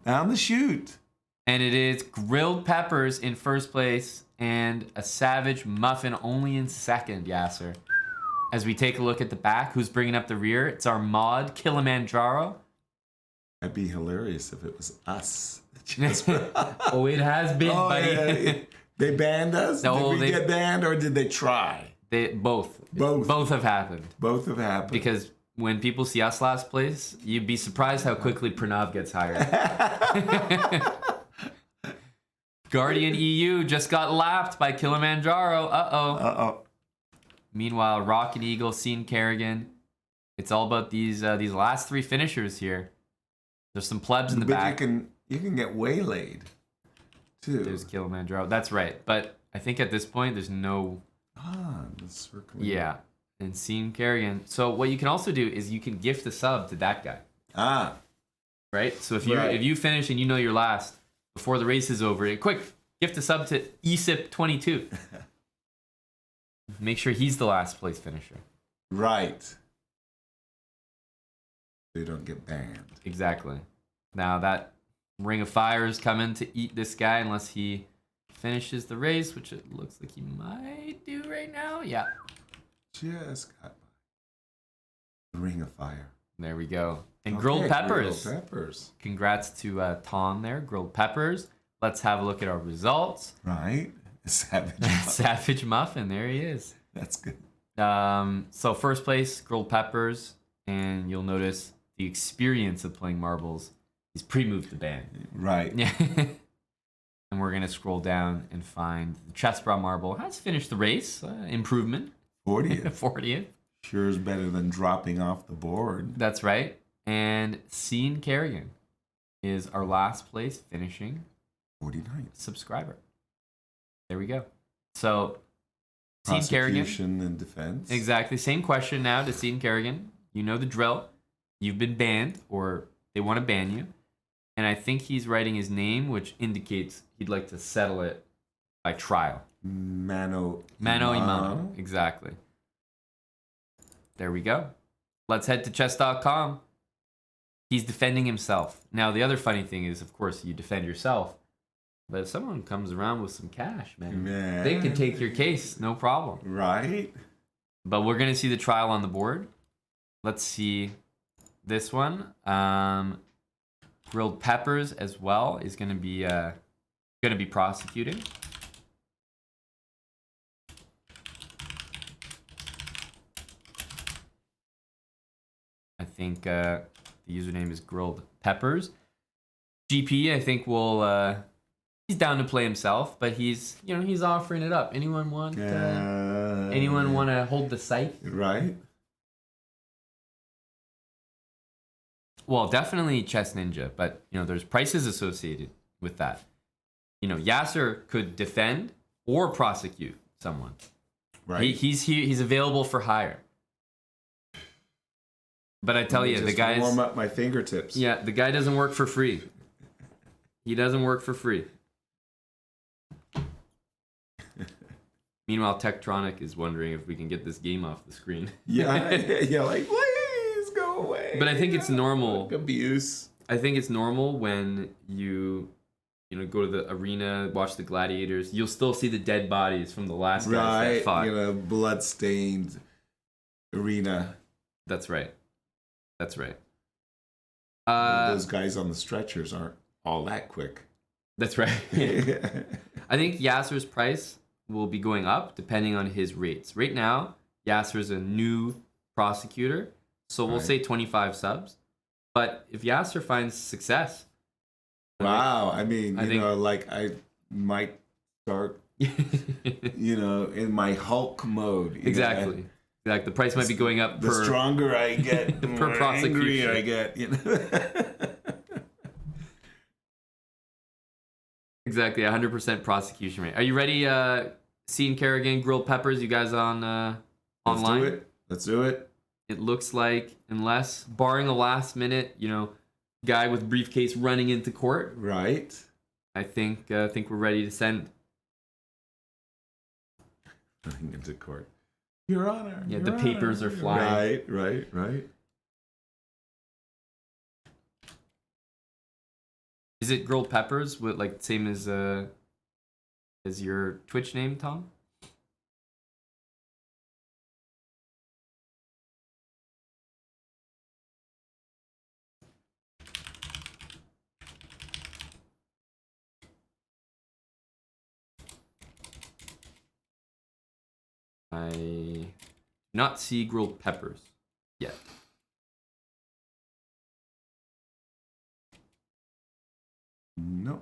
Down the chute. And it is Grilled Peppers in first place and a Savage Muffin only in second, Yasser. As we take a look at the back, who's bringing up the rear? It's our mod, Kilimanjaro. That'd be hilarious if it was us. Oh, it has been, buddy. Yeah. They banned us? No, did we get banned or did they try? Both have happened. Both have happened. Because when people see us last place, you'd be surprised how quickly Pranav gets hired. Guardian EU just got lapped by Kilimanjaro. Uh-oh. Meanwhile, Rocket Eagle, Scene Kerrigan. It's all about these last three finishers here. There's some plebs in the back. You can get waylaid, too. There's Kilimanjaro. That's right. But I think at this point, there's no... the circling. Yeah. And Scene Kerrigan. So what you can also do is you can gift a sub to that guy. Right? So if you finish and you know you're last, before the race is over, quick, gift a sub to ESIP22. Make sure he's the last place finisher. Right. They don't get banned. Exactly. Now that Ring of Fire is coming to eat this guy unless he finishes the race, which it looks like he might do right now. Yeah. Just got by. Ring of Fire. There we go. And Grilled Peppers. Grilled Peppers. Congrats to Tom there. Grilled Peppers. Let's have a look at our results. Right. Savage Muffin. Savage Muffin. There he is. That's good. So first place, Grilled Peppers. And you'll notice the experience of playing marbles. He's pre-moved the ban. Right. Yeah. And we're going to scroll down and find the Chess Bra Marble has finished the race. Improvement. 40th. 40th. Sure is better than dropping off the board. That's right. And Scene Kerrigan is our last place finishing 49th subscriber. There we go. So, Scene Kerrigan. Prosecution and defense. Exactly. Same question now to Scene Kerrigan. You know the drill. You've been banned, or they want to ban you. And I think he's writing his name, which indicates he'd like to settle it by trial. Mano Imano. Exactly. There we go. Let's head to chess.com. He's defending himself. Now, the other funny thing is, of course, you defend yourself. But if someone comes around with some cash, man, they can take your case, no problem. Right. But we're going to see the trial on the board. Let's see this one. Grilled Peppers as well is going to be prosecuting. think the username is Grilled Peppers. GP, I think will he's down to play himself, but he's offering it up. Anyone want to hold the scythe? Right. Well, definitely Chess Ninja, but there's prices associated with that. Yasser could defend or prosecute someone. Right. He's available for hire. But I tell you, the guy's warm up my fingertips. Yeah, the guy doesn't work for free. He doesn't work for free. Meanwhile, Tektronic is wondering if we can get this game off the screen. Yeah, like please go away. But I think it's normal. Abuse. I think it's normal when you go to the arena, watch the gladiators. You'll still see the dead bodies from the last guys that fought. Blood-stained arena. That's right. That's right. Those guys on the stretchers aren't all that quick. That's right. I think Yasser's price will be going up depending on his rates. Right now, Yasser's a new prosecutor, so we'll say 25 subs. But if Yasser finds success, wow, I think I might start, in my Hulk mode. Exactly. Like the price might be going up. The stronger I get, the per more angry I get. Exactly, 100% prosecution rate. Are you ready? Seeing Kerrigan, Grilled Peppers, you guys on online? Let's do it. It looks like, unless, barring a last minute, guy with briefcase running into court. Right. I think we're ready to send. Running into court. Your Honor. Yeah, the papers are flying. Right. Is it Grilled Peppers with same as your Twitch name, Tom? I do not see Grilled Peppers yet. No.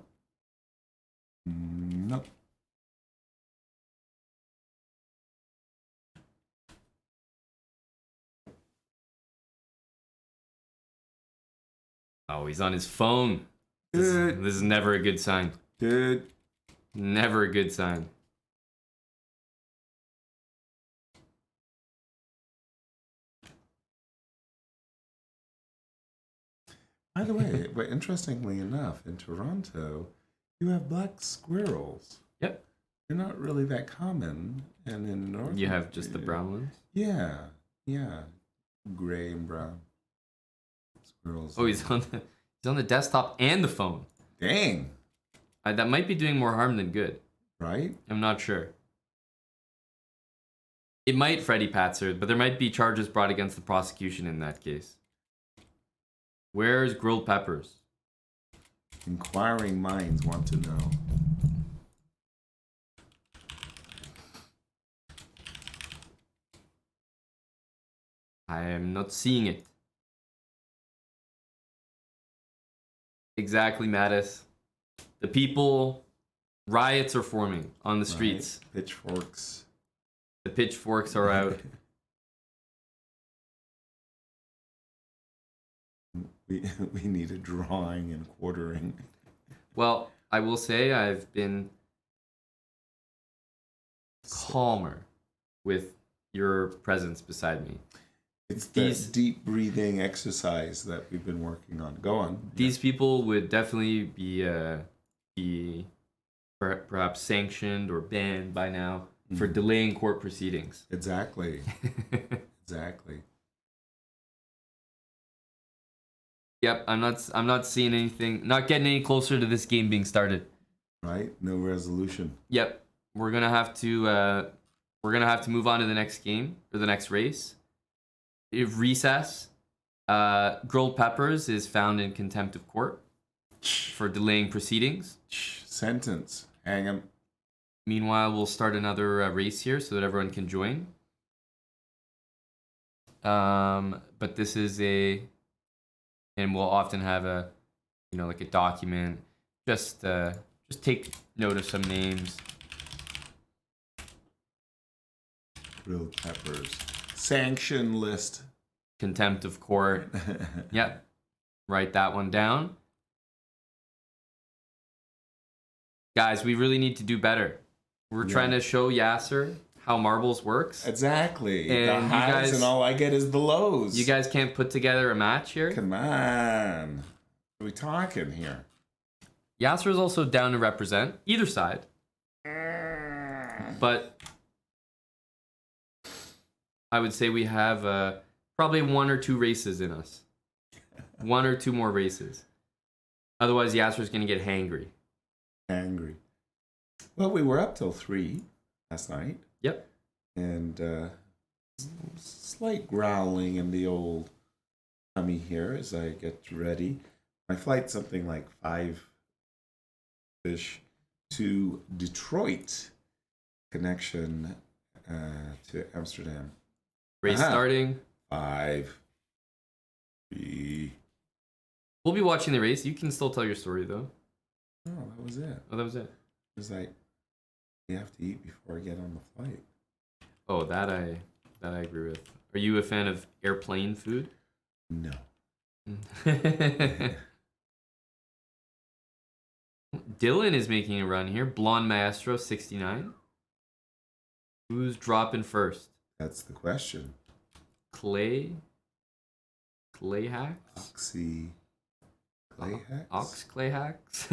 Oh, he's on his phone. This is never a good sign. Dude. Never a good sign. By the way, but interestingly enough, in Toronto, you have black squirrels. Yep. They're not really that common, and in North. You have just the brown ones. Yeah, gray and brown squirrels. Oh, he's on the desktop and the phone. Dang. That might be doing more harm than good. Right. I'm not sure. It might, Freddy Patzer, but there might be charges brought against the prosecution in that case. Where's Grilled Peppers? Inquiring minds want to know. I am not seeing it. Exactly, Mattis. The people, riots are forming on the streets. Right. Pitchforks. The pitchforks are out. We need a drawing and quartering. Well, I will say I've been calmer with your presence beside me. It's this deep breathing exercise that we've been working on. Go on. These people would definitely be perhaps sanctioned or banned by now for delaying court proceedings. Exactly. Exactly. Yep, I'm not seeing anything, not getting any closer to this game being started. Right? No resolution. Yep. We're gonna have to move on to the next game or the next race. If recess, Grilled Peppers is found in contempt of court for delaying proceedings. Sentence. Hang him. Meanwhile, we'll start another race here so that everyone can join. But this is and we'll often have a, like a document. Just take note of some names. Grilled peppers. Sanction list. Contempt of court. Yep. Write that one down. Guys, we really need to do better. We're trying to show Yasser how marbles works. Exactly. And the highs and all I get is the lows. You guys can't put together a match here? Come on. What are we talking here? Yasser is also down to represent either side. But I would say we have probably 1 or 2 races in us. 1 or 2 more races. Otherwise, Yasser's going to get hangry. Angry. Well, we were up till 3 last night. Yep. And slight growling in the old tummy here as I get ready. My flight's something like 5-ish to Detroit. Connection to Amsterdam. Race starting. 5, 3. We'll be watching the race. You can still tell your story, though. Oh, that was it. Oh, that was it. It was like, you have to eat before I get on the flight. Oh, that I agree with. Are you a fan of airplane food? No. Dylan is making a run here. Blonde Maestro, 69. Who's dropping first? That's the question. Clay Hacks? Oxy. Clay Hacks? Ox Clay Hacks?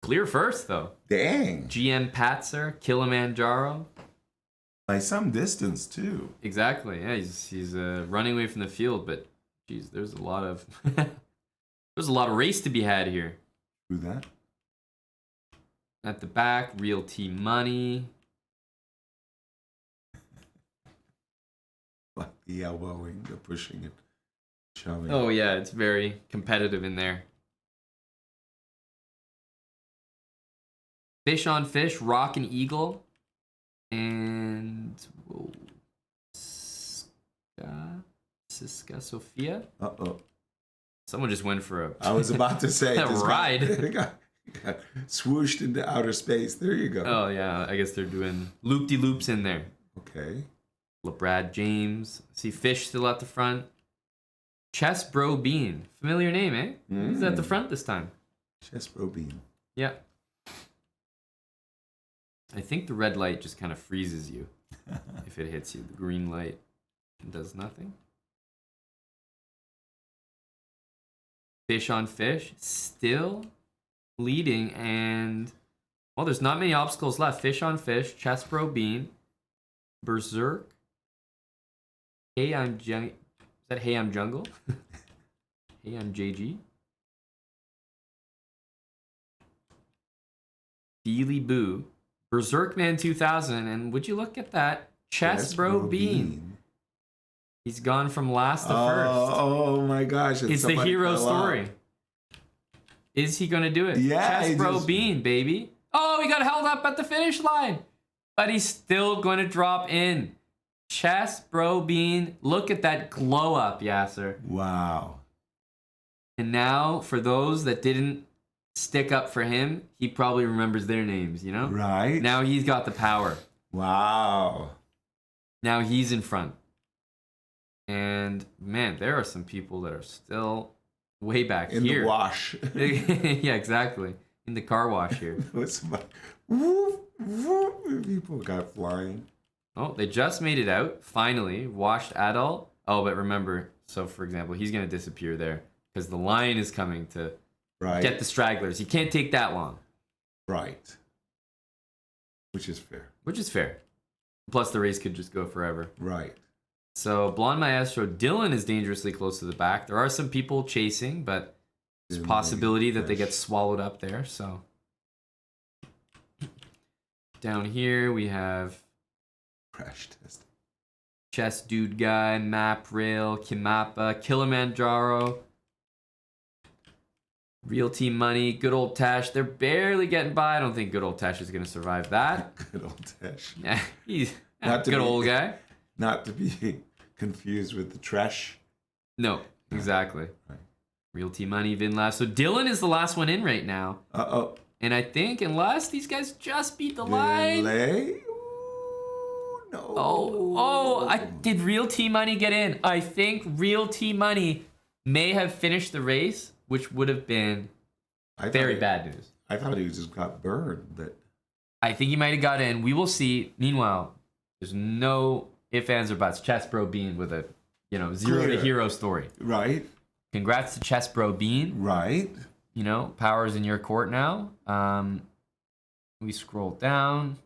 Clear first, though. Dang. GM Patzer, Kilimanjaro. By some distance, too. Exactly. Yeah, he's running away from the field, but geez, there's a lot of race to be had here. Who that? At the back, Real T Money. Like the elbowing, the pushing it, shoving. Oh yeah, it's very competitive in there. Fish on Fish, Rock and Eagle, and Siska Sophia. Uh-oh. Someone just went for I was about to say a ride. Got swooshed into outer space. There you go. Oh yeah, I guess they're doing loop-de-loops in there. Okay. LeBrad James. See Fish still at the front. Chess Bro Bean. Familiar name, eh? He's at the front this time. Chess Bro Bean. Yeah. I think the red light just kind of freezes you if it hits you. The green light does nothing. Fish on Fish. Still leading, and well, there's not many obstacles left. Fish on Fish. Chess Bro Bean. Berserk. Hey, I'm Is that Hey, I'm Jungle? Hey, I'm JG. Dealy Boo. Berserk Man 2000. And would you look at that? Chess Bro Bean. He's gone from last to first. Oh my gosh. It's the hero story. Is he going to do it? Yeah. Chess Bro Bean, baby. Oh, he got held up at the finish line. But he's still going to drop in. Chess Bro Bean. Look at that glow up, Yasser. Wow. And now, for those that didn't stick up for him, he probably remembers their names, you know? Right. Now he's got the power. Wow. Now he's in front. And man, there are some people that are still way back in here. The wash. Yeah, exactly. In the car wash here. People got flying. Oh, they just made it out. Finally, washed adult. Oh, but remember, so for example, he's going to disappear there because the lion is coming to get the stragglers. He can't take that long. Right. Which is fair. Which is fair. Plus, the race could just go forever. Right. So, Blonde Maestro, Dylan is dangerously close to the back. There are some people chasing, but there's a possibility that they get swallowed up there. So, down here we have Crash Test. Chess Dude Guy, Map Rail, Kimappa, Kilimanjaro, Real Team Money, Good Old Tash. They're barely getting by. I don't think Good Old Tash is going to survive that. Good old Tash. Yeah, he's Not to good be- old guy. Not to be confused with the trash. No, exactly. Right. Realty money, Vin last. So Dylan is the last one in right now. Uh-oh. And I think unless these guys just beat the line. Delay? Ooh, no. Did Realty Money get in? I think Realty Money may have finished the race, which would have been very bad news. I thought he just got burned, but I think he might have got in. We will see. Meanwhile, there's no ifs, ands, or buts. Chess Bro Bean with a 0 to hero story. Right. Congrats to Chess Bro Bean. Right. Power's in your court now. We scroll down.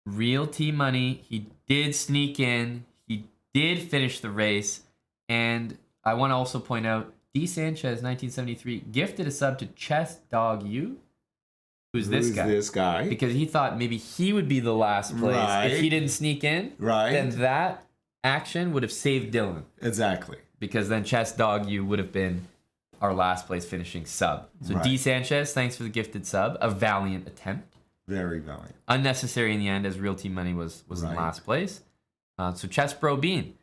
Realty Money. He did sneak in. He did finish the race. And I want to also point out, D. Sanchez, 1973, gifted a sub to Chess Dog U. Who's this guy? This guy? Because he thought maybe he would be the last place. Right. If he didn't sneak in, then that action would have saved Dylan. Exactly. Because then Chess Dog U would have been our last place finishing sub. So D. Sanchez, thanks for the gifted sub. A valiant attempt. Very valiant. Unnecessary in the end, as Realty Money was in last place. So Chess Bro Bean.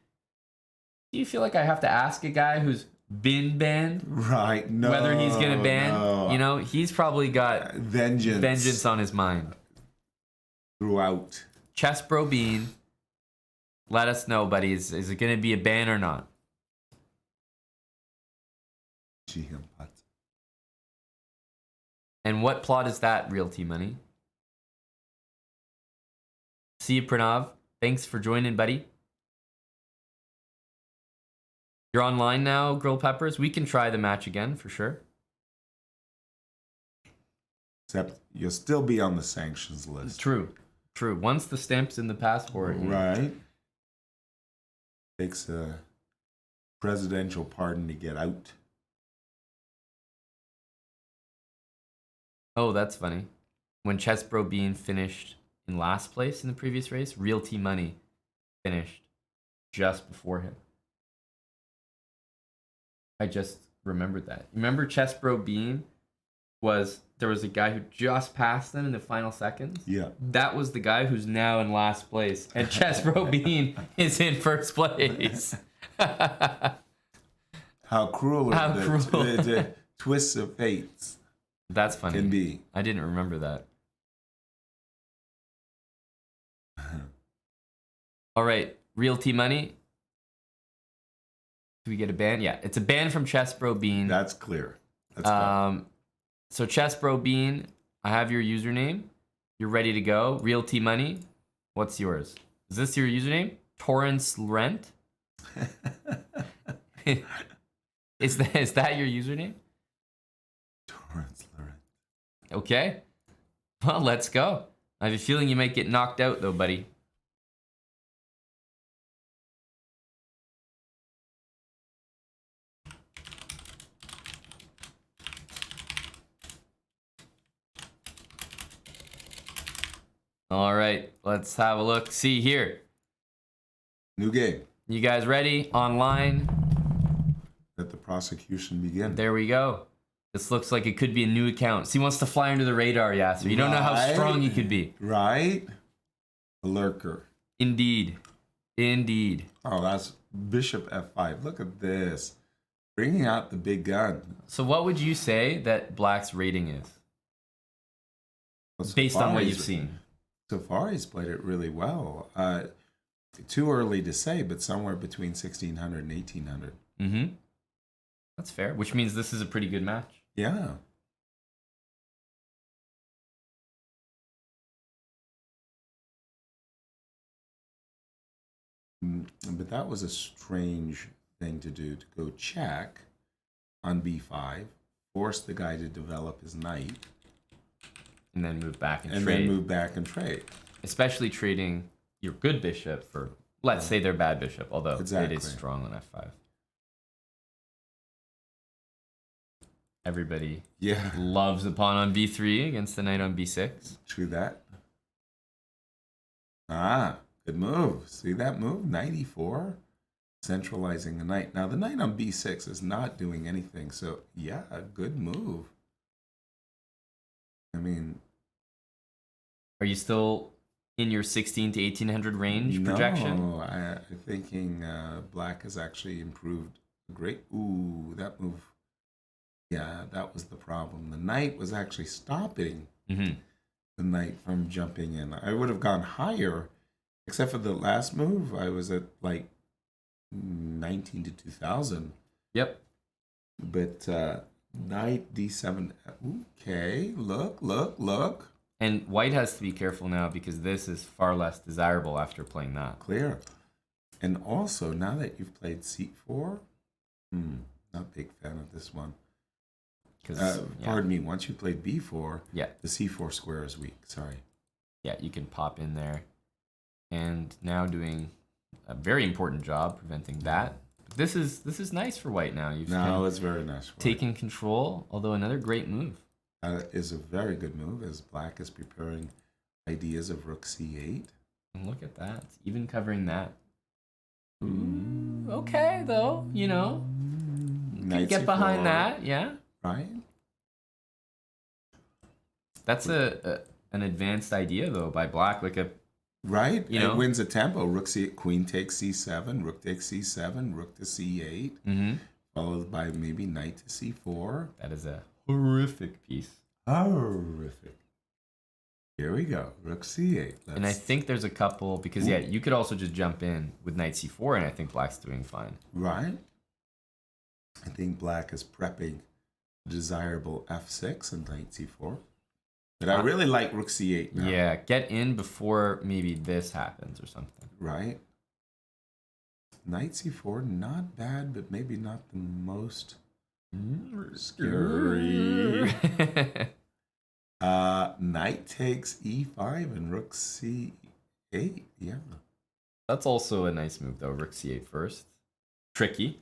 Do you feel like I have to ask a guy who's been banned? Right. No. Whether he's going to ban? No. He's probably got vengeance on his mind. Throughout. Chess Bro Bean. Let us know, buddy. Is it going to be a ban or not? And what plot is that, Realty Money? See you, Pranav. Thanks for joining, buddy. You're online now, Grill Peppers. We can try the match again, for sure. Except you'll still be on the sanctions list. True. Once the stamp's in the passport. Right. Takes a presidential pardon to get out. Oh, that's funny. When Chess Bro Bean finished in last place in the previous race, Realty Money finished just before him. I just remembered that. Remember Chess Bro Bean there was a guy who just passed them in the final seconds? Yeah. That was the guy who's now in last place. And Chess Bro Bean is in first place. How cruel How are cruel. the twists of fates. That's funny. Can be. I didn't remember that. All right, Realty Money. Do we get a ban? Yeah, it's a ban from Chess Bro Bean. That's clear. So Chess Bro Bean, I have your username. You're ready to go. Realty Money, what's yours? Is this your username? Torrance Rent? Is that your username? Torrance Laurent. Okay. Well, let's go. I have a feeling you might get knocked out, though, buddy. All right, let's have a look. See here. New game. You guys ready? Online. Let the prosecution begin. There we go. This looks like it could be a new account. So he wants to fly under the radar, Yasser. You don't know how strong he could be. Right? A lurker. Indeed. Oh, that's Bishop F5. Look at this. Bringing out the big gun. So what would you say that Black's rating is? Based on what you've seen. So far, he's played it really well. Too early to say, but somewhere between 1,600 and 1,800. Mm-hmm. That's fair, which means this is a pretty good match. Yeah. But that was a strange thing to do, to go check on b5, force the guy to develop his knight. And then move back and trade. And then move back and trade. Especially trading your good bishop for, let's say, their bad bishop, although it is strong on f5. Everybody loves the pawn on b3 against the knight on b6. True that. Ah, good move. See that move? Knight e4, centralizing the knight. Now, the knight on b6 is not doing anything, so yeah, good move. I mean... Are you still in your 16 to 1800 range projection? No, I'm thinking black has actually improved. Great. Ooh, that move. Yeah, that was the problem. The knight was actually stopping Mm-hmm. the knight from jumping in. I would have gone higher, except for the last move. I was at like 19 to 2000. Yep. But knight d7. Okay, look. And white has to be careful now because this is far less desirable after playing that. Clear. And also, now that you've played c4, not a big fan of this one. Pardon me, once you played b4, yeah, the c4 square is weak. Sorry. Yeah, you can pop in there. And now doing a very important job preventing that. This is nice for white now. You've it's very nice for taken control, although another great move. Is a very good move as black is preparing ideas of rook c8. And look at that. It's even covering that. Ooh, okay, though. You know, you can get behind that. Yeah. Right. That's an advanced idea, though, by black. Like a right. It wins a tempo. Rook queen takes c7, rook takes c7, rook to c8, followed by maybe knight to c4. That is a horrific piece. Horrific. Here we go. Rook c8. And I think there's a couple because you could also just jump in with knight c4, and I think black's doing fine. Right. I think black is prepping desirable f6 and knight c4. But I really like rook c8 now. Yeah, get in before maybe this happens or something. Right. Knight c4, not bad, but maybe not the most scary. Knight takes e5 and rook c8. Yeah. That's also a nice move, though. Rook c8 first. Tricky.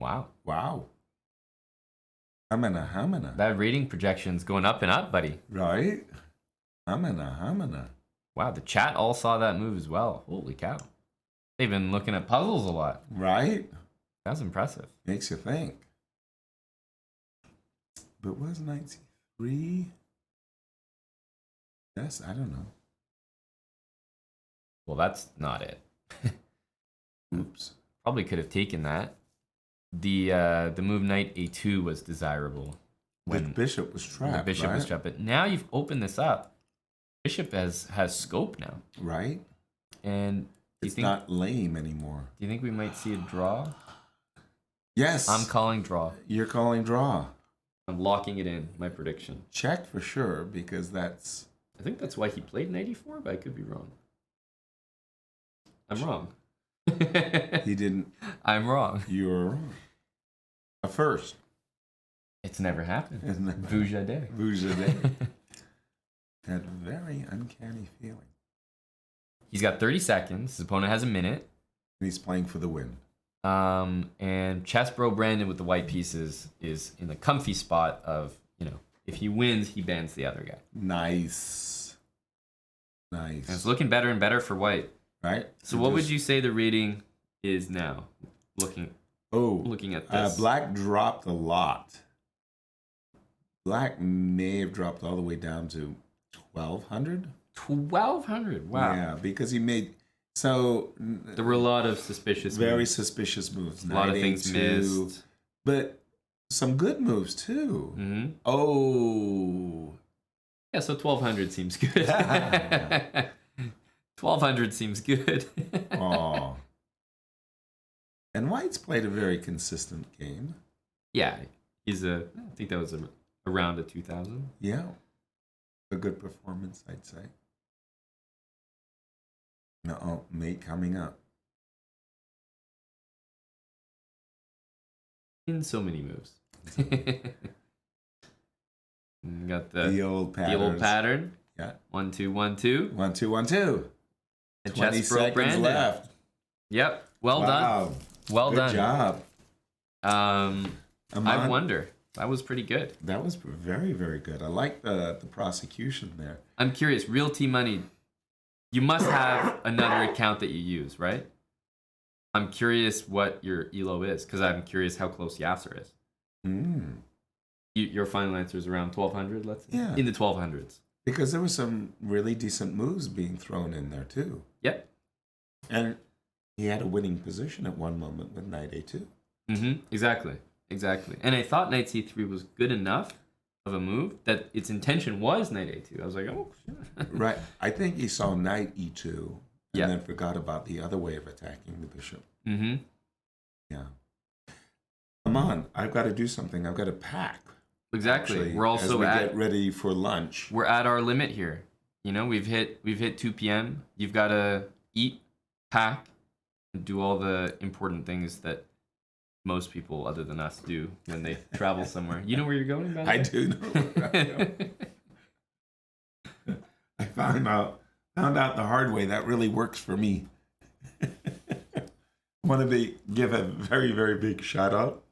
Wow. Hamana. That rating projection's going up and up, buddy. Right? Hamana. Wow, the chat all saw that move as well. Holy cow. They've been looking at puzzles a lot. Right? That's impressive. Makes you think. But was knight c3? Yes, I don't know. Well, that's not it. Oops. Probably could have taken that. The move knight a2 was desirable when the bishop was trapped. The bishop was trapped, but now you've opened this up. Bishop has scope now, right? And it's not lame anymore. Do you think we might see a draw? Yes, I'm calling draw. You're calling draw. I'm locking it in. My prediction. Check for sure because that's. I think that's why he played knight e4, but I could be wrong. I'm wrong. He didn't. I'm wrong. You're wrong. A first. It's never happened. Vujade. That very uncanny feeling. He's got 30 seconds. His opponent has a minute. And he's playing for the win. And Chess Bro Brandon with the white pieces is in the comfy spot of, if he wins, he bans the other guy. Nice. And it's looking better and better for white. Right. So what would you say the rating is now? Looking at this. Black dropped a lot. Black may have dropped all the way down to 1,200. 1,200. Wow. Yeah, because he made there were a lot of suspicious moves. A lot of things missed, but some good moves too. Mm-hmm. Oh. Yeah, so 1,200 seems good. 1,200 seems good. Oh. And White's played a very consistent game. Yeah, I think that was around a 2,000. Yeah. A good performance, I'd say. No, mate coming up. In so many moves. Got the old pattern. Yeah. 1 2 1 2. 1 2 1 2. And 20 seconds left. Yep. Well done. Well done. Good job. I wonder. That was pretty good. That was very, very good. I like the prosecution there. I'm curious. Real T Money, you must have another account that you use, right? I'm curious what your ELO is because I'm curious how close Yasser is. Your final answer is around 1200, let's say? Yeah. In the 1200s. Because there were some really decent moves being thrown in there too. Yep. And he had a winning position at one moment with knight a2. Exactly. And I thought knight c3 was good enough of a move that its intention was knight a2. I was like, oh, shit. Right. I think he saw knight e2 and Yeah. then forgot about the other way of attacking the bishop. Yeah. Come on, I've got to do something. I've got to pack. Exactly. Actually, We're as also we at get ready for lunch. we're at our limit here. You know, we've hit 2 p.m. You've got to eat, pack, and do all the important things that most people other than us do when they travel somewhere. You know where you're going, by the way? I do know. I found out the hard way that really works for me. I want to give a very, very big shout out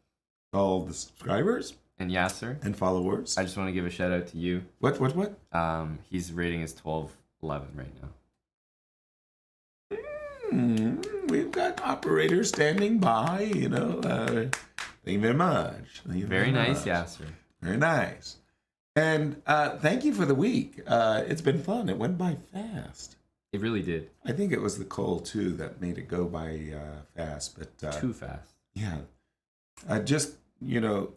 to all the subscribers And Yasser, and followers. I just want to give a shout out to you. What? He's rating is 1211 right now. We've got operators standing by, you know. Thank you very much. Very nice, Yasser. Very nice. And thank you for the week. It's been fun. It went by fast. It really did. I think it was the cold, too, that made it go by fast. But Too fast. yeah. Just, you know,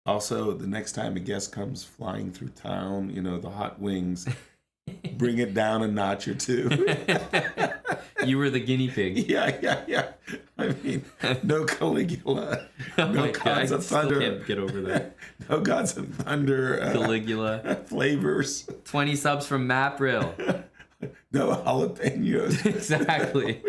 also the next time a guest comes flying through town, you know, the hot wings, bring it down a notch or two. You were the guinea pig. Yeah. I mean, no Caligula, no Gods of Thunder. I can't get over that. No Gods of Thunder. Caligula. Flavors. 20 subs from Mapril. No jalapenos. Exactly.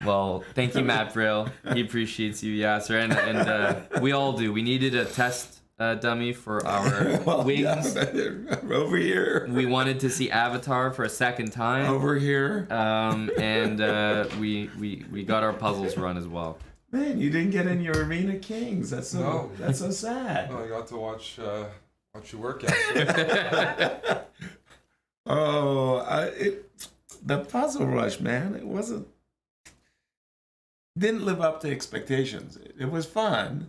Well, thank you, Mapril. He appreciates you, Yasser, and we all do. We needed a test dummy for our wings. Yeah, over here. We wanted to see Avatar for a second time. Over here. And we got our puzzles run as well. Man, you didn't get in your Arena Kings. That's so sad. No, I got to watch you work yesterday. The puzzle rush, man. It didn't live up to expectations. It was fun.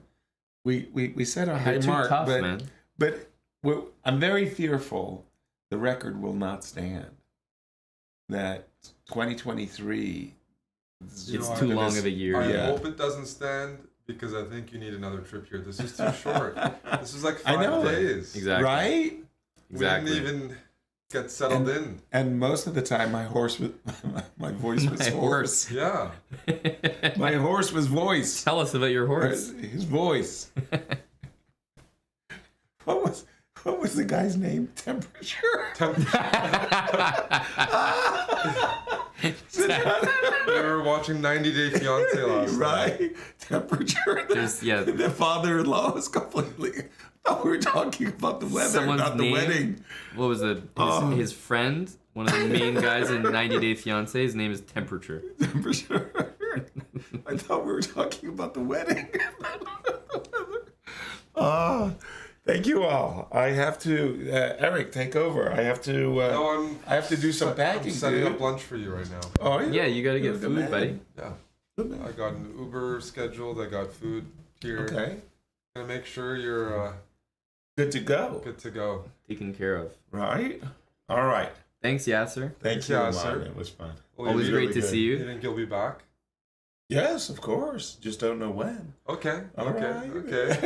We set a high They're too mark, tough, man. but I'm very fearful the record will not stand. That 2023. It's too long of a year. I hope it doesn't stand because I think you need another trip here. This is too short. This is like 5 days. Exactly. Right? Exactly. We didn't even get settled in. And most of the time, my voice was hoarse. Yeah. My horse was voice. Tell us about your horse. His voice. What was the guy's name? Temperature. We were watching 90 Day Fiance last night. Right? Temperature. The father-in-law was completely. Oh, we were talking about the weather, Someone's not the name? wedding. What was it? His friend, one of the main guys in 90 Day Fiance, his name is Temperature. Temperature. I thought we were talking about the wedding. Thank you all. I have to, Eric, take over. I have to. I have to do some packing. I'm setting up lunch for you right now. Oh yeah. Yeah, you gotta get food, buddy. Yeah. I got an Uber scheduled. I got food here. Okay. Gonna make sure you're good to go. Good to go. Taken care of. Right. All right. Thanks, Yasser. Thank you, Yasser. Martin. It was fun. Well, Always great to see you. You think you'll be back? Yes, of course. Just don't know when. Okay. All right. Okay.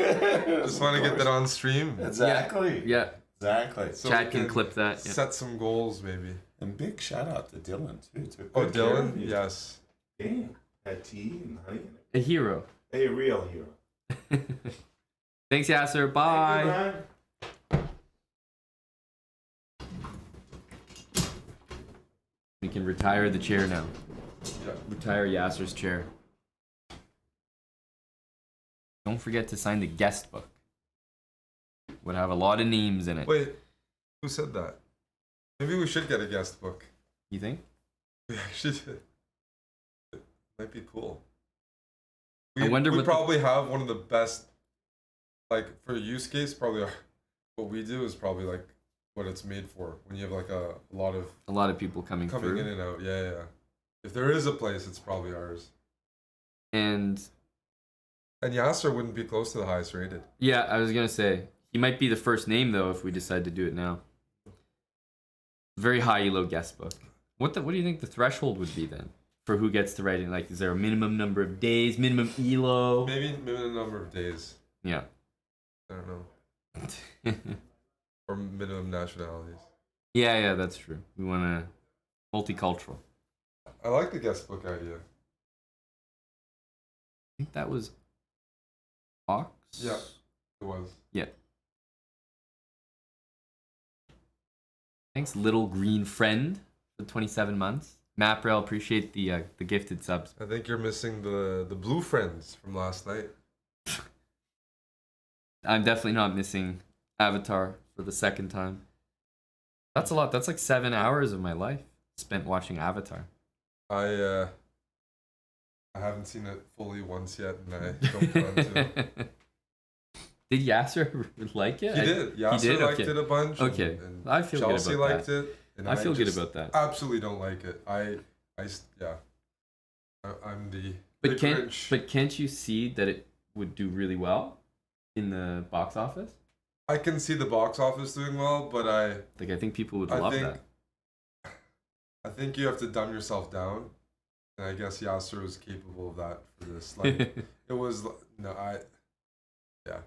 Just want to get that on stream. Exactly. Yeah. Exactly. So Chad we can clip that. Yeah. Set some goals, maybe. And big shout out to Dylan too. Took Oh, good care of Dylan? you. Yes. Damn. Had tea and honey. A hero. Hey, a real hero. Thanks, Yasser. Bye. Thank you, man. We can retire the chair now. Yeah. Retire Yasser's chair. Don't forget to sign the guest book. Would have a lot of names in it. Wait, who said that? Maybe we should get a guest book. You think? We actually did. It might be cool. I wonder we what probably have one of the best, like for use case, probably what we do is probably like what it's made for. When you have like a lot of people coming in through. and out. Yeah. If there is a place, it's probably ours. And Yasser wouldn't be close to the highest rated. yeah, I was gonna say He might be the first name though if we decide to do it now. Very high elo guest book. What do you think the threshold would be then for who gets to write it? Like, is there a minimum number of days, minimum elo? Maybe minimum number of days. Yeah. I don't know. Or minimum nationalities. Yeah, that's true. We want to multicultural. I like the guest book idea. I think that was Fox. Yeah, it was. Yeah. Thanks, little green friend, for 27 months. Maprel, appreciate the gifted subs. I think you're missing the blue friends from last night. I'm definitely not missing Avatar for the second time. That's a lot. That's like 7 hours of my life spent watching Avatar. I haven't seen it fully once yet, and I don't plan to. Did Yasser like it? He did. Yasser liked it a bunch. Okay, and I feel Chelsea good about liked that. it. And I feel good just about that. Absolutely don't like it. I'm the But Grinch. can't you see that it would do really well in the box office? I can see the box office doing well, but I think people would love think, that. I think you have to dumb yourself down, and I guess Yasser was capable of that for this. Like it was yeah.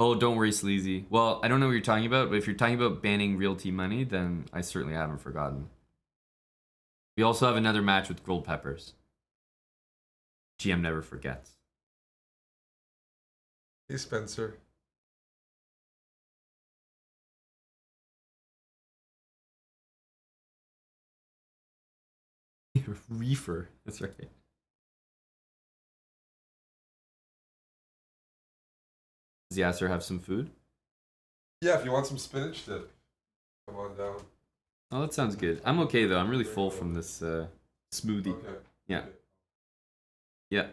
Oh, don't worry, Sleazy. Well, I don't know what you're talking about, but if you're talking about banning realty money, then I certainly haven't forgotten. We also have another match with grilled peppers. GM never forgets. Hey, Spencer. Reefer. That's right. Does Yasser have some food? Yeah, if you want some spinach dip, come on down. Oh, that sounds good. I'm okay though. I'm really full from this smoothie. Okay. Yeah. Yeah.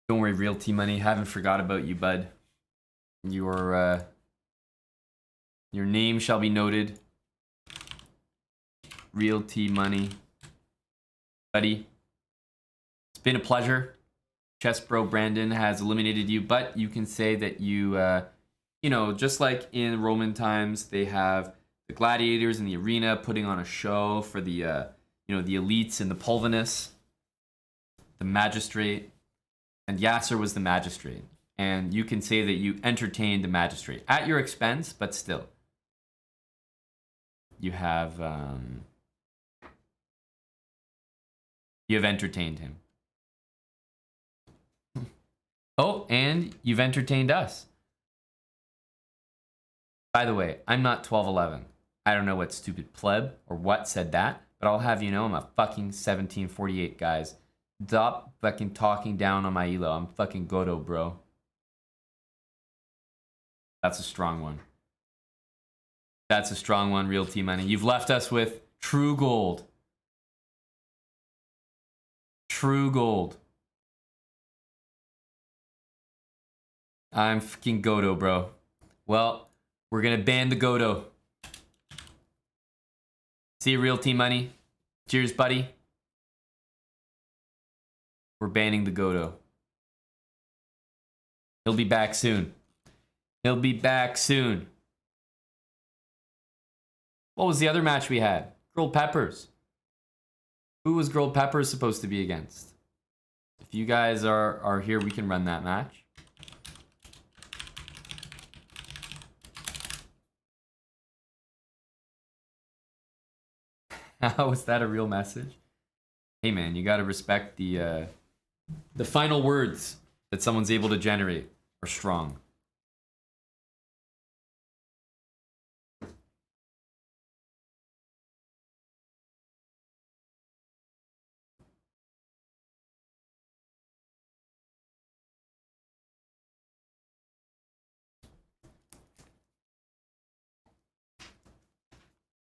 Don't worry, realty money. Haven't forgot about you, bud. Your name shall be noted. Realty money. Buddy. It's been a pleasure. Chess Bro Brandon has eliminated you, but you can say that you, just like in Roman times, they have the gladiators in the arena putting on a show for the, the elites and the pulvinus, the magistrate, and Yasser was the magistrate. And you can say that you entertained the magistrate at your expense, but still. You have entertained him. Oh, and you've entertained us. By the way, I'm not 1211. I don't know what stupid pleb or what said that, but I'll have you know I'm a fucking 1748, guys. Stop fucking talking down on my elo. I'm fucking Godo, bro. That's a strong one. That's a strong one, real T money. You've left us with true gold. True gold. I'm fucking Godo, bro. Well, we're gonna ban the Godo. See you, real T money. Cheers, buddy. We're banning the Godo. He'll be back soon. He'll be back soon. What was the other match we had? Grilled Peppers. Who was Grilled Peppers supposed to be against? If you guys are here, we can run that match. How is that a real message? Hey man, you gotta respect the final words that someone's able to generate are strong.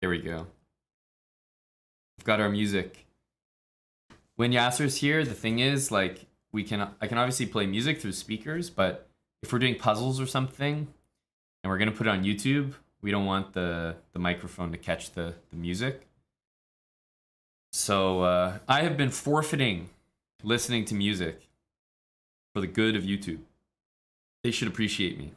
There we go. We've got our music. When Yasser's here, the thing is, like, I can obviously play music through speakers, but if we're doing puzzles or something, and we're gonna put it on YouTube, we don't want the microphone to catch the music. So I have been forfeiting listening to music for the good of YouTube. They should appreciate me.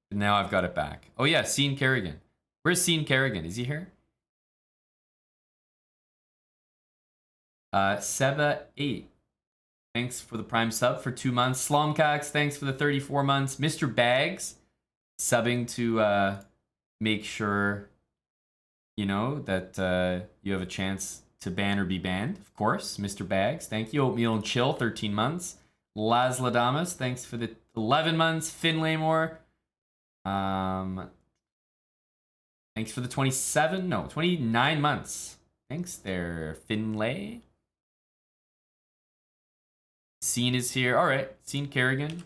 But now I've got it back. Oh yeah, Sean Kerrigan. Where's Sean Kerrigan? Is he here? Seba8. Thanks for the Prime sub for 2 months. Slomcax, thanks for the 34 months. Mr. Bags, subbing to make sure, you know, that you have a chance to ban or be banned. Of course, Mr. Bags, thank you. Oatmeal and Chill, 13 months. Lasladamas, thanks for the 11 months. Finlaymore, thanks for the 29 months. Thanks there, Finlay. Scene is here. All right, Scene Kerrigan.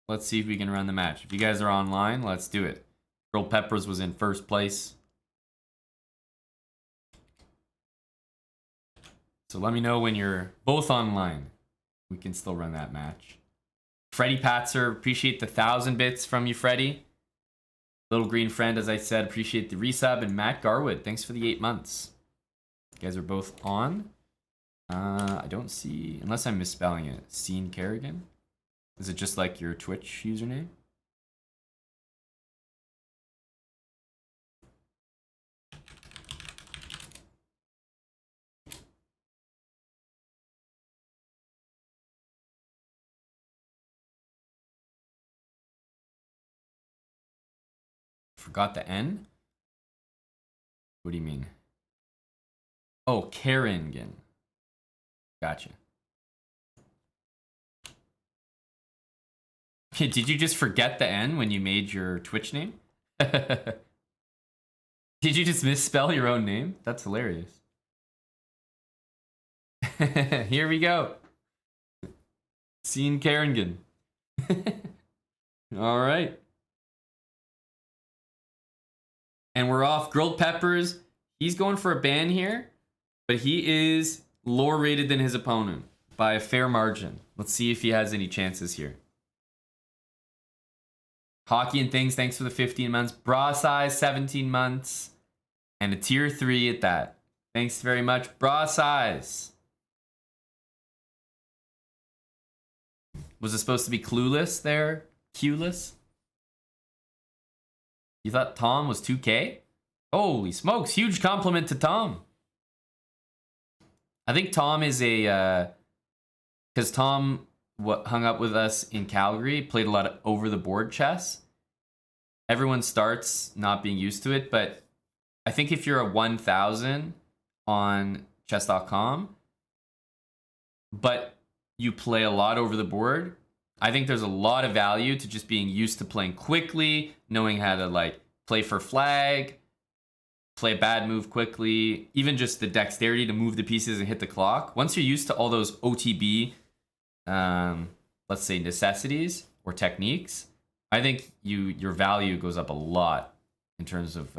Let's see if we can run the match. If you guys are online, let's do it. Grilled Peppers was in first place. So let me know when you're both online. We can still run that match. Freddie Patzer, appreciate the 1,000 bits from you, Freddie. Little Green Friend, as I said, appreciate the resub. And Matt Garwood, thanks for the 8 months. You guys are both on. I don't see, unless I'm misspelling it, Scene Kerrigan. Is it just like your Twitch username? Forgot the N? What do you mean? Oh, Kerrigan. Gotcha. Did you just forget the N when you made your Twitch name? Did you just misspell your own name? That's hilarious. Here we go. Scene Kerrigan. All right. And we're off. Grilled Peppers. He's going for a ban here, but he is lower rated than his opponent by a fair margin. Let's see if he has any chances here. Hockey and Things, thanks for the 15 months. Bra Size, 17 months. And a tier 3 at that. Thanks very much. Bra Size. Was it supposed to be clueless there? Clueless? You thought Tom was 2K? Holy smokes, huge compliment to Tom. I think Tom is a... Because Tom hung up with us in Calgary, played a lot of over-the-board chess. Everyone starts not being used to it, but I think if you're a 1,000 on chess.com, but you play a lot over the board, I think there's a lot of value to just being used to playing quickly, knowing how to like play for flag, play a bad move quickly, even just the dexterity to move the pieces and hit the clock. Once you're used to all those OTB, let's say necessities or techniques, I think your value goes up a lot in terms of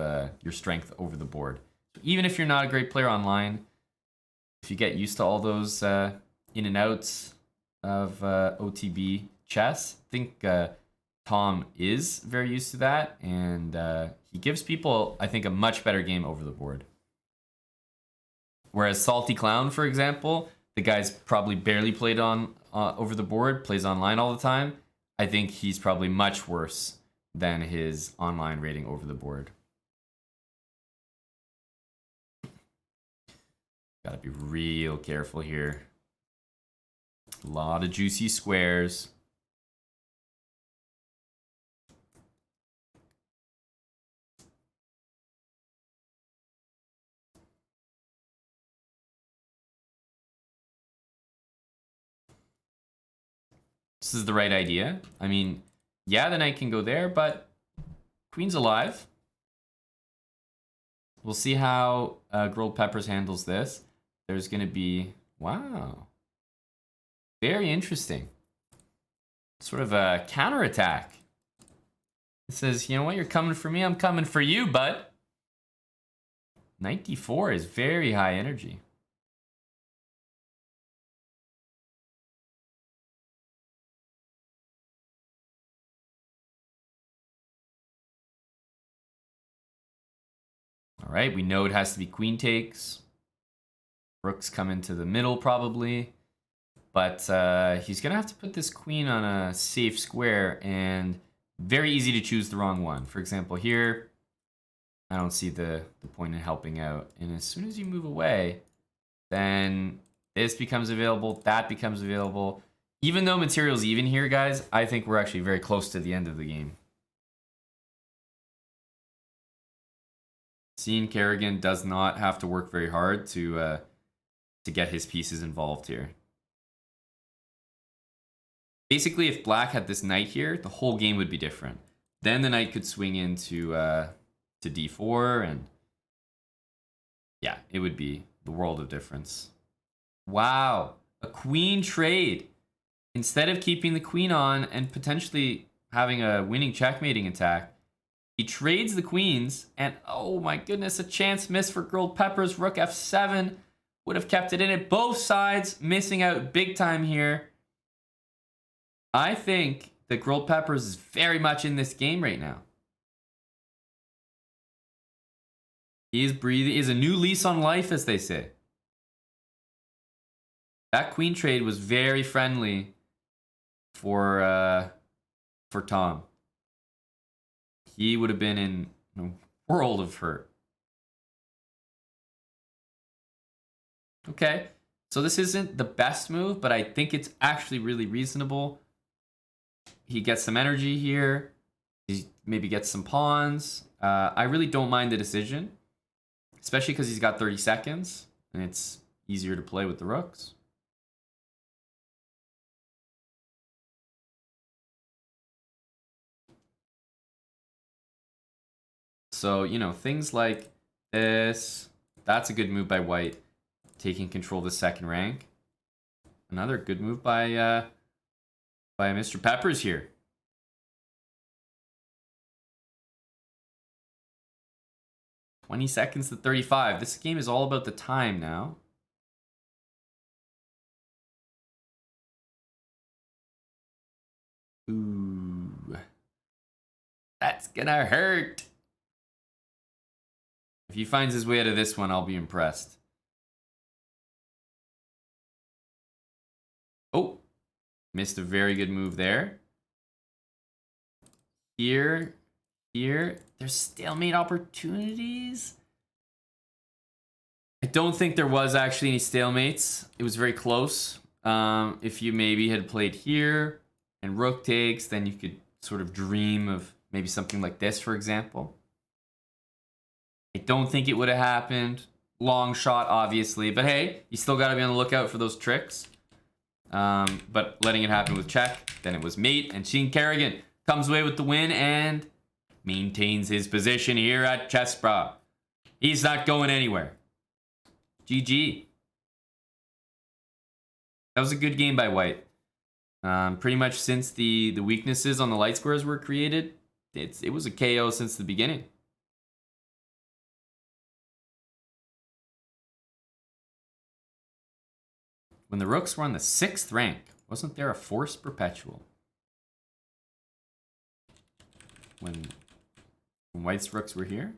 your strength over the board. So even if you're not a great player online, if you get used to all those in and outs of OTB chess, I think Tom is very used to that, and he gives people, I think, a much better game over the board. Whereas Salty Clown, for example, the guy's probably barely played on over the board, plays online all the time. I think he's probably much worse than his online rating over the board. Gotta be real careful here. A lot of juicy squares. This is the right idea. I mean, yeah, the knight can go there, but queen's alive. We'll see how Grilled Peppers handles this. There's going to be... Wow. Very interesting. Sort of a counterattack. It says, you know what? You're coming for me. I'm coming for you, bud. 94 is very high energy. All right, we know it has to be queen takes. Rooks come into the middle probably. But he's going to have to put this queen on a safe square, and very easy to choose the wrong one. For example, here, I don't see the point in helping out. And as soon as you move away, then this becomes available, that becomes available. Even though material's even here, guys, I think we're actually very close to the end of the game. Seeing Kerrigan does not have to work very hard to get his pieces involved here. Basically, if black had this knight here, the whole game would be different. Then the knight could swing into to d4, and yeah, it would be the world of difference. Wow, a queen trade. Instead of keeping the queen on and potentially having a winning checkmating attack, he trades the queens, and oh my goodness, a chance miss for Grilled Peppers. Rook f7 would have kept it in it. Both sides missing out big time here. I think that Grilled Peppers is very much in this game right now. He is breathing. He is a new lease on life, as they say. That queen trade was very friendly for Tom. He would have been in a world of hurt. Okay, so this isn't the best move, but I think it's actually really reasonable. He gets some energy here. He maybe gets some pawns. I really don't mind the decision, especially because he's got 30 seconds, and it's easier to play with the rooks. So, you know, things like this, that's a good move by white, taking control of the second rank. Another good move by Mr. Peppers here. $20 seconds to 35. This game is all about the time now. Ooh. That's gonna hurt. If he finds his way out of this one, I'll be impressed. Oh, missed a very good move there. Here, there's stalemate opportunities. I don't think there was actually any stalemates. It was very close. If you maybe had played here and rook takes, then you could sort of dream of maybe something like this, for example. I don't think it would have happened. Long shot, obviously. But hey, you still got to be on the lookout for those tricks. But letting it happen with check, then it was mate. And Sheen Kerrigan comes away with the win and maintains his position here at Chessbra. He's not going anywhere. GG. That was a good game by white. Pretty much since the weaknesses on the light squares were created, it was a KO since the beginning. When the rooks were on the 6th rank, wasn't there a forced perpetual? When white's rooks were here?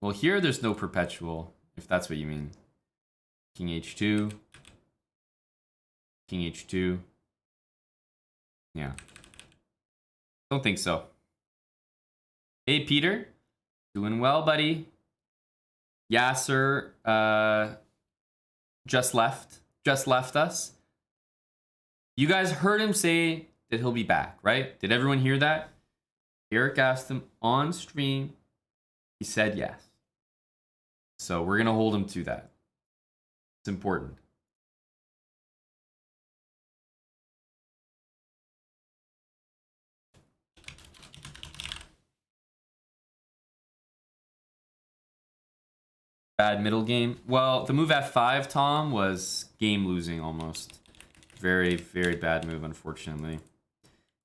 Well, here there's no perpetual, if that's what you mean. King h2. King h2. Yeah. Don't think so. Hey, Peter. Doing well, buddy. Yasser just left us. You guys heard him say that he'll be back, right? Did everyone hear that? Eric asked him on stream. He said yes. So we're going to hold him to that. It's important. Bad middle game. Well, the move f5, Tom, was game losing almost. Very, very bad move, unfortunately.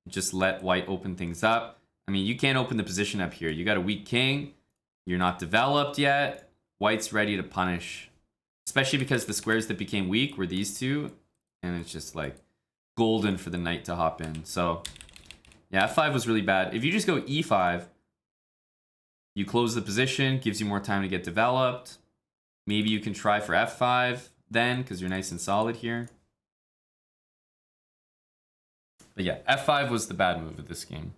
Just let white open things up. I mean, you can't open the position up here. You got a weak king. You're not developed yet. White's ready to punish. Especially because the squares that became weak were these two. And it's just like golden for the knight to hop in. So, yeah, f5 was really bad. If you just go e5, You close the position, gives you more time to get developed. Maybe you can try for f5 then, because you're nice and solid here. But yeah, f5 was the bad move of this game.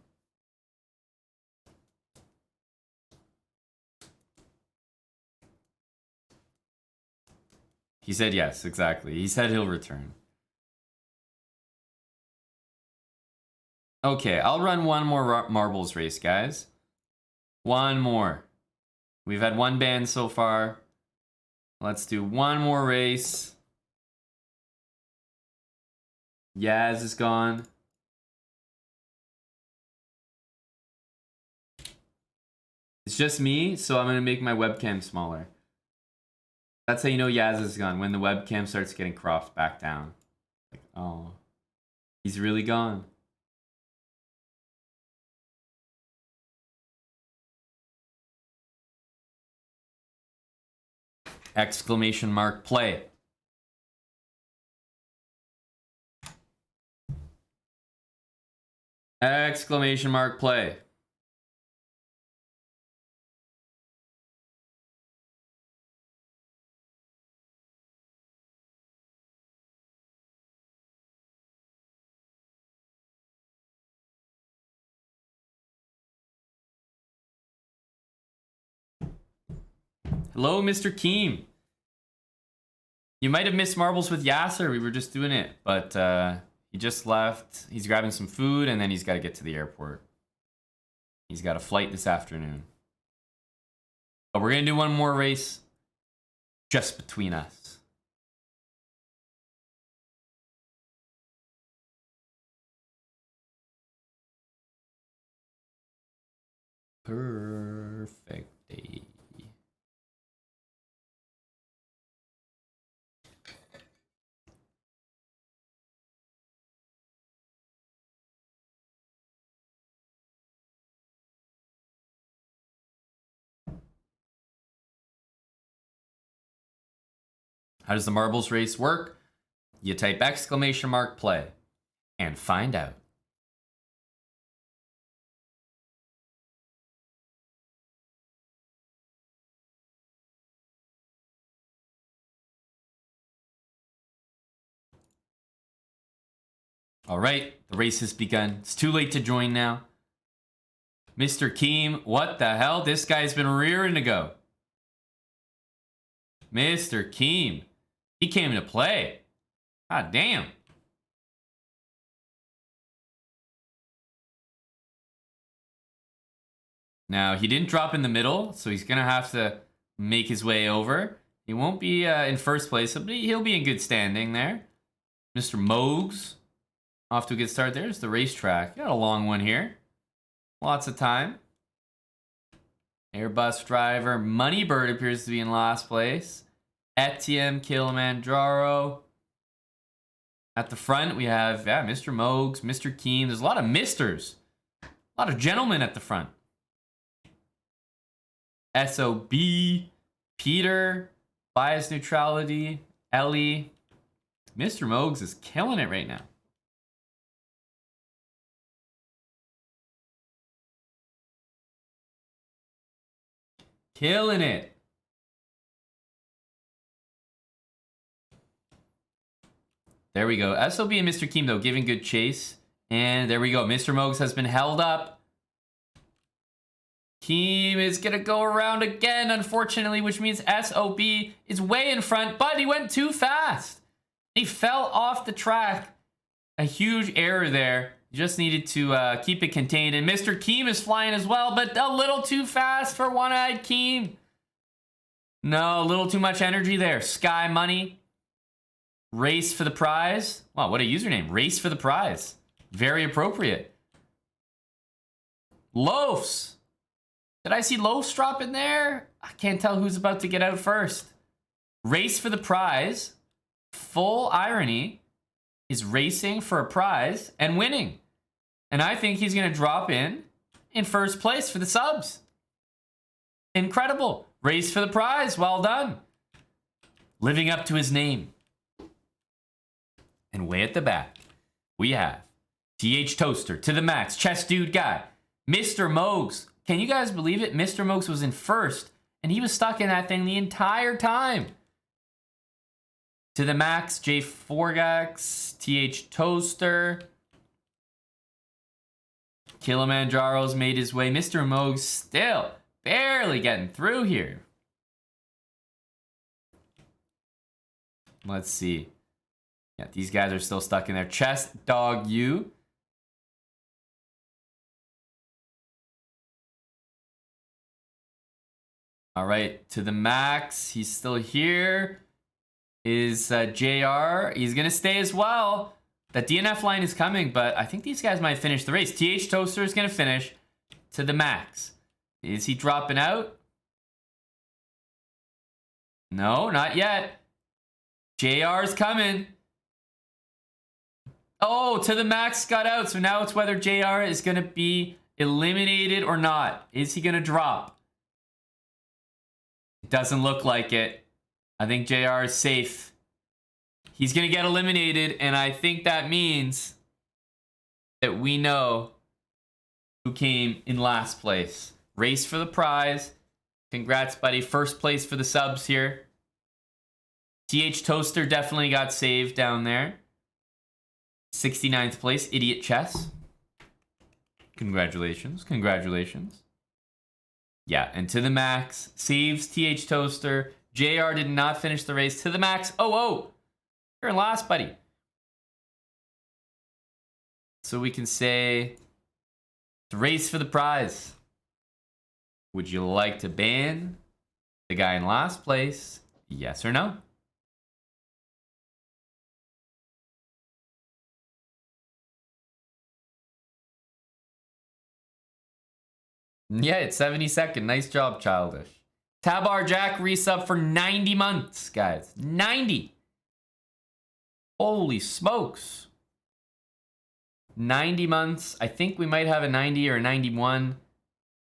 He said yes, exactly. He said he'll return. Okay, I'll run one more marbles race, guys. One more. We've had one ban so far. Let's do one more race. Yaz is gone. It's just me, so I'm going to make my webcam smaller. That's how you know Yaz is gone, when the webcam starts getting cropped back down. Like, oh, he's really gone. Exclamation mark play. Exclamation mark play. Hello, Mr. Keem. You might have missed marbles with Yasser. We were just doing it, but he just left. He's grabbing some food, and then he's got to get to the airport. He's got a flight this afternoon. But we're going to do one more race just between us. Perfect day. How does the marbles race work? You type exclamation mark play and find out. All right, the race has begun. It's too late to join now. Mr. Keem, what the hell? This guy's been rearing to go. Mr. Keem, he came to play. God damn. Now, he didn't drop in the middle, so he's going to have to make his way over. He won't be in first place, but he'll be in good standing there. Mr. Mogs, off to a good start. There's the racetrack. Got a long one here. Lots of time. Airbus driver Moneybird appears to be in last place. Etienne Kilimanjaro. At the front, we have Mr. Mogs, Mr. Keem. There's a lot of misters. A lot of gentlemen at the front. SOB, Peter, Bias Neutrality, Ellie. Mr. Mogs is killing it right now. Killing it. There we go. SOB and Mr. Keem, though, giving good chase. And there we go. Mr. Mogs has been held up. Keem is going to go around again, unfortunately, which means SOB is way in front, but he went too fast. He fell off the track. A huge error there. Just needed to keep it contained. And Mr. Keem is flying as well, but a little too fast for one-eyed Keem. No, a little too much energy there. Sky Money. Race for the prize. Wow, what a username. Race for the prize. Very appropriate. Loafs. Did I see Loafs drop in there? I can't tell who's about to get out first. Race for the prize. Full irony is racing for a prize and winning. And I think he's going to drop in first place for the subs. Incredible. Race for the prize. Well done. Living up to his name. And way at the back, we have TH Toaster to the max. Chess Dude Guy. Mr. Mogs Can you guys believe it? Mr. Mokes was in first, and he was stuck in that thing the entire time. To the max, J Forgax, TH Toaster. Kilimanjaro's made his way. Mr. Moog still barely getting through here. Let's see. Yeah, these guys are still stuck in their chest. Dog U. All right, to the max. He's still here. Is JR. He's going to stay as well. That DNF line is coming, but I think these guys might finish the race. TH Toaster is going to finish to the max. Is he dropping out? No, not yet. JR's coming. Oh, to the max got out. So now it's whether JR is going to be eliminated or not. Is he going to drop? It doesn't look like it. I think JR is safe. He's going to get eliminated, and I think that means that we know who came in last place. Race for the prize. Congrats, buddy. First place for the subs here. TH Toaster definitely got saved down there. 69th place, Idiot Chess. Congratulations. Congratulations. Yeah, and to the max. Saves TH Toaster. JR did not finish the race. To the max. Oh. You're in last, buddy. So we can say the race for the prize. Would you like to ban the guy in last place? Yes or no? Yeah, it's 72nd. Nice job, Childish. Tabar Jack resub for 90 months, guys. 90. Holy smokes. 90 months. I think we might have a 90 or a 91.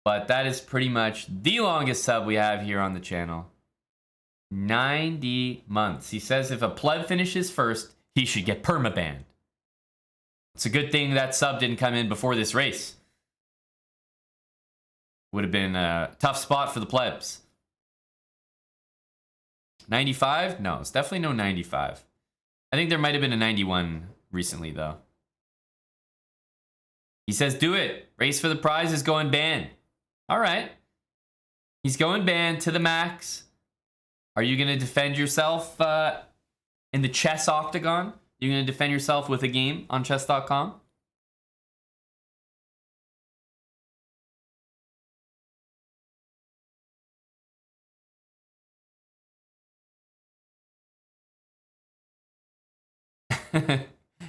But that is pretty much the longest sub we have here on the channel. 90 months. He says if a pleb finishes first, he should get permabanned. It's a good thing that sub didn't come in before this race. Would have been a tough spot for the plebs. 95? No, it's definitely no 95. I think there might have been a 91 recently, though. He says, do it. Race for the prize is going ban. All right. He's going ban to the max. Are you going to defend yourself in the chess octagon? You're going to defend yourself with a game on chess.com?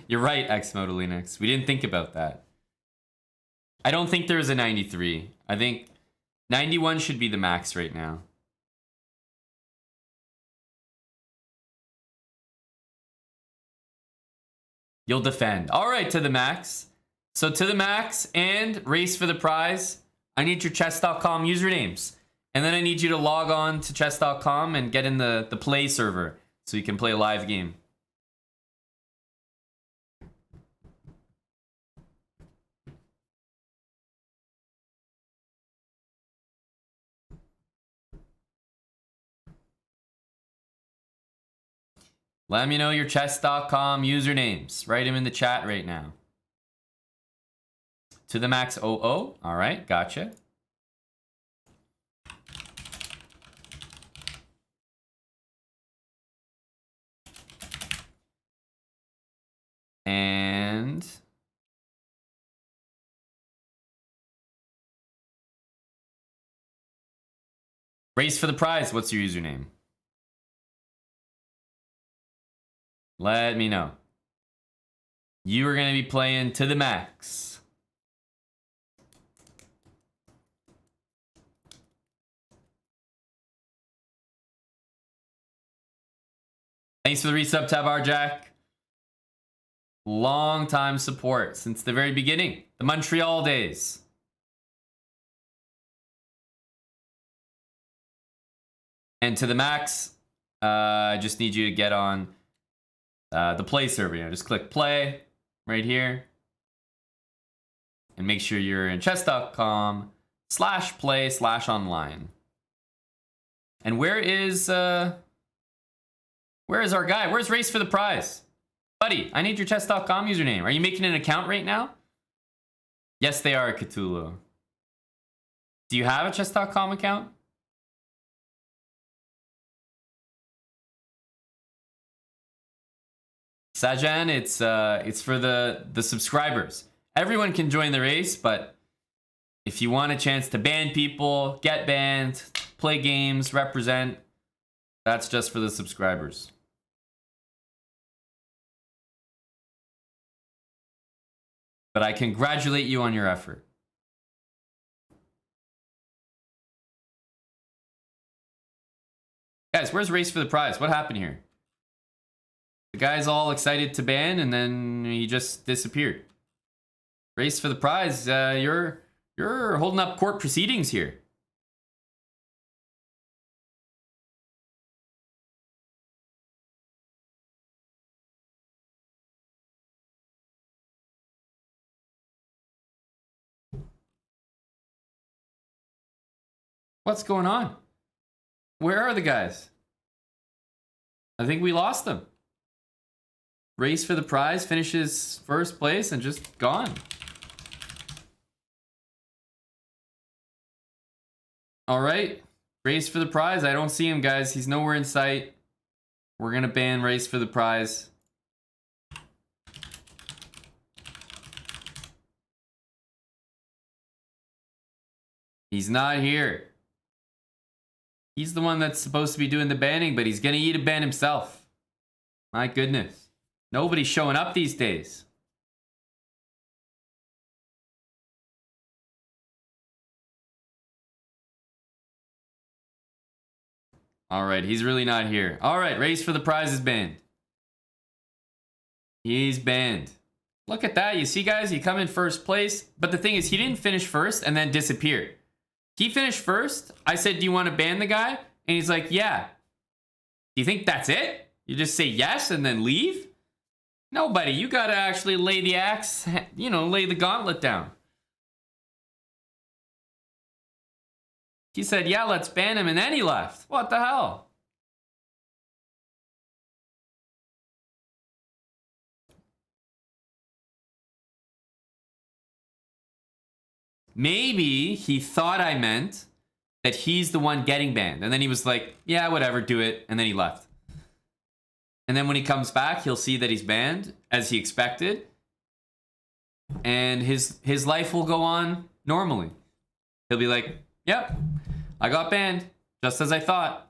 You're right, Xmode Linux. We didn't think about that. I don't think there's a 93. I think 91 should be the max right now. You'll defend. All right, to the max. So to the max and race for the prize. I need your chess.com usernames. And then I need you to log on to chess.com and get in the play server so you can play a live game. Let me know your chess.com usernames. Write them in the chat right now. To the max 00. All right, gotcha. And race for the prize. What's your username? Let me know. You are going to be playing to the max. Thanks for the resub, Tabar Jack. Long time support since the very beginning. The Montreal days. And to the max, I just need you to get on the play server. Just click play right here. And make sure you're in chess.com /play/online. And where is our guy? Where's Race for the Prize? Buddy, I need your chess.com username. Are you making an account right now? Yes, they are, Cthulhu. Do you have a chess.com account? Sajan, it's for the subscribers. Everyone can join the race, but if you want a chance to ban people, get banned, play games, represent, that's just for the subscribers. But I congratulate you on your effort. Guys, where's Race for the Prize? What happened here? The guy's all excited to ban, and then he just disappeared. Race for the Prize, you're holding up court proceedings here. What's going on? Where are the guys? I think we lost them. Race for the Prize finishes first place and just gone. All right. Race for the Prize. I don't see him, guys. He's nowhere in sight. We're going to ban Race for the Prize. He's not here. He's the one that's supposed to be doing the banning, but he's going to eat a ban himself. My goodness. Nobody's showing up these days. All right, he's really not here. All right, Race for the Prize is banned. He's banned. Look at that. You see, guys, he come in first place. But the thing is, he didn't finish first and then disappear. He finished first. I said, do you want to ban the guy? And he's like, yeah. Do you think that's it? You just say yes and then leave? No, buddy, you got to actually lay the axe, you know, lay the gauntlet down. He said, yeah, let's ban him, and then he left. What the hell? Maybe he thought I meant that he's the one getting banned. And then he was like, yeah, whatever, do it. And then he left. And then when he comes back, he'll see that he's banned, as he expected. And his life will go on normally. He'll be like, yep, I got banned, just as I thought.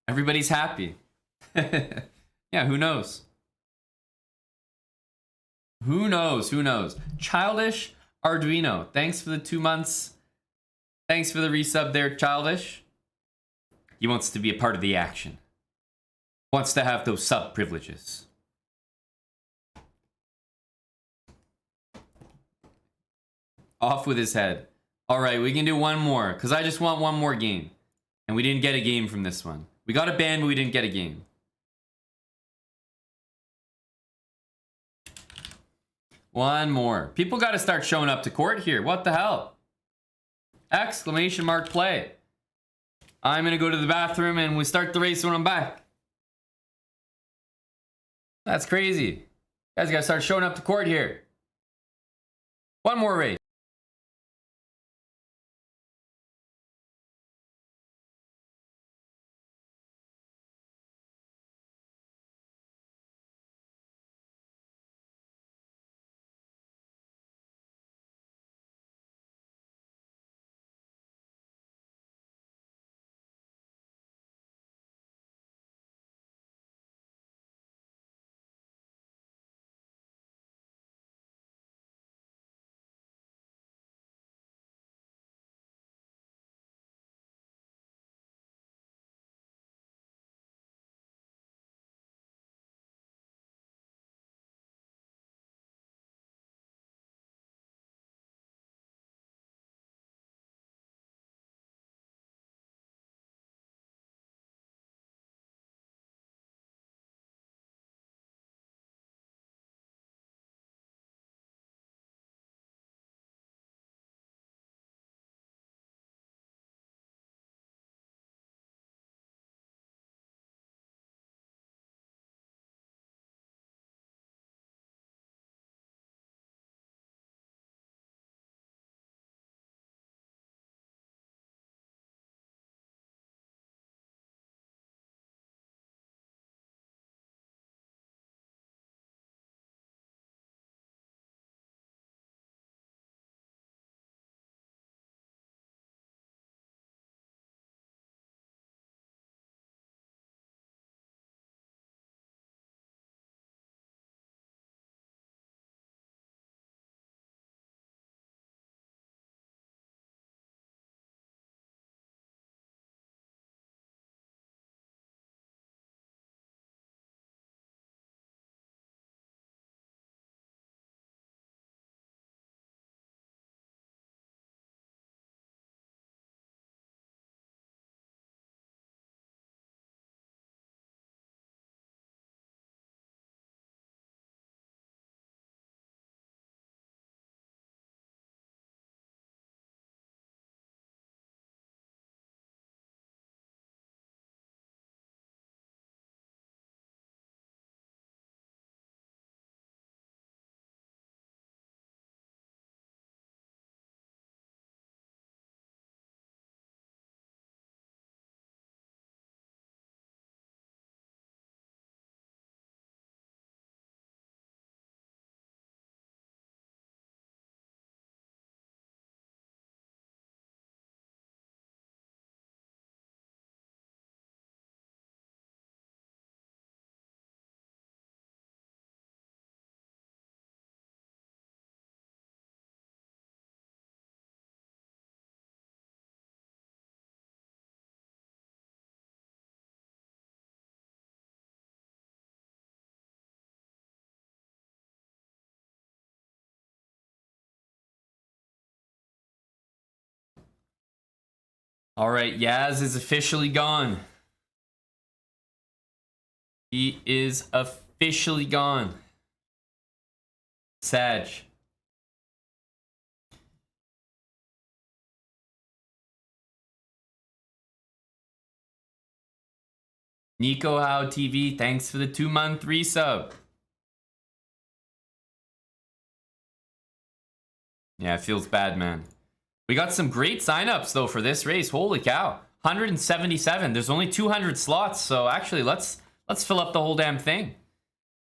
Everybody's happy. Yeah, who knows? Who knows? Who knows? Childish Arduino. Thanks for the 2 months. Thanks for the resub there, Childish. He wants to be a part of the action. Wants to have those sub privileges. Off with his head. All right, we can do one more, because I just want one more game. And we didn't get a game from this one. We got a ban, but we didn't get a game. One more. People got to start showing up to court here. What the hell? Exclamation mark play. I'm going to go to the bathroom and we start the race when I'm back. That's crazy. You guys got to start showing up to court here. One more race. All right, Yaz is officially gone. He is officially gone. Sag. Nico How TV, thanks for the 2-month resub. Yeah, it feels bad, man. We got some great signups though for this race. Holy cow. 177. There's only 200 slots, so actually let's fill up the whole damn thing.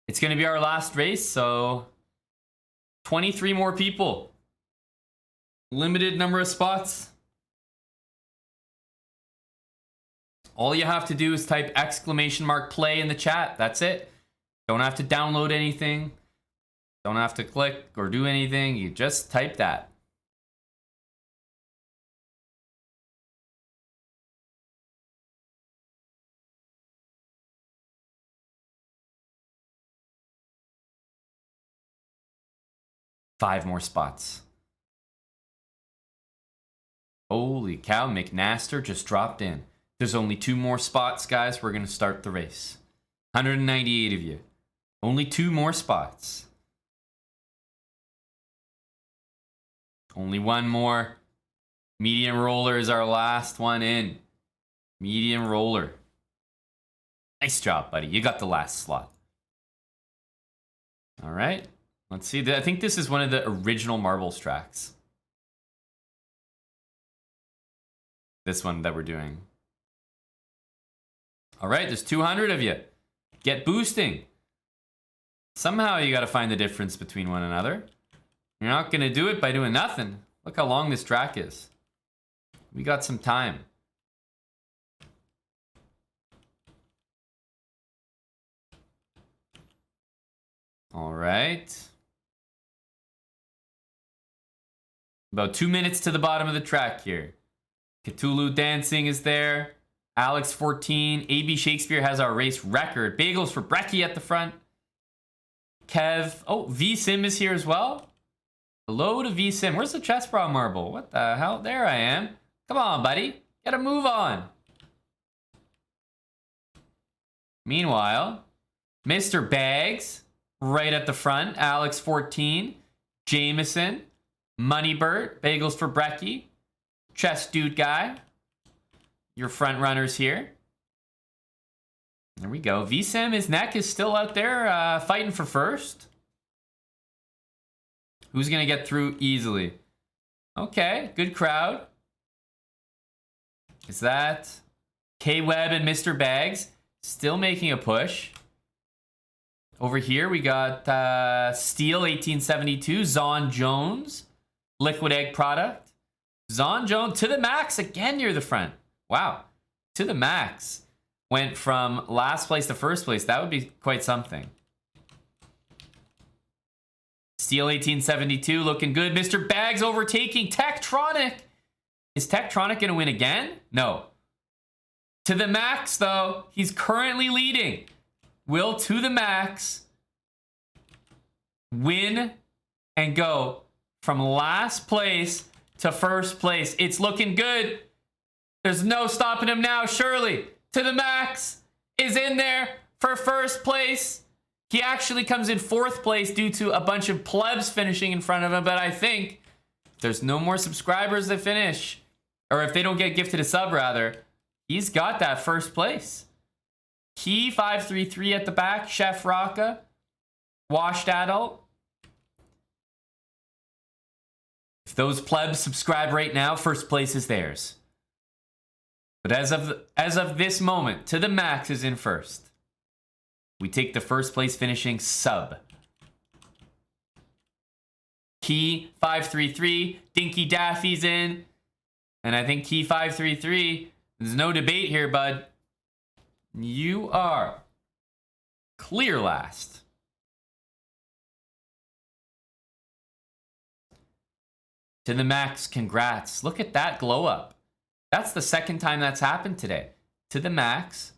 It's going to be our last race, so 23 more people. Limited number of spots. All you have to do is type !play in the chat. That's it. Don't have to download anything. Don't have to click or do anything. You just type that. Five more spots. Holy cow, McNaster just dropped in. There's only 2 more spots, guys. We're going to start the race. 198 of you. Only 2 more spots. Only 1 more. Medium roller is our last one in. Medium roller. Nice job, buddy. You got the last slot. All right. Let's see. I think this is one of the original Marbles tracks. This one that we're doing. All right, there's 200 of you. Get boosting. Somehow you got to find the difference between one another. You're not going to do it by doing nothing. Look how long this track is. We got some time. All right. About 2 minutes to the bottom of the track here. Cthulhu Dancing is there. Alex 14. AB Shakespeare has our race record. Bagels for Brecky at the front. Kev. Oh, V-Sim is here as well. Hello to V-Sim. Where's the chest bra marble? What the hell? There I am. Come on, buddy. Gotta move on. Meanwhile, Mr. Bags right at the front. Alex 14. Jameson. Moneybird. Bagels for Brecky. Chest Dude Guy. Your front runners here. There we go. V-Sim, his neck is still out there fighting for first. Who's going to get through easily? Okay, good crowd. Is that K-Web and Mr. Bags still making a push? Over here, we got Steel 1872, Zon Jones, Liquid Egg Product. Zon Jones to the max again near the front. Wow, to the max. Went from last place to first place. That would be quite something. Steel 1872 looking good. Mr. Bags overtaking Tektronic. Is Tektronic going to win again? No. To the max, though. He's currently leading. Will to the max win and go from last place to first place. It's looking good. There's no stopping him now, surely. To the max is in there for first place. He actually comes in 4th place due to a bunch of plebs finishing in front of him, but I think if there's no more subscribers that finish, or if they don't get gifted a sub rather, he's got that first place. Key 533 at the back, Chef Rocca, Washed Adult. If those plebs subscribe right now, first place is theirs. But as of this moment, to the max is in first. We take the first place finishing sub. Key 533, Dinky Daffy's in. And I think Key 533, there's no debate here, bud. You are clear last. To the max, congrats. Look at that glow up. That's the second time that's happened today. To the max.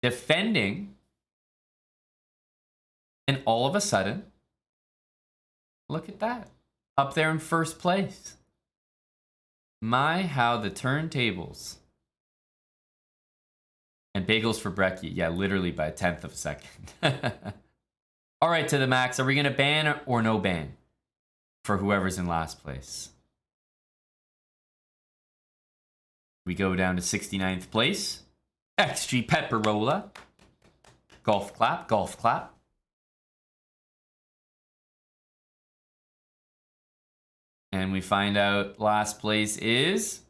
Defending. And all of a sudden, look at that. Up there in first place. My, how the turntables. And bagels for brekkie. Yeah, literally by a 10th of a second. All right, to the max. Are we going to ban or no ban for whoever's in last place? We go down to 69th place. XG Pepperola. Golf clap, golf clap. And we find out last place is...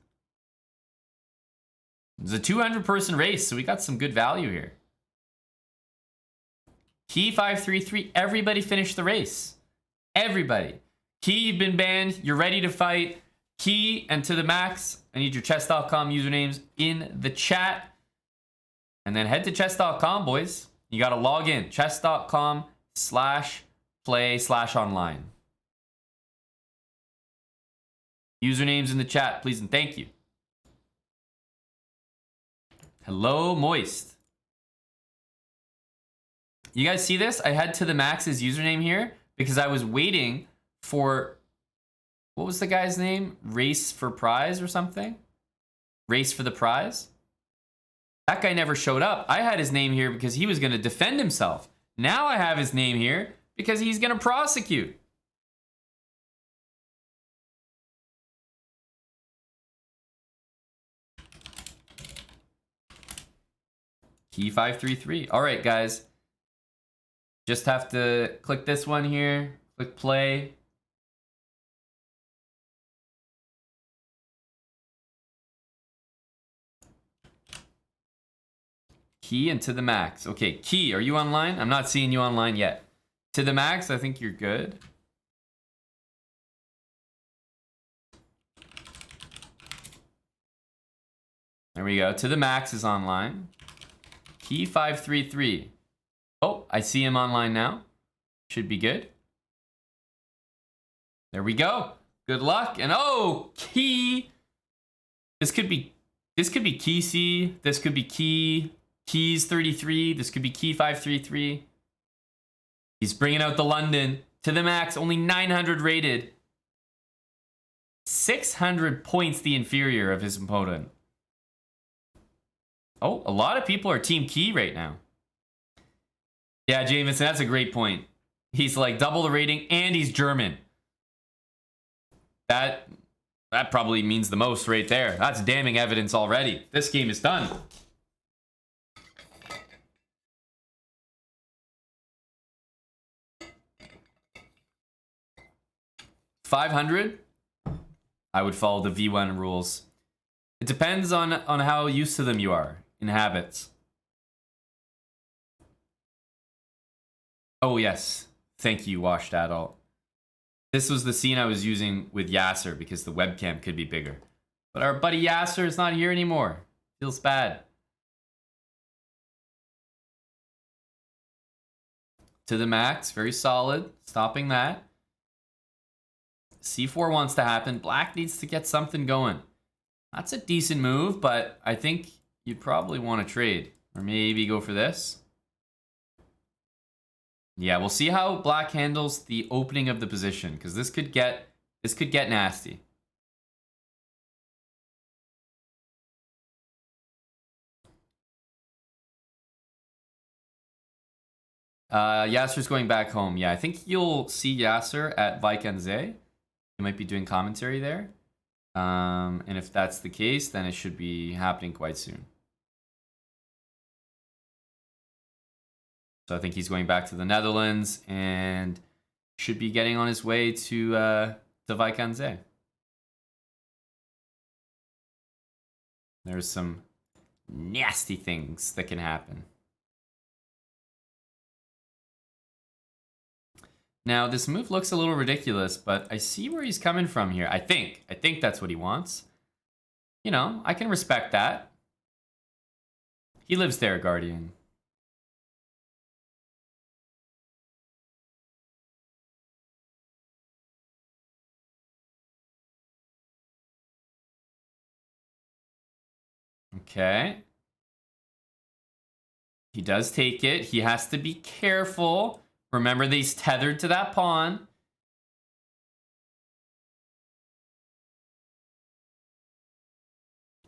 It's a 200-person race, so we got some good value here. Key 533, everybody finished the race. Everybody. Key, you've been banned. You're ready to fight. Key and to the max. I need your chess.com usernames in the chat. And then head to chess.com, boys. You got to log in. chess.com/play/online. Usernames in the chat, please and thank you. Hello, Moist. You guys see this? I had to the max's username here because I was waiting for, what was the guy's name? Race for prize or something? Race for the prize? That guy never showed up. I had his name here because he was going to defend himself. Now I have his name here because he's going to prosecute. Key 533. All right, guys. Just have to click this one here. Click play. Key and to the max. Okay, Key, are you online? I'm not seeing you online yet. To the max, I think you're good. There we go. To the max is online. Key 533. Oh, I see him online now. Should be good. There we go. Good luck. And oh, Key. This could be Key C. This could be Keys 33. This could be Key 533. He's bringing out the London to the max. Only 900 rated. 600 points the inferior of his opponent. Oh, a lot of people are Team Key right now. Yeah, Jameson, that's a great point. He's like double the rating and he's German. That probably means the most right there. That's damning evidence already. This game is done. $500. I would follow the V1 rules. It depends on how used to them you are in habits. Oh yes, thank you, Washed Adult. This was the scene I was using with Yasser because the webcam could be bigger. But our buddy Yasser is not here anymore. Feels bad. To the max, very solid. Stopping that. C4 wants to happen. Black needs to get something going. That's a decent move, but I think you'd probably want to trade. Or maybe go for this. Yeah, we'll see how black handles the opening of the position, because this could get nasty. Yasser's going back home. Yeah, I think you'll see Yasser at Vaikanze. He might be doing commentary there. And if that's the case, then it should be happening quite soon. So I think he's going back to the Netherlands and should be getting on his way to Vaikanze. There's some nasty things that can happen. Now, this move looks a little ridiculous, but I see where he's coming from here. I think that's what he wants. You know, I can respect that. He lives there, Guardian. Okay. He does take it. He has to be careful. Remember that he's tethered to that pawn.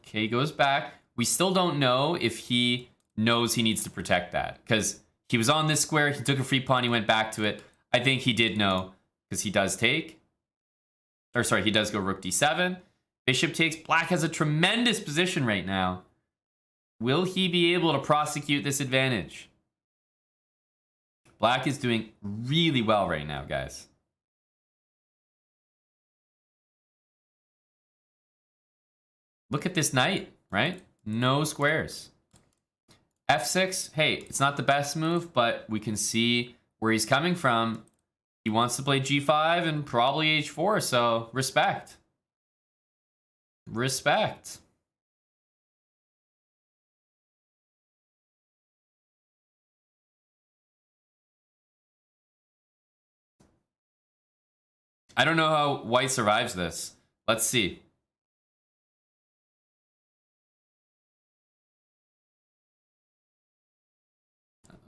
Okay, he goes back. We still don't know if he knows he needs to protect that. Because he was on this square. He took a free pawn. He went back to it. I think he did know. Because he does take. Or sorry, he does go rook d7. Bishop takes. Black has a tremendous position right now. Will he be able to prosecute this advantage? Black is doing really well right now, guys. Look at this knight, right? No squares. f6, hey, it's not the best move, but we can see where he's coming from. He wants to play g5 and probably h4, so respect. Respect. I don't know how white survives this. Let's see.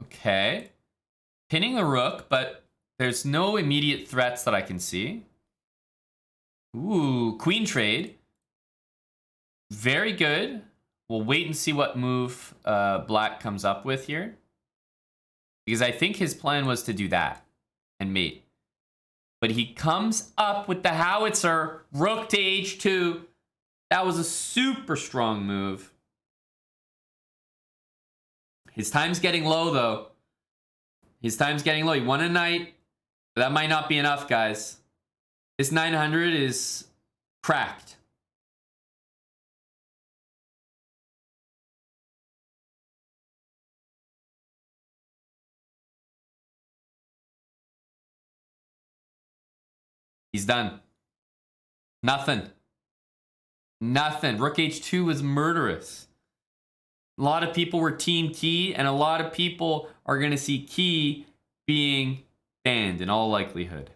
Okay. Pinning the rook, but there's no immediate threats that I can see. Ooh, queen trade. Very good. We'll wait and see what move black comes up with here. Because I think his plan was to do that and mate. But he comes up with the howitzer, rook to h2. That was a super strong move. His time's getting low, though. His time's getting low. He won a knight. But that might not be enough, guys. This 900 is cracked. He's done. Nothing. Nothing. Rook h2 was murderous. A lot of people were team key, and a lot of people are going to see key being banned in all likelihood.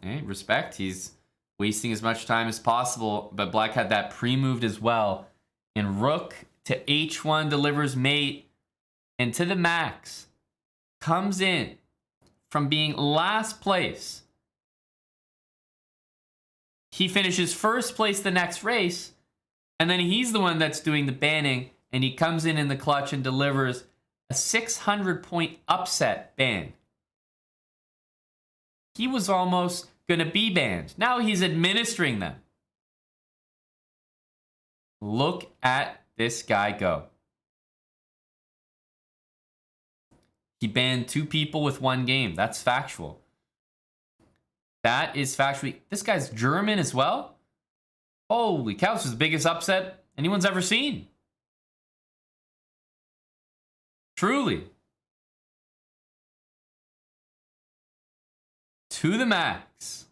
Okay, respect. He's wasting as much time as possible, but black had that pre-moved as well. And rook to h1 delivers mate, and to the max. Comes in from being last place. He finishes first place the next race, and then he's the one that's doing the banning, and he comes in the clutch and delivers a 600-point upset ban. He was almost going to be banned. Now he's administering them. Look at this guy go. He banned 2 people with 1 game. That's factual. That is factually. This guy's German as well. Holy cow, this is the biggest upset anyone's ever seen. Truly. To the max.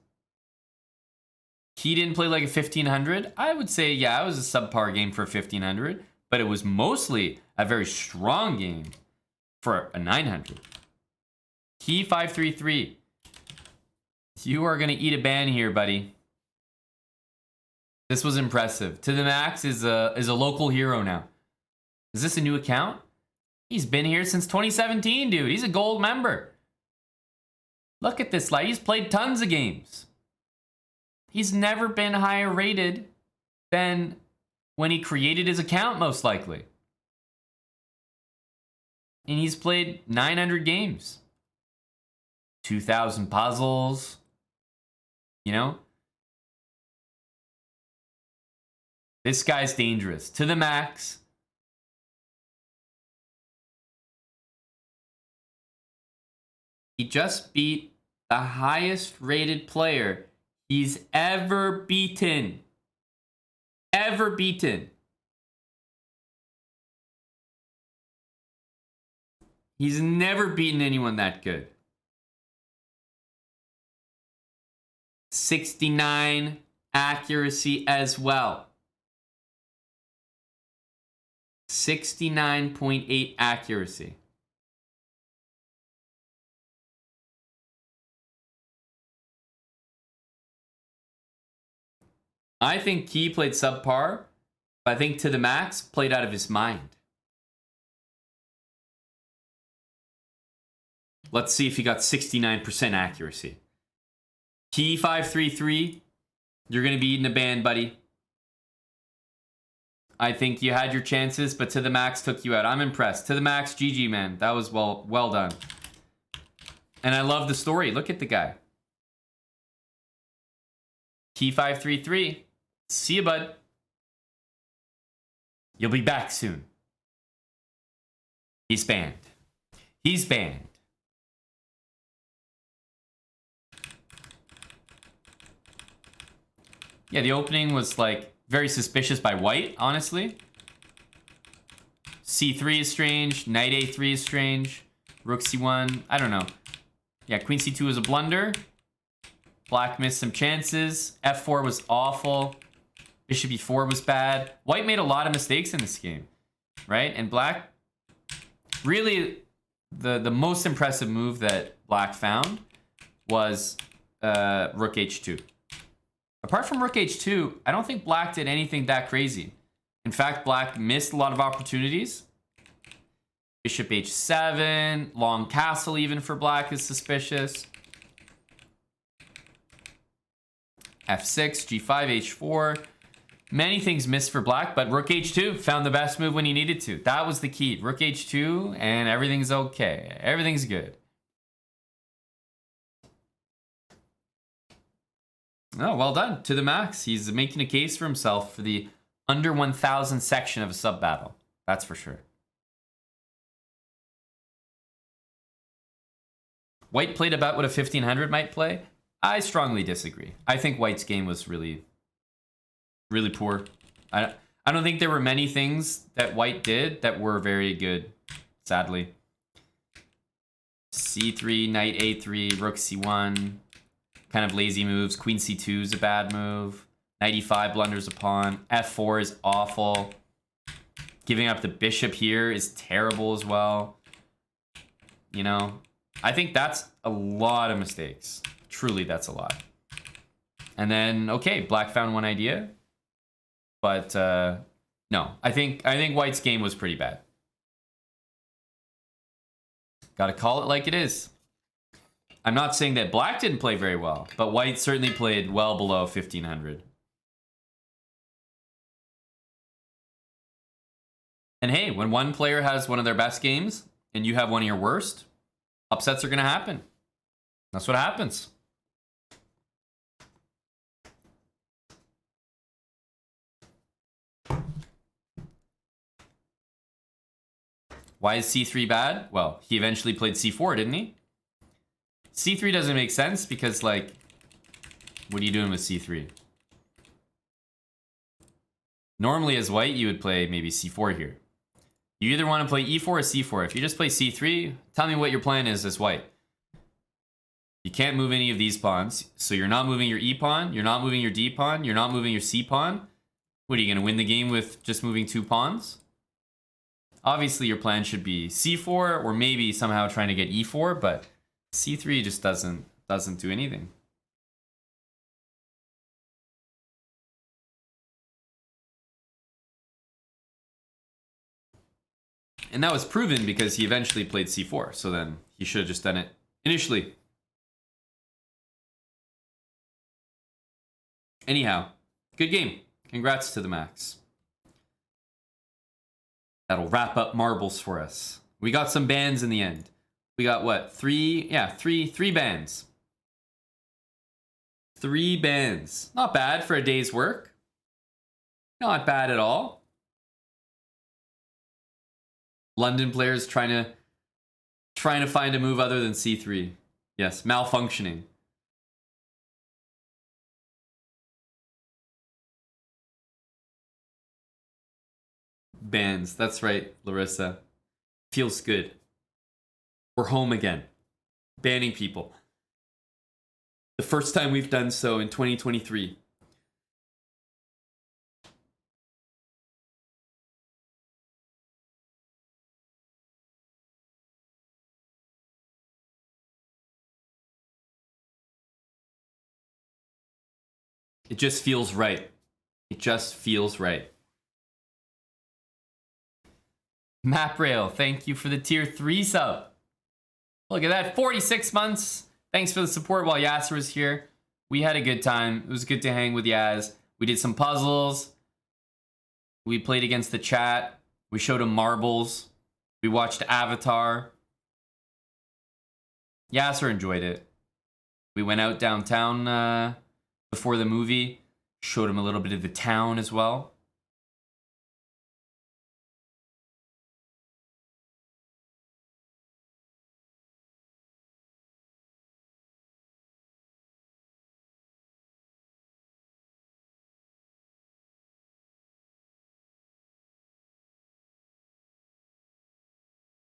He didn't play like a 1500. I would say, yeah, it was a subpar game for a 1500, but it was mostly a very strong game for a 900. Key 533. You are going to eat a ban here, buddy. This was impressive. To the max is a local hero now. Is this a new account? He's been here since 2017, dude. He's a gold member. Look at this lad. He's played tons of games. He's never been higher rated than when he created his account, most likely. And he's played 900 games. 2,000 puzzles. You know? This guy's dangerous. To the max. He just beat the highest rated player he's ever beaten. Ever beaten. He's never beaten anyone that good. 69 accuracy as well. 69.8 accuracy. I think Key played subpar, but I think To the Max played out of his mind. Let's see if he got 69% accuracy. T533, you're going to be eating a ban, buddy. I think you had your chances, but To The Max took you out. I'm impressed. To The Max, GG, man. That was well done. And I love the story. Look at the guy. T533. See you, bud. You'll be back soon. He's banned. He's banned. Yeah, the opening was like very suspicious by white, honestly. C3 is strange. Knight A3 is strange. Rook C1. I don't know. Yeah, Queen C2 was a blunder. Black missed some chances. F4 was awful. Bishop E4 was bad. White made a lot of mistakes in this game, right? And black, really, the most impressive move that black found was Rook H2. Apart from Rook H2, I don't think black did anything that crazy. In fact, black missed a lot of opportunities. Bishop H7, long castle even for black is suspicious. F6, G5, H4. Many things missed for black, but Rook H2 found the best move when he needed to. That was the key. Rook H2, and everything's okay. Everything's good. Oh, well done. To the max. He's making a case for himself for the under 1,000 section of a sub battle. That's for sure. White played about what a 1500 might play. I strongly disagree. I think White's game was really poor. I don't think there were many things that White did that were very good, sadly. C3, Knight A3, Rook C1. Kind of lazy moves. Queen C2 is a bad move. Knight E5 blunders a pawn. F4 is awful. Giving up the bishop here is terrible as well. You know, I think that's a lot of mistakes. Truly, that's a lot. And then, okay, black found one idea. But no, I think White's game was pretty bad. Gotta call it like it is. I'm not saying that black didn't play very well, but white certainly played well below 1500. And hey, when one player has one of their best games and you have one of your worst, upsets are going to happen. That's what happens. Why is C3 bad? Well, he eventually played C4, didn't he? C3 doesn't make sense because, like, what are you doing with C3? Normally, as white, you would play maybe C4 here. You either want to play E4 or C4. If you just play C3, tell me what your plan is as white. You can't move any of these pawns, so you're not moving your E pawn, you're not moving your D pawn, you're not moving your C pawn. What, are you going to win the game with just moving 2 pawns? Obviously, your plan should be C4 or maybe somehow trying to get E4, but C3 just doesn't do anything. And that was proven because he eventually played C4, so then he should have just done it initially. Anyhow, good game. Congrats to the max. That'll wrap up marbles for us. We got some bans in the end. We got what? Three bans. 3 bans. Not bad for a day's work. Not bad at all. London players trying to find a move other than C3. Yes, malfunctioning. Bans. That's right, Larissa. Feels good. We're home again. Banning people. The first time we've done so in 2023. It just feels right. It just feels right. MapRail, thank you for the tier 3 sub. Look at that, 46 months. Thanks for the support while Yasser was here. We had a good time. It was good to hang with Yaz. We did some puzzles. We played against the chat. We showed him marbles. We watched Avatar. Yasser enjoyed it. We went out downtown before the movie. Showed him a little bit of the town as well.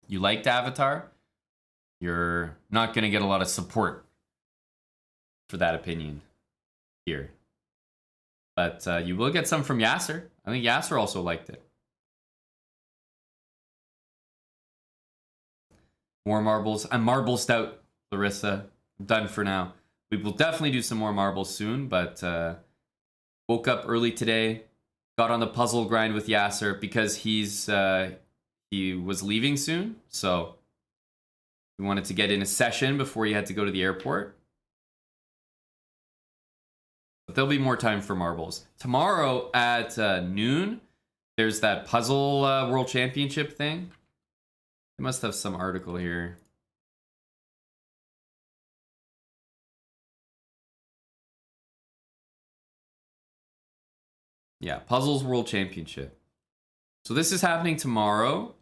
You liked Avatar? You're not going to get a lot of support for that opinion here. But you will get some from Yasser. I think Yasser also liked it. More marbles. I'm marble stout, Larissa. I'm done for now. We will definitely do some more marbles soon, but woke up early today, got on the puzzle grind with Yasser because he was leaving soon, so we wanted to get in a session before he had to go to the airport. But there'll be more time for marbles. Tomorrow at noon, there's that puzzle world championship thing. I must have some article here. Yeah, puzzles world championship. So this is happening tomorrow,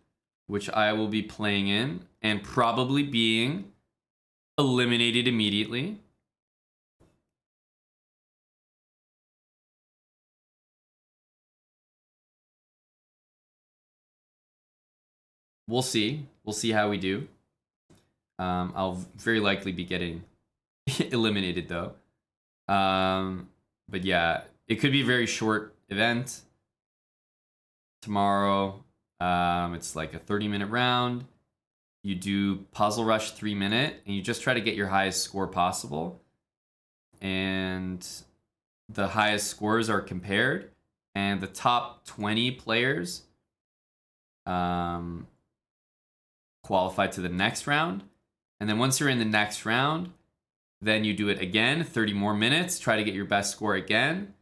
which I will be playing in and probably being eliminated immediately. We'll see. We'll see how we do. I'll very likely be getting eliminated though. But yeah, it could be a very short event. Tomorrow, it's like a 30-minute round. You do Puzzle Rush 3-minute, and you just try to get your highest score possible. And the highest scores are compared, and the top 20 players qualify to the next round. And then once you're in the next round, then you do it again, 30 more minutes, try to get your best score again.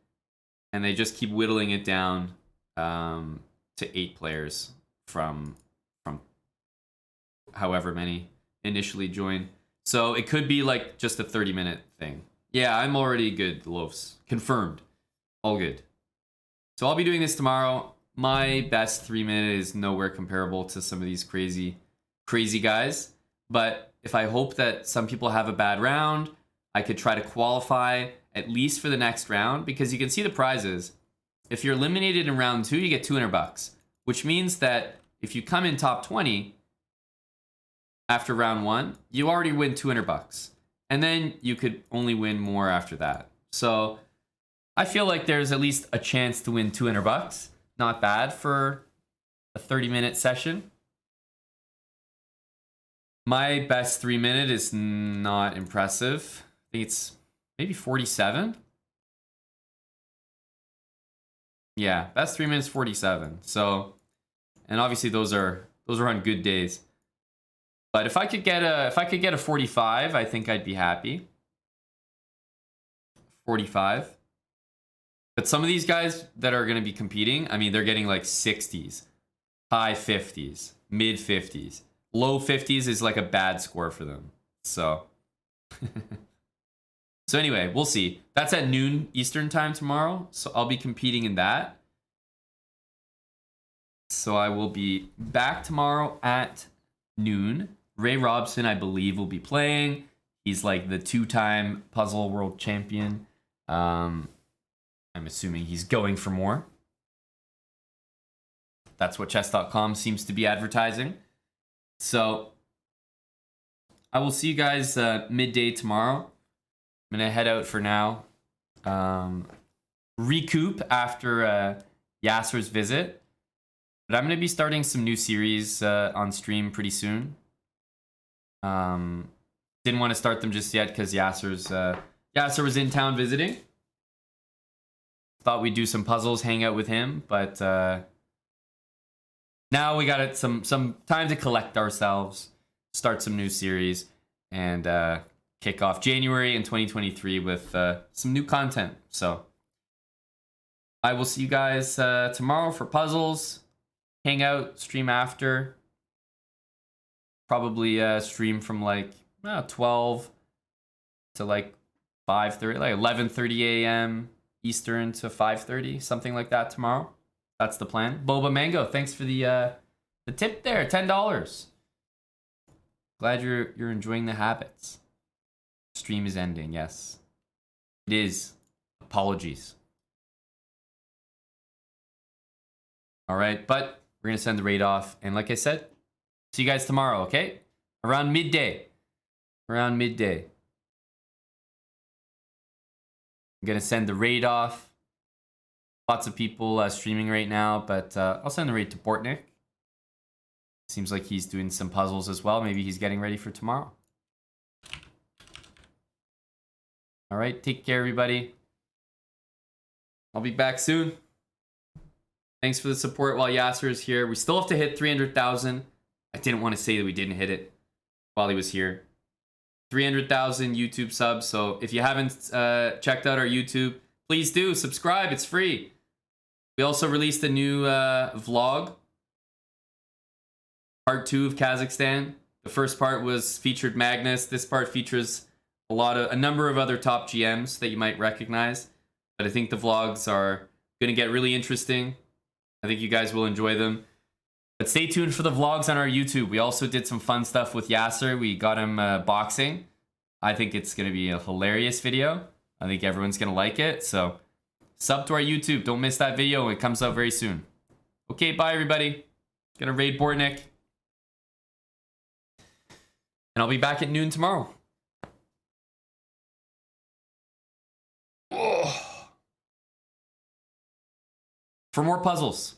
And they just keep whittling it down to 8 players from however many initially joined. So it could be like just a 30-minute thing. Yeah, I'm already good, Loafs. Confirmed. All good. So I'll be doing this tomorrow. My best 3-minute is nowhere comparable to some of these crazy guys. But if I hope that some people have a bad round, I could try to qualify at least for the next round, because you can see the prizes. If you're eliminated in round 2, you get $200, which means that if you come in top 20 after round 1, you already win $200. And then you could only win more after that. So I feel like there's at least a chance to win $200. Not bad for a 30-minute session. My best 3-minute is not impressive. I think it's maybe 47. Yeah, best 3 minutes 47. So, and obviously those are on good days. But if I could get a 45, I think I'd be happy. 45. But some of these guys that are going to be competing, I mean, they're getting like 60s, high 50s, mid 50s. Low 50s is like a bad score for them. So so anyway, we'll see. That's at noon Eastern time tomorrow. So I'll be competing in that. So I will be back tomorrow at noon. Ray Robson, I believe, will be playing. He's like the 2-time puzzle world champion. I'm assuming he's going for more. That's what chess.com seems to be advertising. So I will see you guys midday tomorrow. I'm going to head out for now. Recoup after Yasser's visit. But I'm going to be starting some new series on stream pretty soon. Didn't want to start them just yet because Yasser was in town visiting. Thought we'd do some puzzles, hang out with him, but now we got some time to collect ourselves, start some new series. and kick off January in 2023 with some new content. So I will see you guys tomorrow for puzzles. Hang out, stream after. Probably stream from like 12 to like 5:30, like 11:30 a.m. Eastern to 5:30, something like that tomorrow. That's the plan. Boba Mango, thanks for the tip there, $10. Glad you're enjoying the habits. Stream is ending, yes. It is. Apologies. All right, but we're gonna send the raid off, and like I said, see you guys tomorrow, okay? Around midday. Around midday. I'm gonna send the raid off. Lots of people streaming right now, but I'll send the raid to Bortnik. Seems like he's doing some puzzles as well. Maybe he's getting ready for tomorrow. All right, take care, everybody. I'll be back soon. Thanks for the support while Yasser is here. We still have to hit 300,000. I didn't want to say that we didn't hit it while he was here. 300,000 YouTube subs. So if you haven't checked out our YouTube, please do subscribe. It's free. We also released a new vlog. Part 2 of Kazakhstan. The first part was featured Magnus. This part features a number of other top GMs that you might recognize. But I think the vlogs are going to get really interesting. I think you guys will enjoy them. But stay tuned for the vlogs on our YouTube. We also did some fun stuff with Yasser. We got him boxing. I think it's going to be a hilarious video. I think everyone's going to like it. So sub to our YouTube. Don't miss that video. It comes out very soon. Okay, bye everybody. Gonna raid Bortnik. And I'll be back at noon tomorrow. For more puzzles.